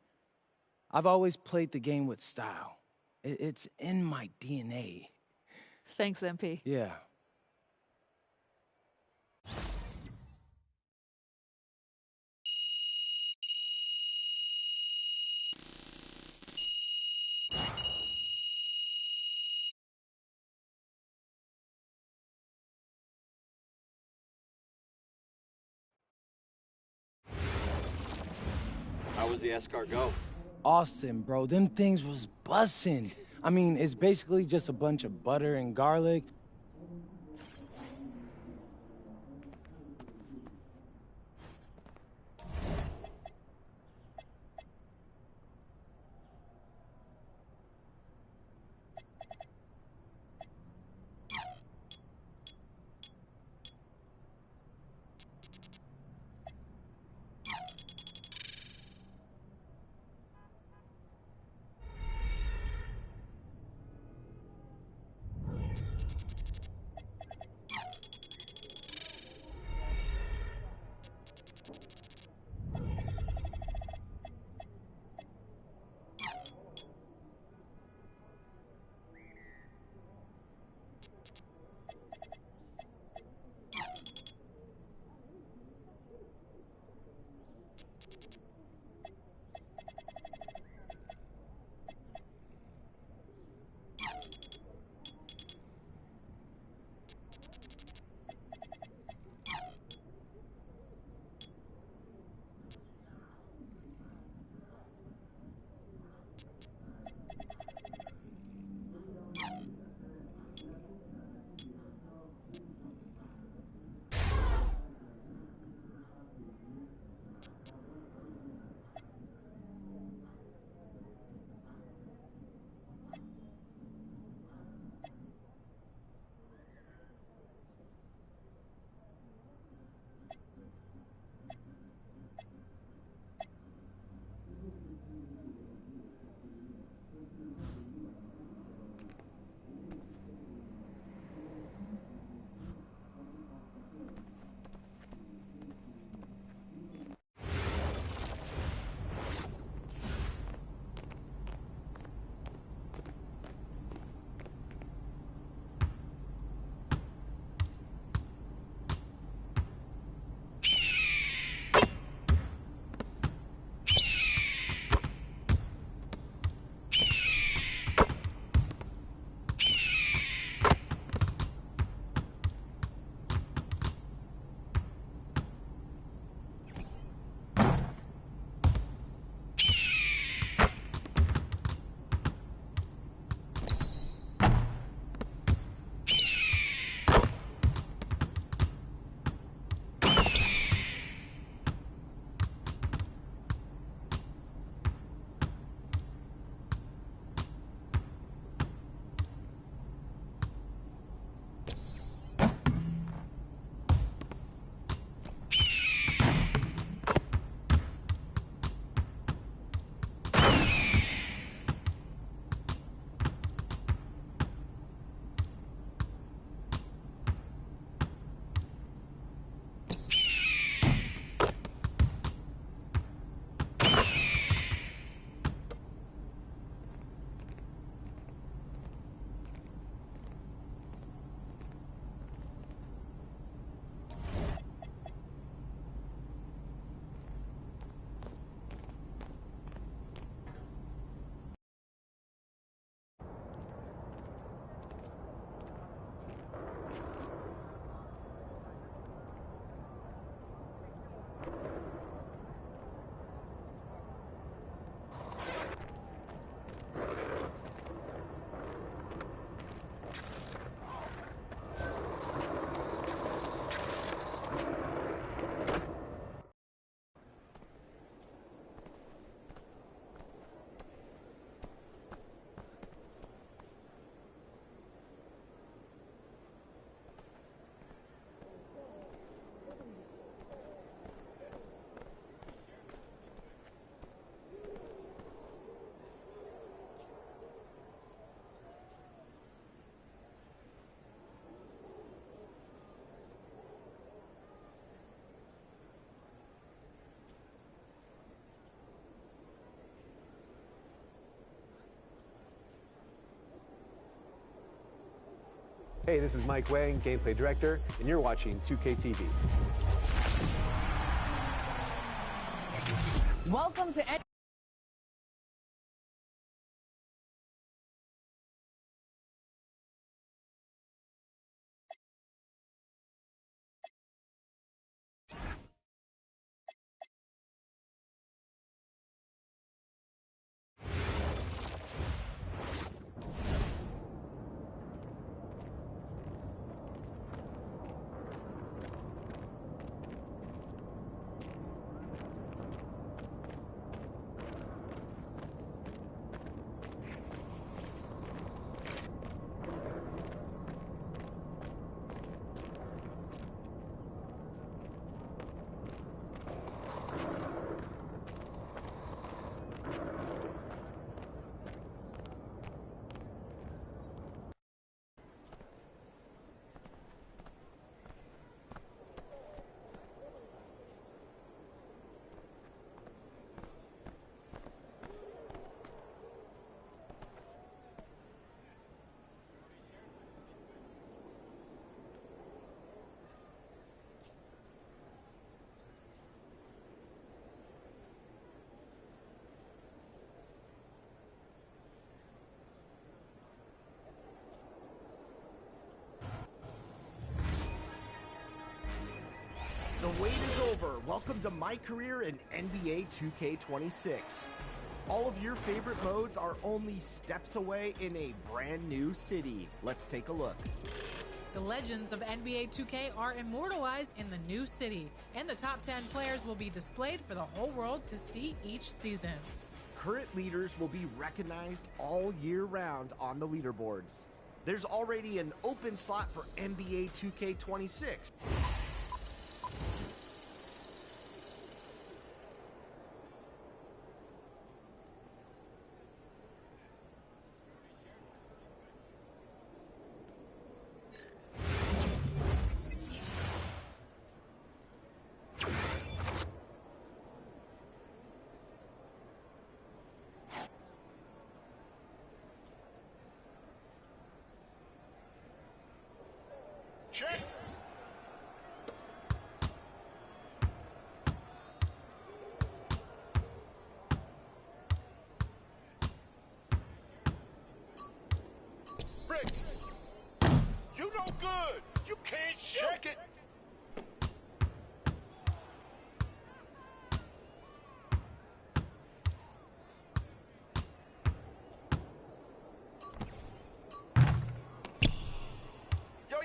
I've always played the game with style. It's in my DNA. Thanks, MP. Yeah. How was the escargot? Austin, bro, them things was bussin'. I mean, it's basically just a bunch of butter and garlic. Hey, this is Mike Wang, Gameplay Director, and you're watching 2K TV. Welcome to The wait is over. Welcome to my career in NBA 2K26. All of your favorite modes are only steps away in a brand new city. Let's take a look. The legends of NBA 2K are immortalized in the new city, and the top 10 players will be displayed for the whole world to see each season. Current leaders will be recognized all year round on the leaderboards. There's already an open slot for NBA 2K26. Check. Rick, you no good. You can't shoot. Check it.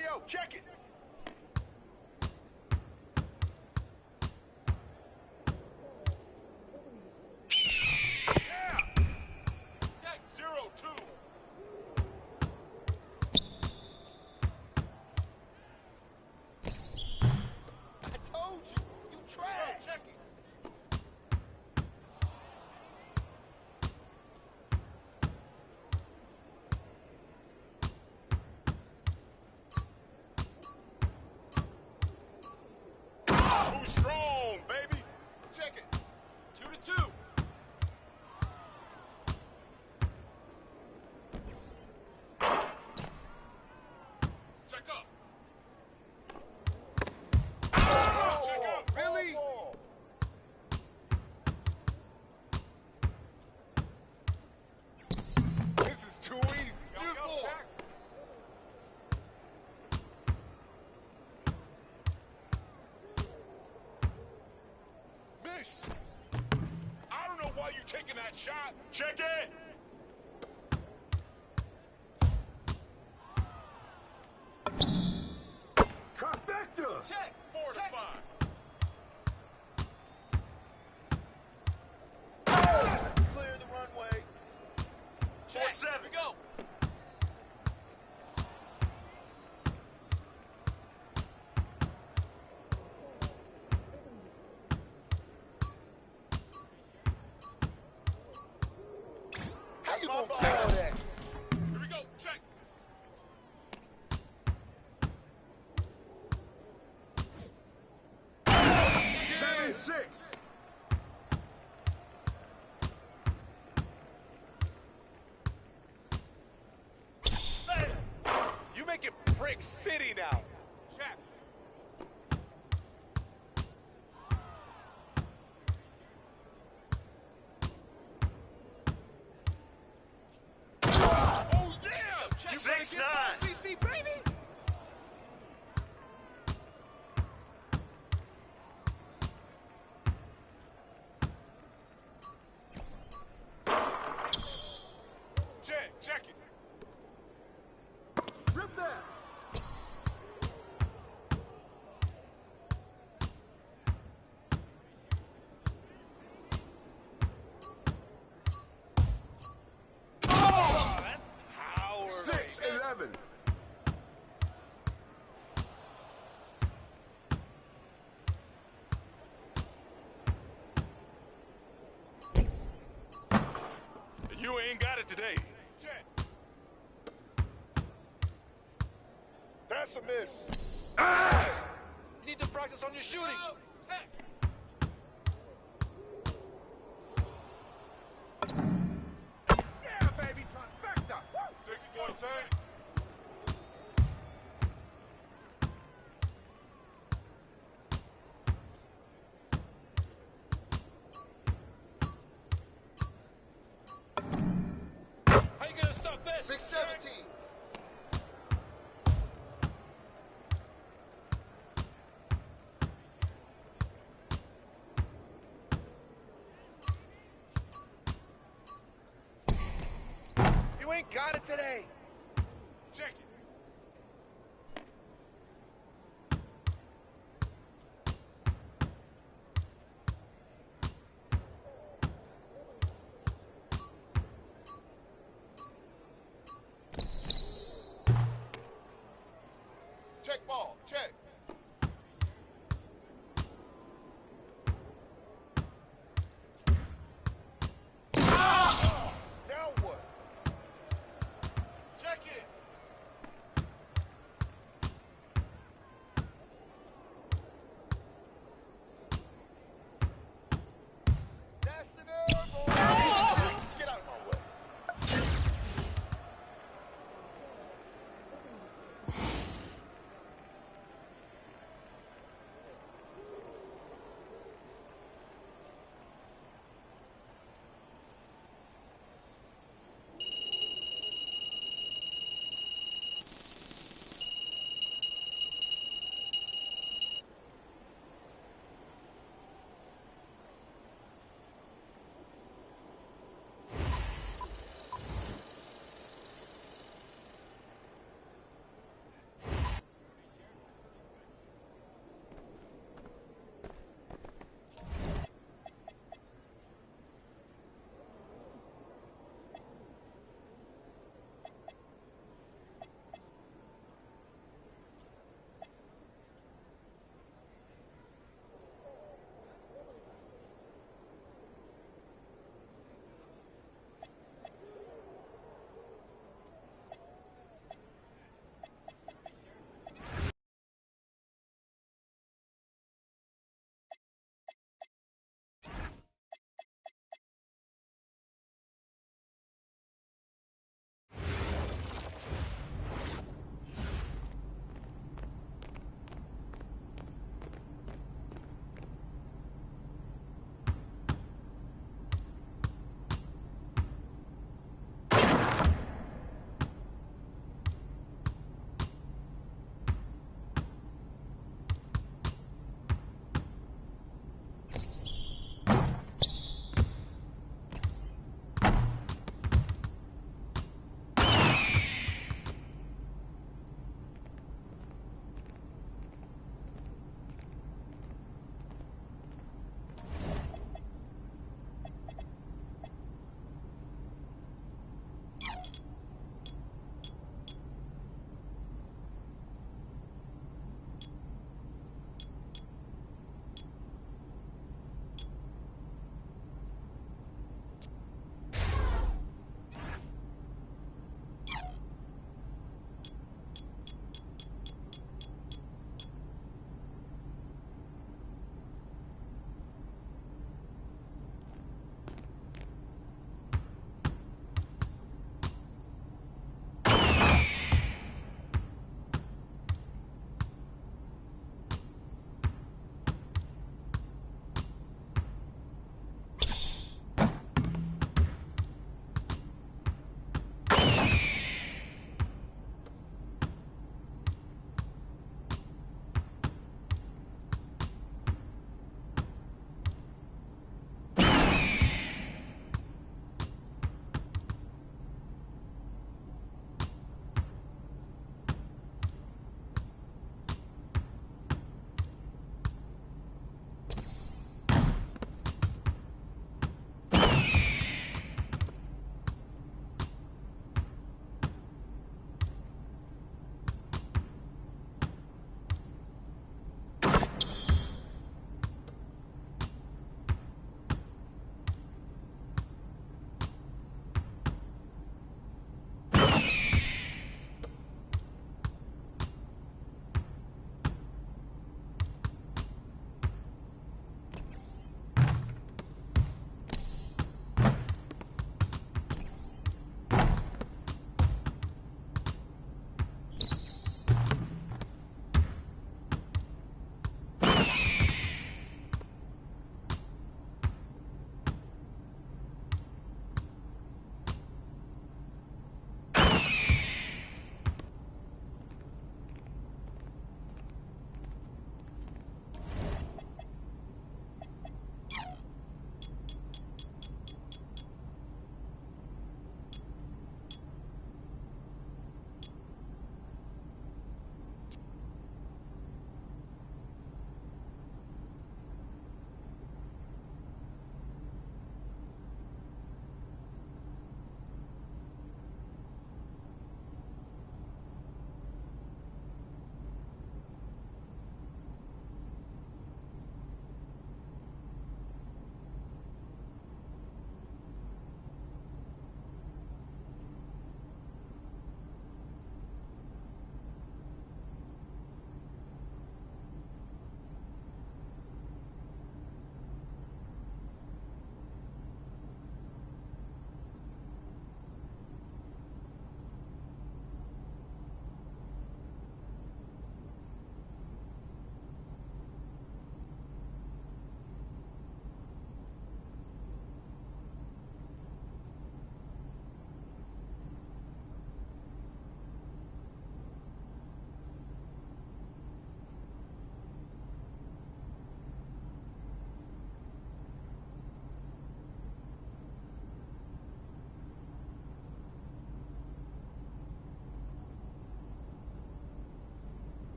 Yo, check it. Yeah. Deck 0-2. I told you, you trash. Check it. Too strong, baby. Check it. 2-2. Check up. Oh, check up. Really? This is too easy. Yo, check. Miss. I don't know why you're taking that shot. Check it. Trifecta. Check. 4 to 5. Clear the runway. 4-7. Go. How you gonna call that? Here we go. Check. Yeah. 7-6. You make it Brick City now. Check. Oh yeah! 6-9. CC baby. Check it. Rip that. Oh, that's power. 6-11. You ain't got it today. Check. That's a miss. Ah! You need to practice on your shooting. Yeah, baby, trifecta. 6-14. How you gonna stop that? 6-17. ain't got it today.